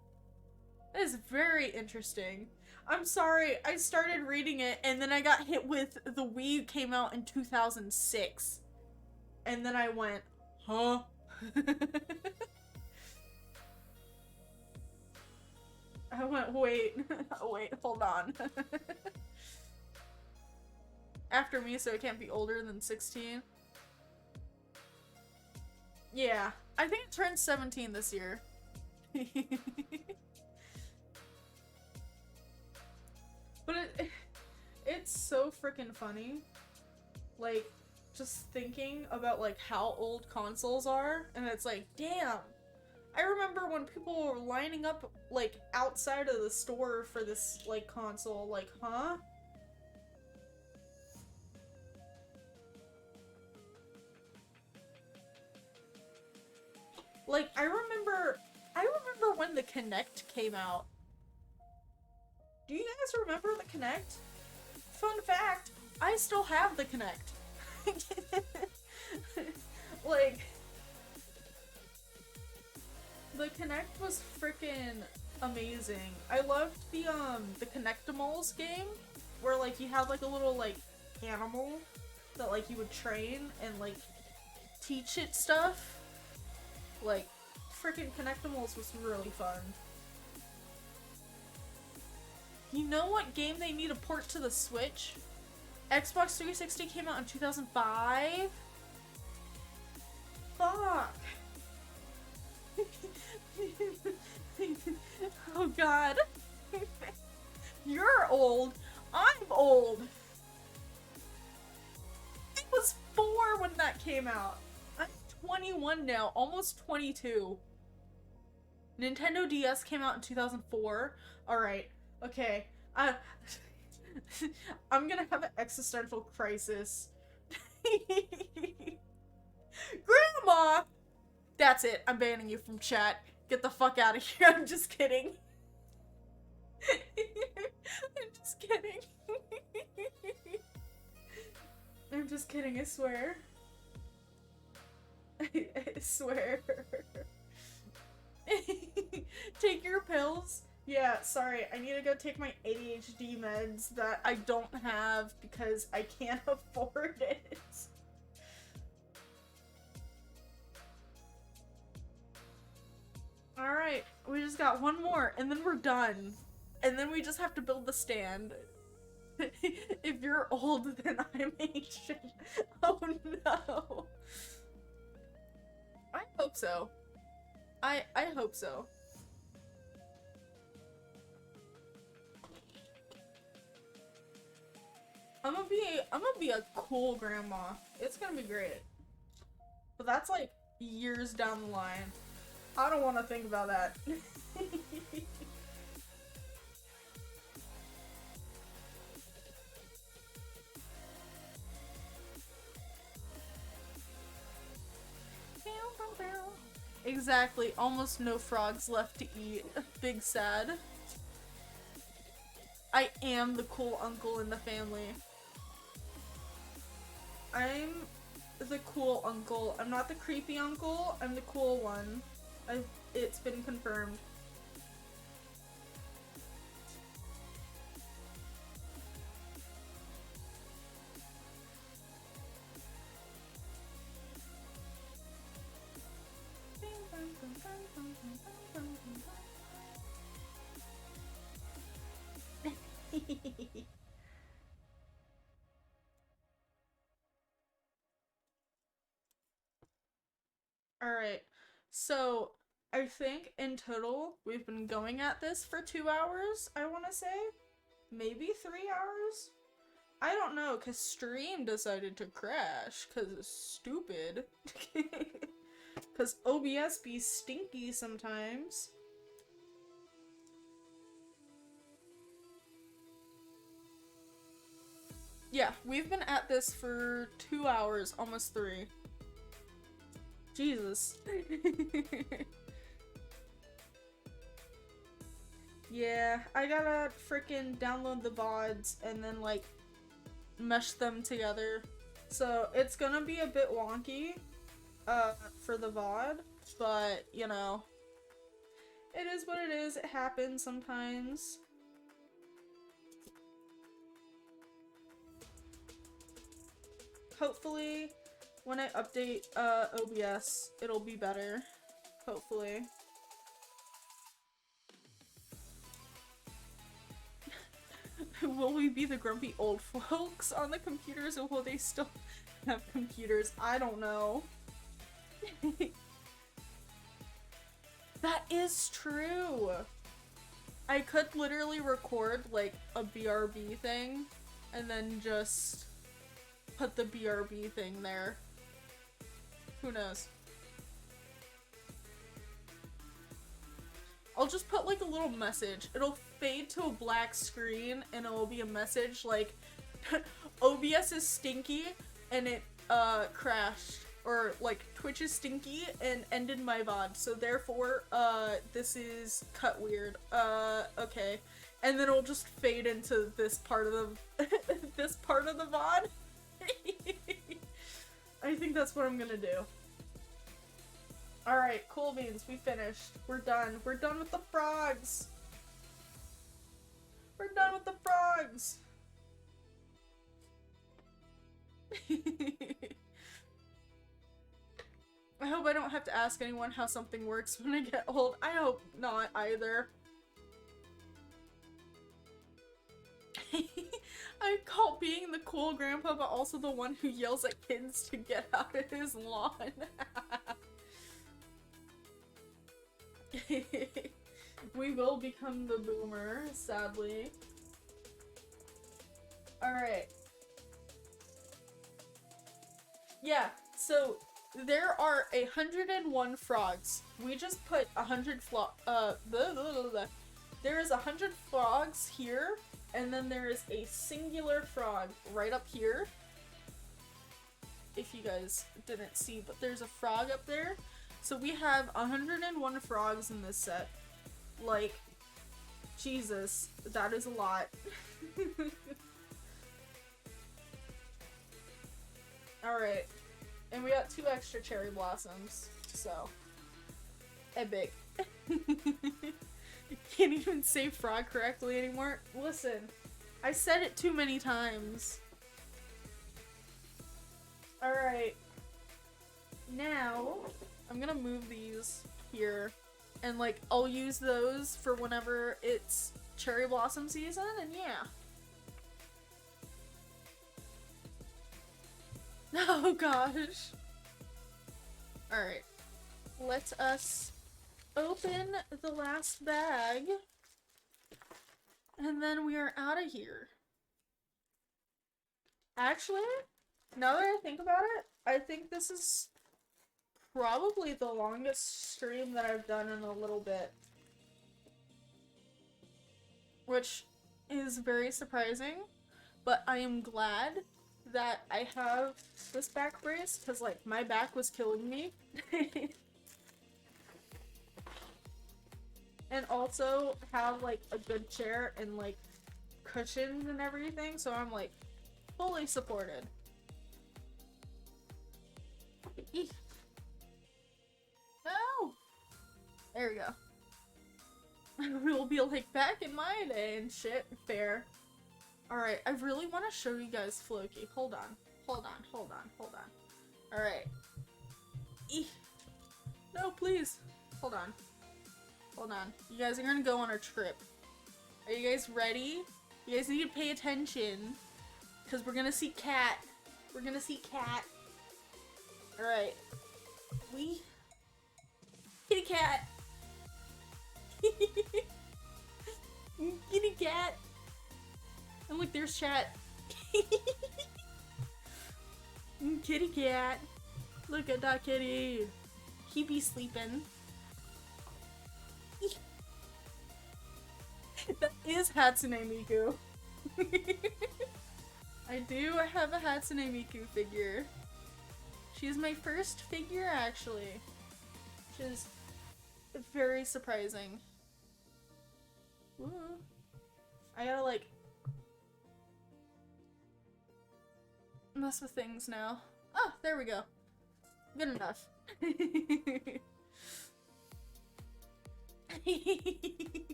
That is very interesting. I'm sorry, I started reading it and then I got hit with the Wii came out in 2006. And then I went, huh? I went, wait, wait, hold on. After me, so it can't be older than 16. Yeah, I think it turned 17 this year. But it's so freaking funny. Like, just thinking about like how old consoles are, and it's like, damn. I remember when people were lining up like outside of the store for this like console, like, huh? Like, I remember when the Kinect came out. Do you guys remember the Kinect? Fun fact, I still have the Kinect. Like, the Kinect was freaking amazing. I loved the Kinectimals game, where like you had like a little like animal that like you would train and like teach it stuff. Like, freaking Kinectimals was really fun. You know what game they need to port to the Switch? Xbox 360 came out in 2005? Fuck. Oh god. You're old. I'm old. I was 4 when that came out. I'm 21 now, almost 22. Nintendo DS came out in 2004. Alright, okay. I'm gonna have an existential crisis. Grandma! That's it. I'm banning you from chat. Get the fuck out of here. I'm just kidding. I'm just kidding. I'm just kidding, I swear. I swear. Take your pills. Yeah, sorry, I need to go take my ADHD meds that I don't have because I can't afford it. Alright, we just got one more, and then we're done. And then we just have to build the stand. If you're old, then I'm ancient. Oh no. I hope so. I hope so. I'm gonna gonna be a cool grandma. It's gonna be great. But that's like years down the line. I don't want to think about that. Exactly, almost no frogs left to eat. Big sad. I am the cool uncle in the family. I'm the cool uncle. I'm not the creepy uncle, I'm the cool one. It's been confirmed. Alright, so I think in total we've been going at this for 2 hours, I want to say. Maybe 3 hours? I don't know, because stream decided to crash, because it's stupid. Because OBS be stinky sometimes. Yeah, we've been at this for 2 hours, almost 3. Jesus. Yeah, I gotta frickin' download the VODs and then like mesh them together. So it's gonna be a bit wonky for the VOD, but you know, it is what it is. It happens sometimes. Hopefully when I update OBS, it'll be better. Hopefully. Will we be the grumpy old folks on the computers, or will they still have computers? I don't know. That is true! I could literally record like a BRB thing and then just put the BRB thing there. Who knows? I'll just put like a little message. It'll fade to a black screen and it will be a message like OBS is stinky and it crashed, or like Twitch is stinky and ended my VOD, so therefore this is cut weird. Okay. And then it'll just fade into this part of the this part of the VOD. I think that's what I'm gonna do. Alright, cool beans, we finished. We're done. We're done with the frogs! We're done with the frogs! I hope I don't have to ask anyone how something works when I get old. I hope not either. I call being the cool grandpa, but also the one who yells at kids to get out of his lawn. We will become the boomer, sadly. Alright. Yeah, so there are 101 frogs. We just put 100 there is 100 frogs here, and then there is a singular frog right up here. If you guys didn't see, but there's a frog up there. So we have 101 frogs in this set. Like, Jesus, that is a lot. Alright. And we got 2 extra cherry blossoms, so epic. You can't even say frog correctly anymore. Listen, I said it too many times. Alright. Now, I'm gonna move these here, and like, I'll use those for whenever it's cherry blossom season, and yeah. Oh gosh. Alright. Let us open the last bag, and then we are out of here. Actually, now that I think about it, I think this is probably the longest stream that I've done in a little bit. Which is very surprising, but I am glad that I have this back brace, because, like, my back was killing me. And also have, like, a good chair and, like, cushions and everything, so I'm, like, fully supported. Eek. No! There we go. We'll be, like, back in my day and shit. Fair. Alright, I really want to show you guys Floki. Hold on. Hold on, hold on, hold on. Alright. Eek. No, please. Hold on. Hold on. You guys are gonna go on a trip. Are you guys ready? You guys need to pay attention. Because we're gonna see Cat. We're gonna see Cat. Alright. Kitty cat! Kitty cat! And look, there's chat. Kitty cat. Look at that kitty. He be sleeping. That is Hatsune Miku. I do have a Hatsune Miku figure. She's my first figure, actually. Which is very surprising. Ooh. I gotta, like, mess with things now. Oh, there we go. Good enough.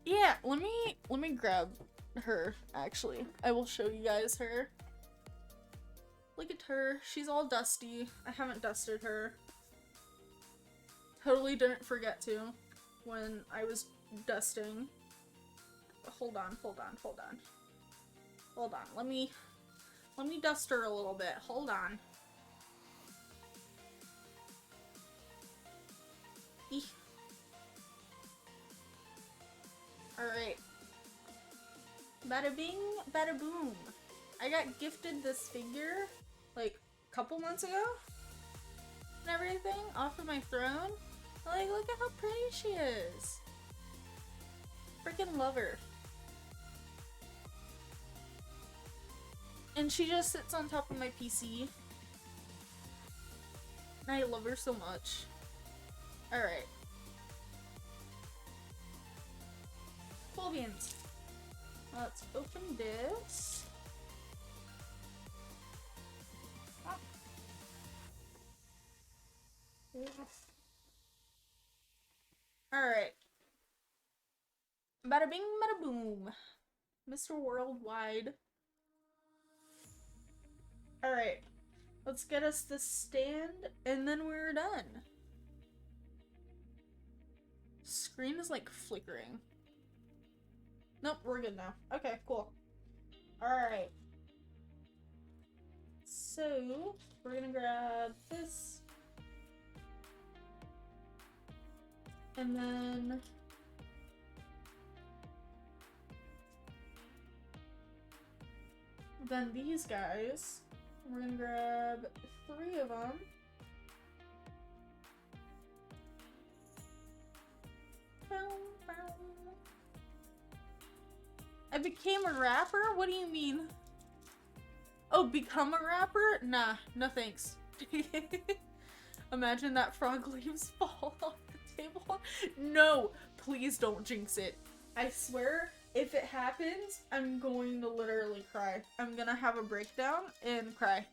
Yeah, let me grab her, actually. I will show you guys her. Look at her. She's all dusty. I haven't dusted her. Totally didn't forget to when I was dusting. Hold on, hold on, hold on. Hold on. Let me dust her a little bit. Hold on. Eek. Alright. Bada bing, bada boom. I got gifted this figure, like, a couple months ago. And everything, off of my throne. Like, look at how pretty she is. Freaking love her. And she just sits on top of my PC. And I love her so much. Alright. Full beans. Let's open this. Ah. Alright. Bada bing, bada boom. Mr. Worldwide. Alright. Let's get us the stand, and then we're done. Screen is like flickering. Nope, we're good now. Okay, cool. Alright. So, we're gonna grab this. And then these guys. We're gonna grab 3 of them. I became a rapper? What do you mean? Oh, become a rapper? Nah, no thanks. Imagine that frog leaves fall off the table. No, please don't jinx it. I swear, if it happens, I'm going to literally cry. I'm gonna have a breakdown and cry.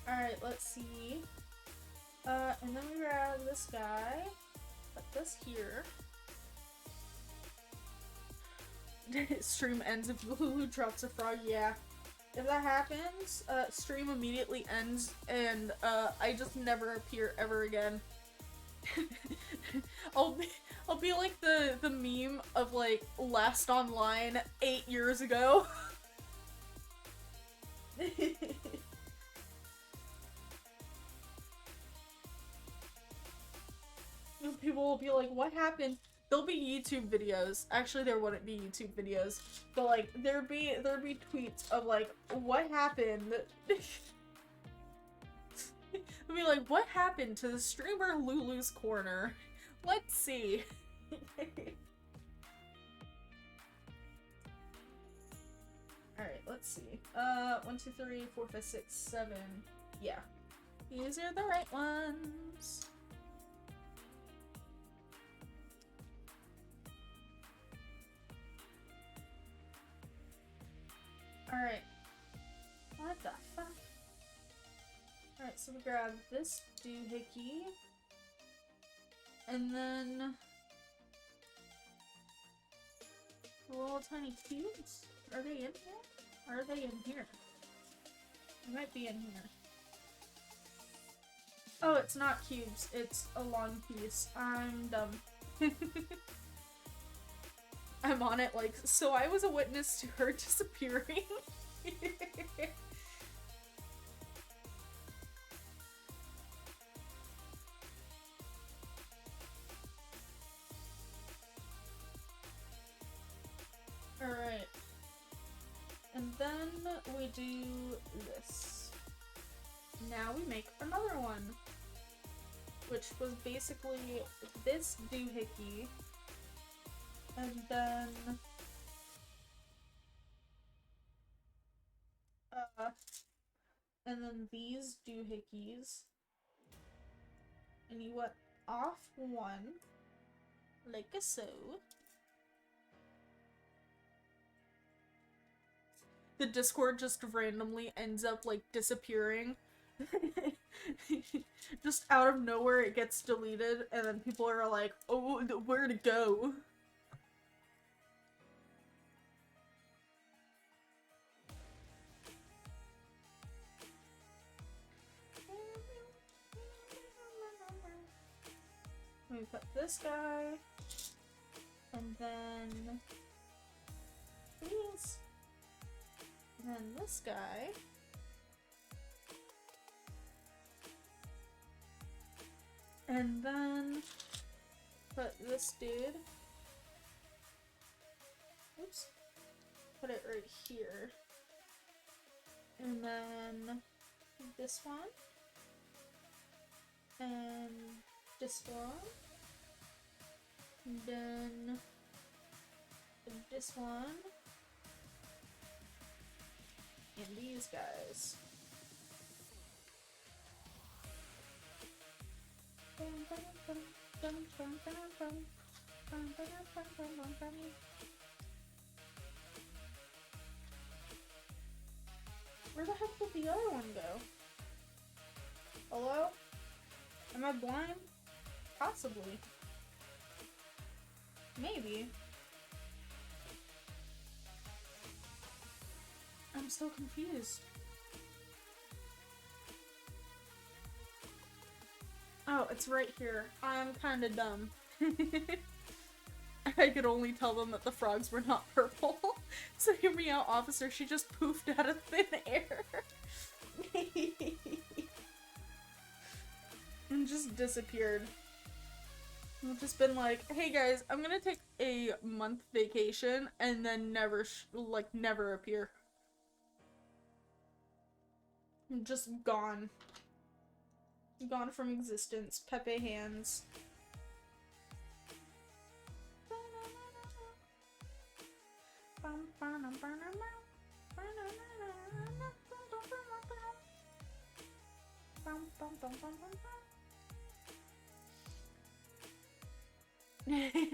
Alright, let's see. And then we grab this guy. Put this here. Stream ends if Lulu drops a frog, yeah. If that happens, stream immediately ends and I just never appear ever again. I'll be like the meme of like last online 8 years ago. People will be like, what happened? There'll be YouTube videos. Actually, there wouldn't be YouTube videos, but like there'd be tweets of like, what happened? I'll be like, what happened to the streamer Lulu's Corner? Let's see. Alright, let's see. 1, 2, 3, 4, 5, 6, 7. Yeah. These are the right ones. Alright. What the fuck? Alright, so we grab this doohickey. And then little tiny cubes. Are they in here? Or are they in here? They might be in here. Oh, it's not cubes. It's a long piece. I'm dumb. I'm on it like, so I was a witness to her disappearing. Alright. And then we do this. Now we make another one. Which was basically this doohickey. And then these doohickeys. And you went off one. Like so. The Discord just randomly ends up like disappearing. Just out of nowhere it gets deleted and then people are like, oh, where'd it go? We put this guy, and then these, and then this guy, and then put this dude, oops, put it right here, and then this one, and this one, and then this one, and these guys. Where the heck did the other one go? Hello? Am I blind? Possibly. Maybe. I'm so confused. Oh, it's right here. I'm kinda dumb. I could only tell them that the frogs were not purple. So hear me out, officer. She just poofed out of thin air. And just disappeared. I've just been like, hey guys, I'm gonna take a month vacation and then never appear. I'm just gone. Gone from existence. Pepe hands.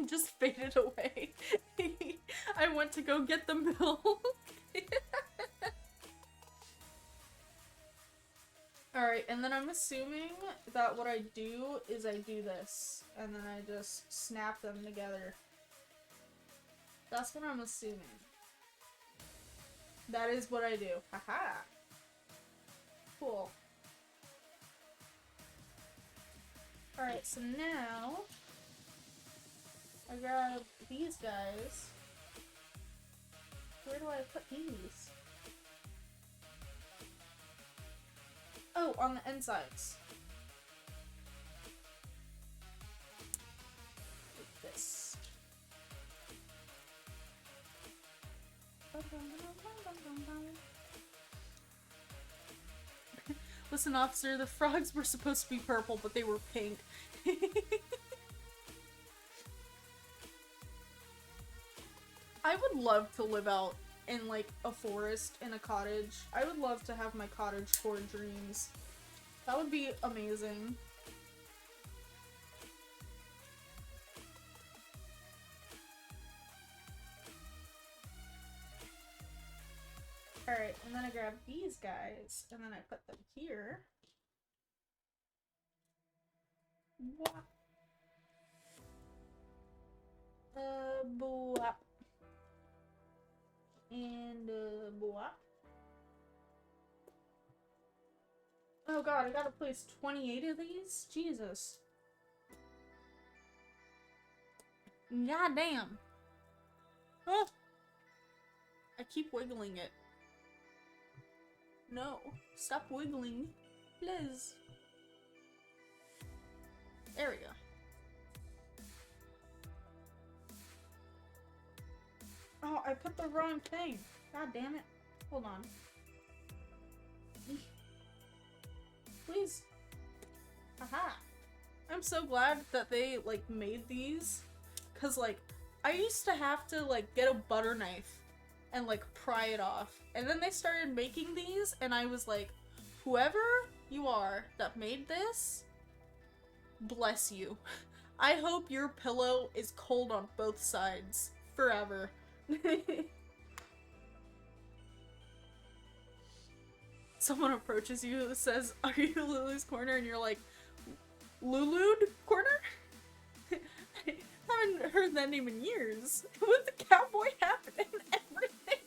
Just faded away. I went to go get the milk. Alright, and then I'm assuming that what I do is I do this, and then I just snap them together. That's what I'm assuming. That is what I do. Haha. Cool. Alright, Alright, so now I grab these guys. Where do I put these? Oh, on the insides. Like this. Listen, officer, the frogs were supposed to be purple, but they were pink. I would love to live out in, like, a forest, in a cottage. I would love to have my cottage core dreams. That would be amazing. Alright, and then I grab these guys, and then I put them here. What? Boop. And, boop. Oh god, I gotta place 28 of these? Jesus. God damn. Oh! I keep wiggling it. No. Stop wiggling. Please. There we go. Oh, I put the wrong thing. God damn it. Hold on. Please. Aha. I'm so glad that they, like, made these. Cause, like, I used to have to, like, get a butter knife and, like, pry it off. And then they started making these, and I was like, whoever you are that made this, bless you. I hope your pillow is cold on both sides. Forever. Someone approaches you and says, "Are you Lulu's Corner?" And you're like, "Lulu'd Corner?" I haven't heard that name in years. With the cowboy hat and everything.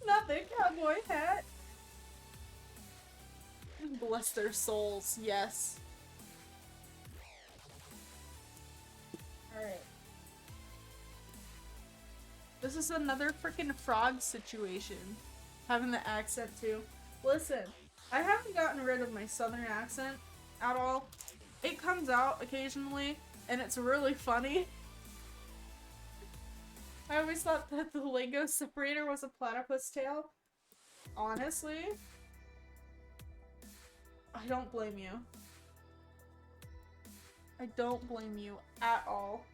Not the cowboy hat. Bless their souls, yes. Alright. This is another freaking frog situation. Having the accent too. Listen, I haven't gotten rid of my southern accent at all. It comes out occasionally, and it's really funny. I always thought that the Lego separator was a platypus tail. Honestly, I don't blame you. I don't blame you at all.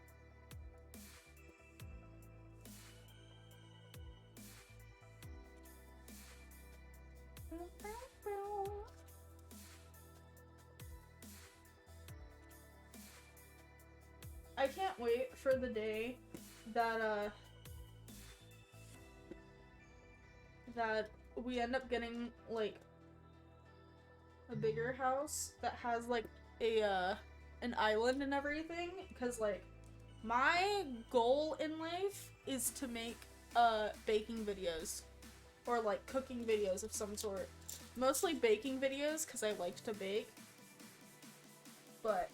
I can't wait for the day that that we end up getting like a bigger house that has like a an island and everything, because like my goal in life is to make baking videos or like cooking videos of some sort. Mostly baking videos because I like to bake. But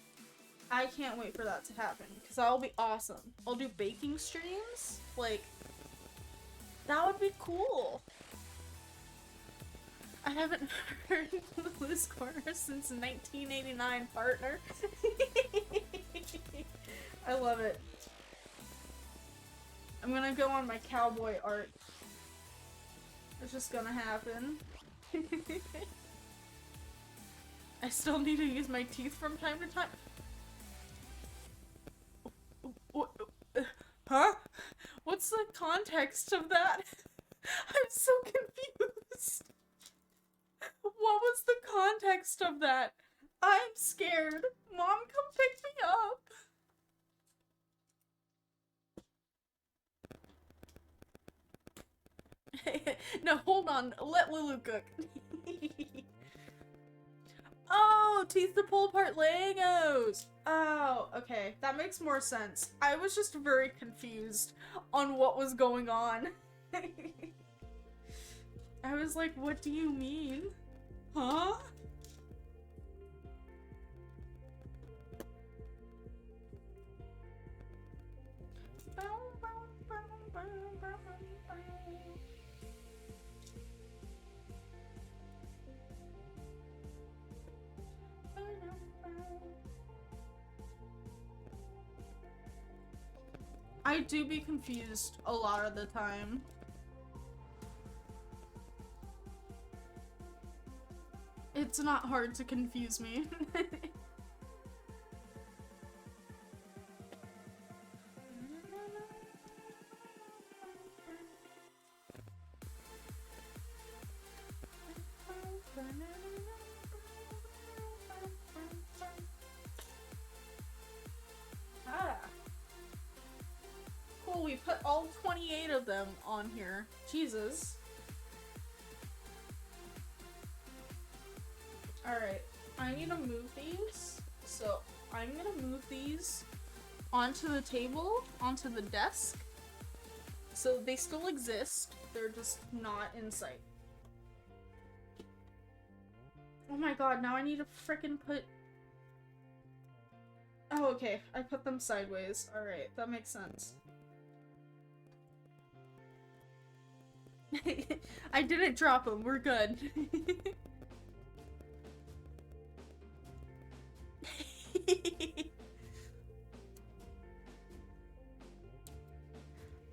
I can't wait for that to happen because that'll be awesome. I'll do baking streams. Like, that would be cool. I haven't heard Lulu's Corner since 1989, partner. I love it. I'm gonna go on my cowboy art. It's just gonna happen. I still need to use my teeth from time to time. Huh? What's the context of that? I'm so confused. What was the context of that? I'm scared. Mom, come pick me up. No, hold on. Let Lulu cook. Oh, teeth to pull apart Legos. Oh, okay. That makes more sense. I was just very confused on what was going on. I was like, what do you mean? Huh? I do be confused a lot of the time. It's not hard to confuse me. Ah. Cool, we put all 28 of them on here. Jesus. Alright, I need to move these. So, I'm gonna move these onto the table, onto the desk. So they still exist, they're just not in sight. Oh my god, now I need to frickin' put... Oh, okay, I put them sideways. Alright, that makes sense. I didn't drop them, we're good.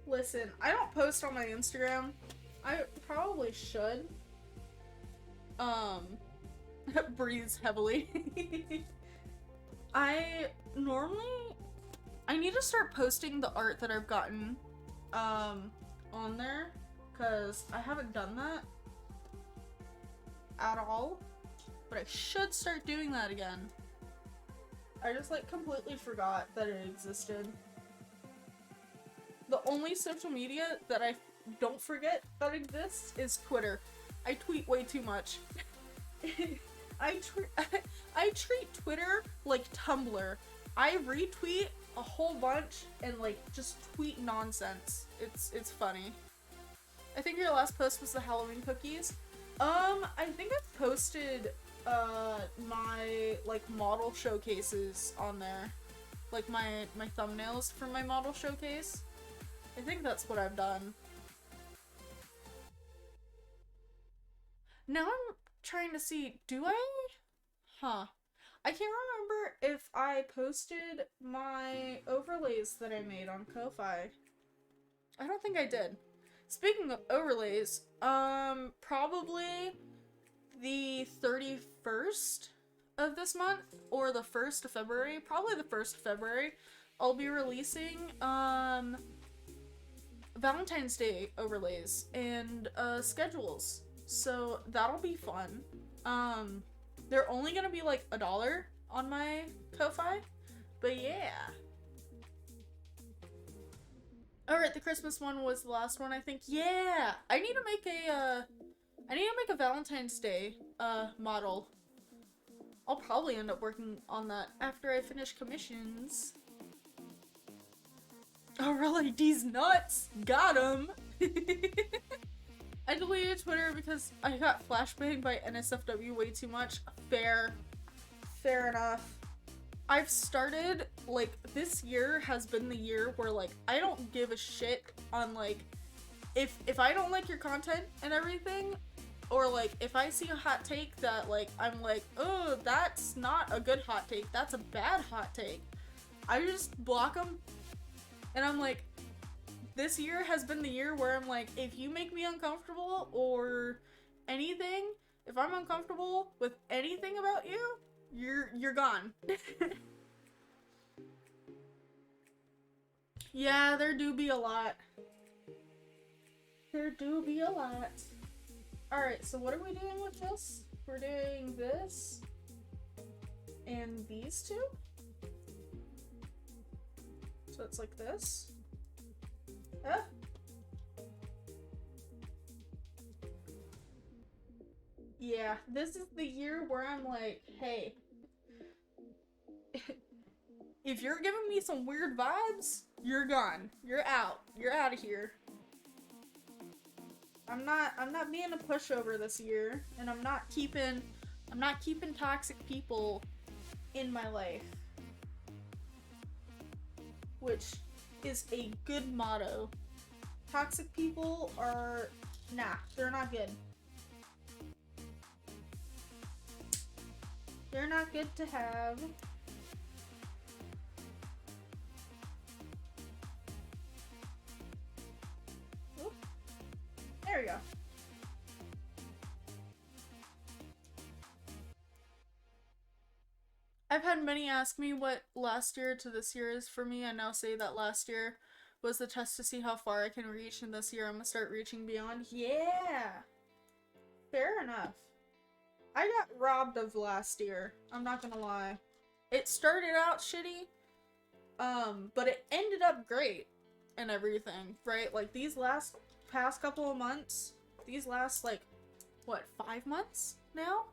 Listen, I don't post on my Instagram. I probably should. Breathes heavily. I need to start posting the art that I've gotten on there, because I haven't done that at all, but I should start doing that again. I just like completely forgot that it existed. The only social media that I don't forget that exists is Twitter. I tweet way too much. I treat Twitter like Tumblr. I retweet a whole bunch and like just tweet nonsense. It's funny. I think your last post was the Halloween cookies. I think I've posted my like model showcases on there. Like my thumbnails for my model showcase. I think that's what I've done. Now I'm trying to see, do I? Huh. I can't remember if I posted my overlays that I made on Ko-Fi. I don't think I did. Speaking of overlays, probably the 31st of this month, or the 1st of February, probably the 1st of February, I'll be releasing, Valentine's Day overlays and schedules, so that'll be fun. They're only gonna be like $1 on my Ko-Fi, but yeah. Alright, the Christmas one was the last one, I think. Yeah! I need to make a Valentine's Day model. I'll probably end up working on that after I finish commissions. Oh, really? These nuts! Got him! I deleted Twitter because I got flashbanged by NSFW way too much. Fair. Fair enough. I've started, like, this year has been the year where, like, I don't give a shit on, like, if I don't like your content and everything, or, like, if I see a hot take that, like, I'm like, oh, that's not a good hot take, that's a bad hot take, I just block them. And I'm like, this year has been the year where I'm like, if you make me uncomfortable or anything, if I'm uncomfortable with anything about you, you're gone. Yeah, there do be a lot. There do be a lot. Alright, so what are we doing with this? We're doing this and these two. So it's like this. Ah. Yeah, this is the year where I'm like, hey, if you're giving me some weird vibes, you're gone. You're out. You're out of here. I'm not being a pushover this year, and I'm not keeping toxic people in my life. Which is a good motto. Toxic people are, nah, they're not good. They're not good to have. I've had many ask me what last year to this year is for me. I now say that last year was the test to see how far I can reach, and this year I'm gonna start reaching beyond. Yeah! Fair enough. I got robbed of last year. I'm not gonna lie. It started out shitty, but it ended up great and everything, right? Like, these past couple of months, these last, like, what, 5 months now?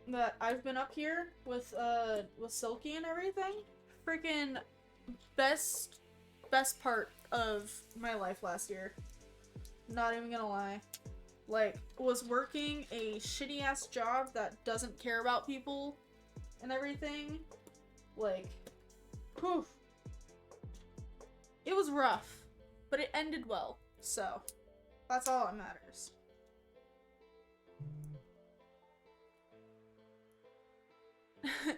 That I've been up here with Silky and everything. Freaking best part of my life last year. Not even gonna lie. Like, was working a shitty ass job that doesn't care about people and everything. Like, poof. It was rough, but it ended well, so that's all that matters.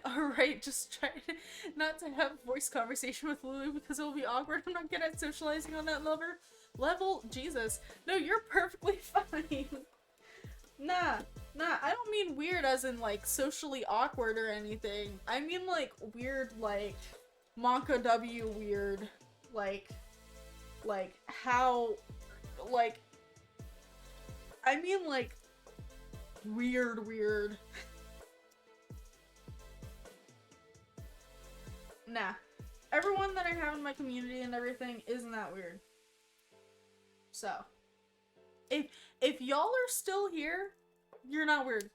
Alright, just try not to have voice conversation with Lulu because it will be awkward. I'm not good at socializing on that level. Jesus. No, you're perfectly fine. Nah, I don't mean weird as in, like, socially awkward or anything. I mean, like, weird, like, Monka W weird. Like, how, like, I mean, like, weird. Nah. Everyone that I have in my community and everything isn't that weird. So, if y'all are still here, you're not weird.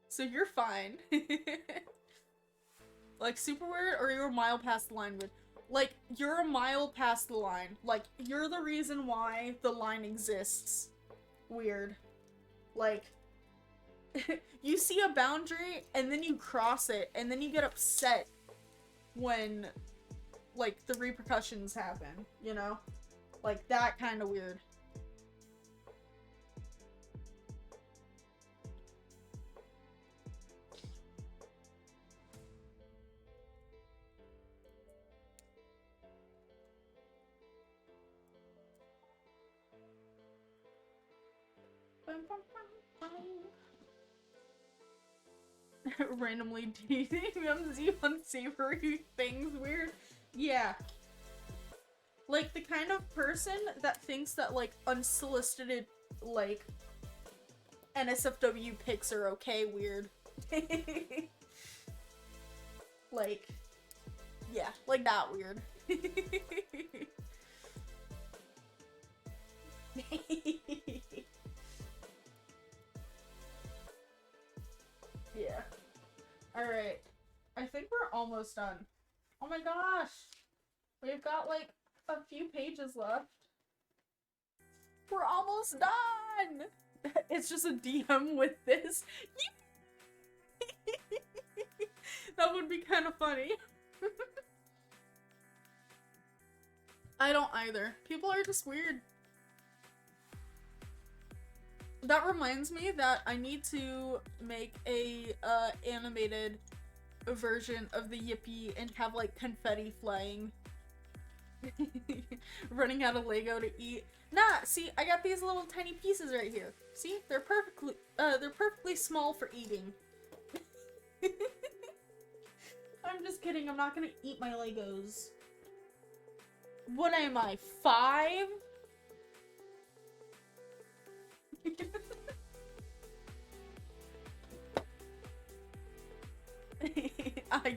So you're fine. Like, super weird, or you're a mile past the line weird? Like, you're a mile past the line. Like, you're the reason why the line exists. Weird. Like, you see a boundary, and then you cross it, and then you get upset when, like, the repercussions happen, you know? Like, that kind of weird. Randomly DMs unsavory things weird. Yeah. Like, the kind of person that thinks that, like, unsolicited, like, NSFW pics are okay weird. Like, yeah, like that weird. Yeah. Alright. I think we're almost done. Oh my gosh! We've got, like, a few pages left. We're almost done! It's just a DM with this. That would be kind of funny. I don't either. People are just weird. That reminds me that I need to make a animated version of the Yippee and have, like, confetti flying. Running out of Lego to eat. Nah, see, I got these little tiny pieces right here. See? They're perfectly small for eating. I'm just kidding, I'm not gonna eat my Legos. What am I, 5?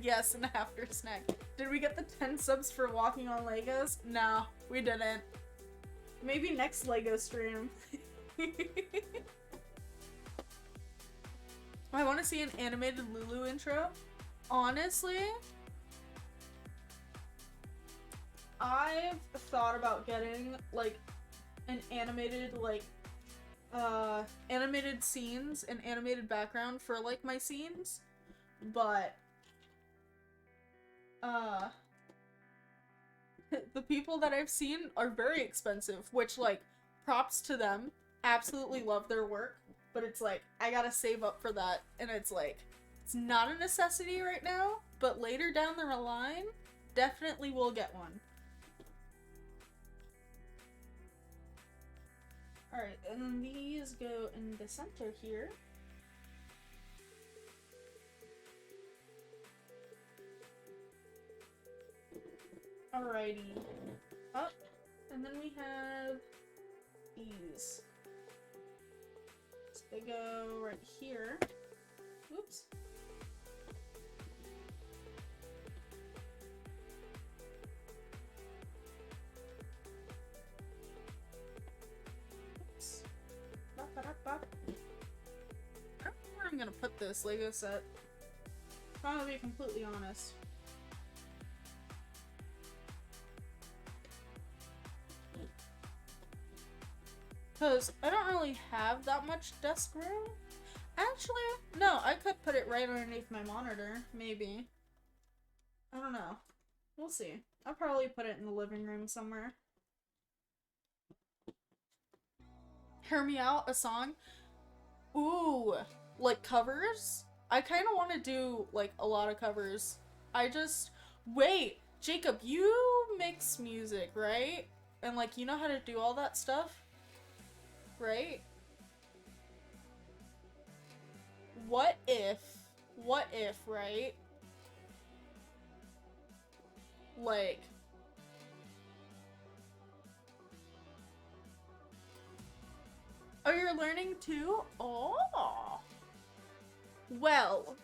Yes, an after snack. Did we get the 10 subs for walking on Legos? No, we didn't. Maybe next Lego stream. I want to see an animated Lulu intro. Honestly, I've thought about getting, like, an animated, like, animated scenes and animated background for, like, my scenes, but the people that I've seen are very expensive, which, like, props to them. Absolutely love their work, but it's like, I gotta save up for that, and it's like, it's not a necessity right now, but later down the line, definitely will get one. Alright, and then these go in the center here. Alrighty. Up. And then we have these. So they go right here. Oops. Oops. Bop, bop, bop. I don't know where I'm gonna put this Lego set. If I'm gonna be completely honest. Because I don't really have that much desk room. Actually, no, I could put it right underneath my monitor, maybe. I don't know. We'll see. I'll probably put it in the living room somewhere. Hear Me Out, a song? Ooh, like covers? I kind of want to do like a lot of covers. Wait, Jacob, you mix music, right? And like, you know how to do all that stuff? Right? What if, right? Like, oh, you're learning too? Oh. Well,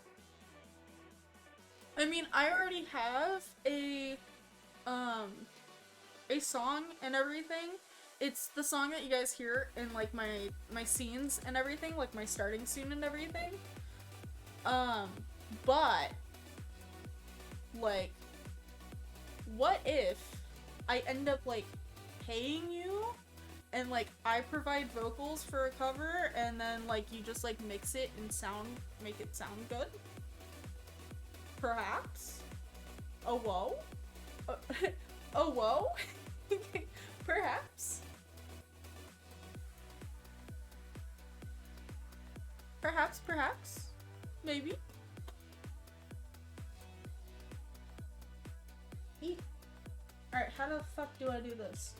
I mean, I already have a song and everything. It's the song that you guys hear in like my scenes and everything, like my starting scene and everything. But like, what if I end up like paying you and like I provide vocals for a cover and then like you just like mix it and make it sound good? Perhaps? Oh whoa? Oh whoa? Perhaps? Perhaps? Maybe? Eat. Alright, how the fuck do I do this?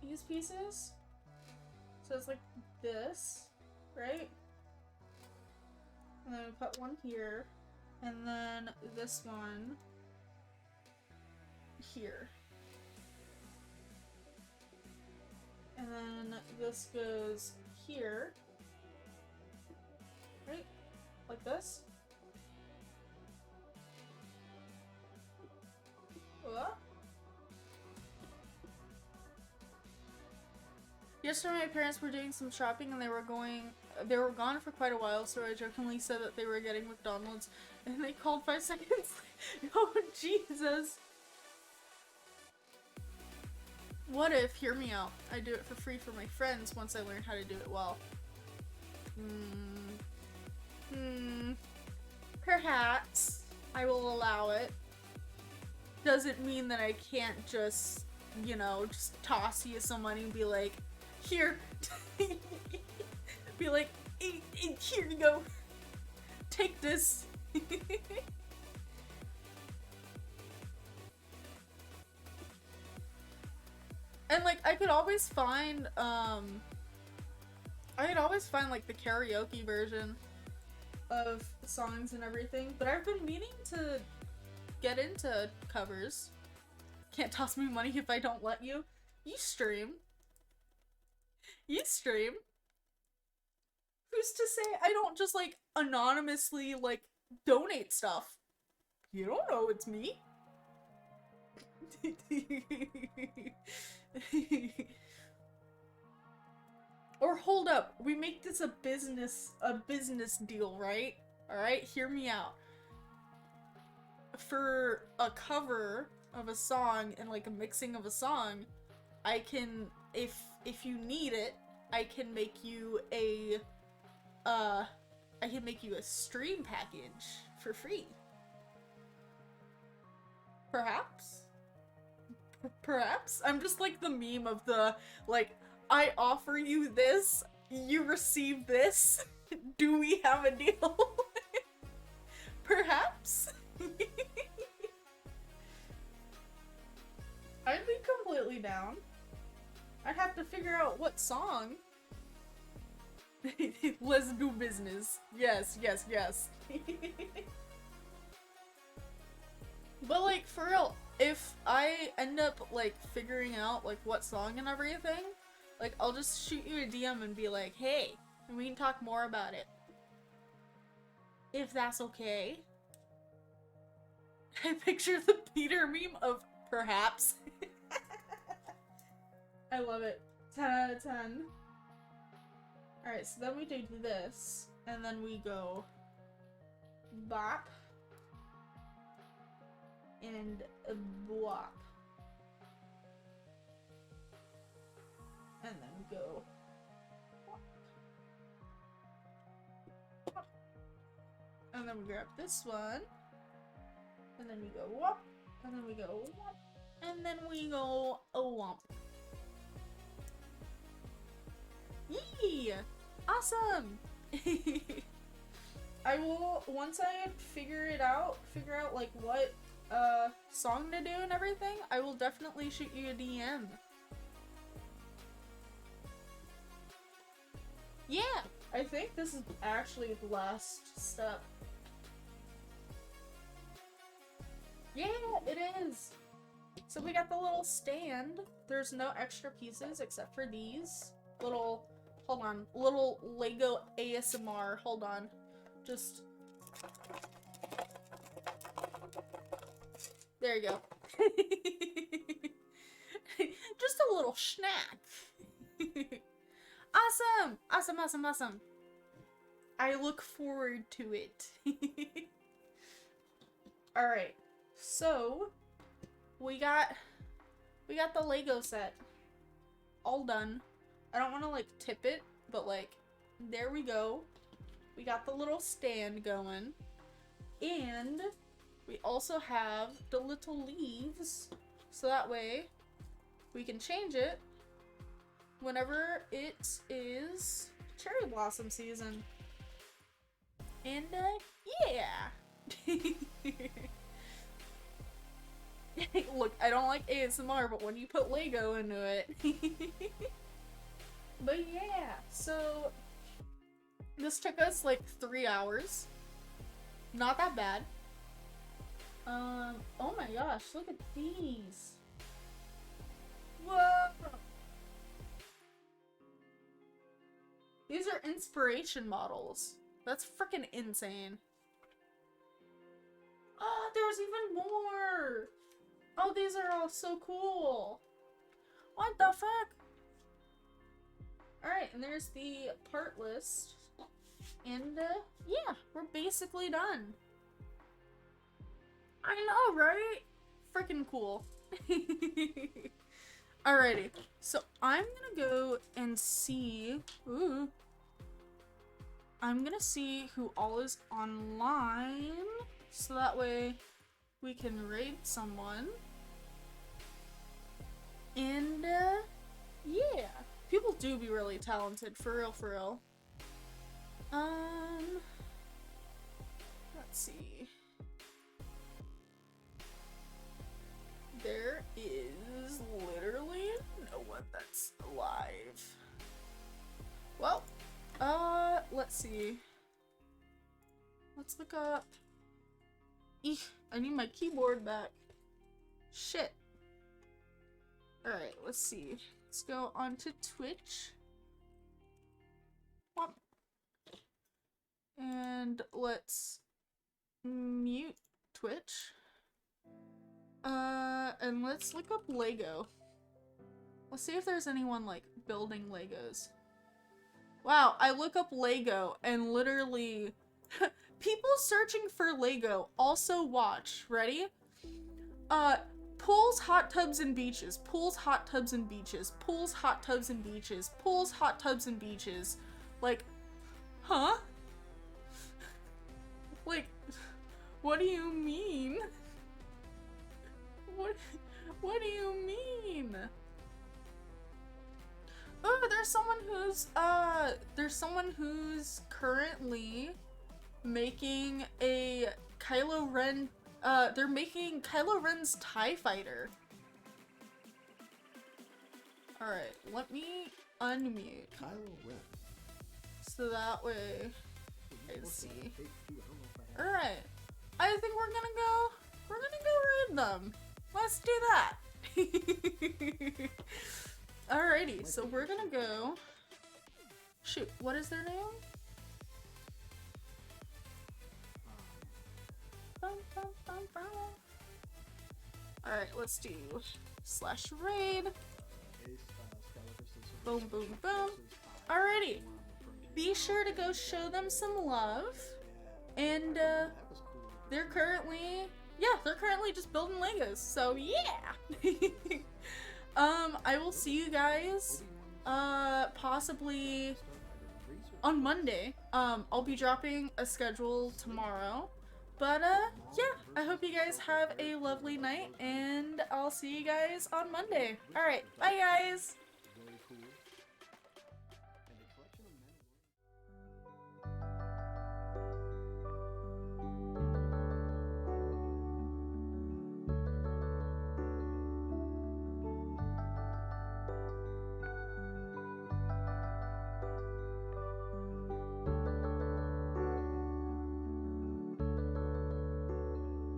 These pieces? So it's like this, right? And then we put one here, and then this one here. And then this goes here, right? Like this. What? Yesterday my parents were doing some shopping and they were gone for quite a while, so I jokingly said that they were getting McDonald's and they called 5 seconds. Oh Jesus. What if, hear me out, I do it for free for my friends once I learn how to do it well? Perhaps I will allow it. Doesn't mean that I can't just, you know, just toss you some money and be like, here. Be like, here you go. Take this. And like I could always find like the karaoke version of songs and everything, but I've been meaning to get into covers. Can't toss me money if I don't let you. You stream. Who's to say I don't just like anonymously like donate stuff? You don't know it's me. Or hold up, we make this a business deal, right? Alright, hear me out. For a cover of a song and like a mixing of a song, I can, if you need it, I can make you a stream package for free. Perhaps? Perhaps? I'm just like the meme of the, like, I offer you this, you receive this, do we have a deal? Perhaps? I'd be definitely down. I'd have to figure out what song. Let's do business. Yes, yes, yes. But like, for real, if I end up like figuring out like what song and everything, like I'll just shoot you a DM and be like, hey, and we can talk more about it. If that's okay. I picture the Peter meme of perhaps. I love it. 10 out of 10. Alright, so then we do this, and then we go bop and bwop. And then go whop. Whop. And then we grab this one. And then we go whop. And then we go whop. And then we go whomp. Yee! Awesome! I will, once I figure out like what song to do and everything, I will definitely shoot you a DM. Yeah! I think this is actually the last step. Yeah, it is! So we got the little stand. There's no extra pieces except for these little, hold on, little Lego ASMR, hold on. Just, there you go. Just a little snack. Awesome! Awesome, awesome, awesome. I look forward to it. Alright, so we got the Lego set all done. I don't want to like tip it, but like there we go. We got the little stand going, and we also have the little leaves, so that way we can change it whenever it is cherry blossom season. And yeah. Look, I don't like ASMR, but when you put Lego into it. But yeah, so this took us like 3 hours. Not that bad. Oh my gosh, look at these. Whoa! These are inspiration models. That's freaking insane. Oh, there's even more! Oh, these are all so cool. What the fuck? Alright, and there's the part list. And, yeah, we're basically done. I know, right? Freaking cool. Alrighty, so I'm gonna go and see... Ooh. I'm gonna see who all is online, so that way we can raid someone. And, yeah. People do be really talented, for real, for real. Let's see. There is literally no one that's alive. Well, let's see. Let's look up. Eek, I need my keyboard back. Shit. Alright, let's see. Let's go on to Twitch. Whop. And let's mute Twitch. And let's look up Lego. Let's see if there's anyone, like, building Legos. Wow, I look up Lego and literally... people searching for Lego also watch. Ready? Pools, hot tubs, and beaches. Pools, hot tubs, and beaches. Pools, hot tubs, and beaches. Pools, hot tubs, and beaches. Like, huh? Like, what do you mean? What do you mean? Oh, there's someone who's currently making a Kylo Ren, they're making Kylo Ren's TIE Fighter. Alright, let me unmute. Kyle Ren. So that way I What's see. that? Take two. I don't know if I have. Alright. I think we're gonna go raid them. Let's do that. Alrighty, so we're gonna go. Shoot, what is their name? Alright, let's do /raid. Boom, boom, boom. Alrighty. Be sure to go show them some love. And they're currently just building Legos. So yeah. I will see you guys possibly on Monday. I'll be dropping a schedule tomorrow. But yeah, I hope you guys have a lovely night and I'll see you guys on Monday. Alright, bye guys! Very cool.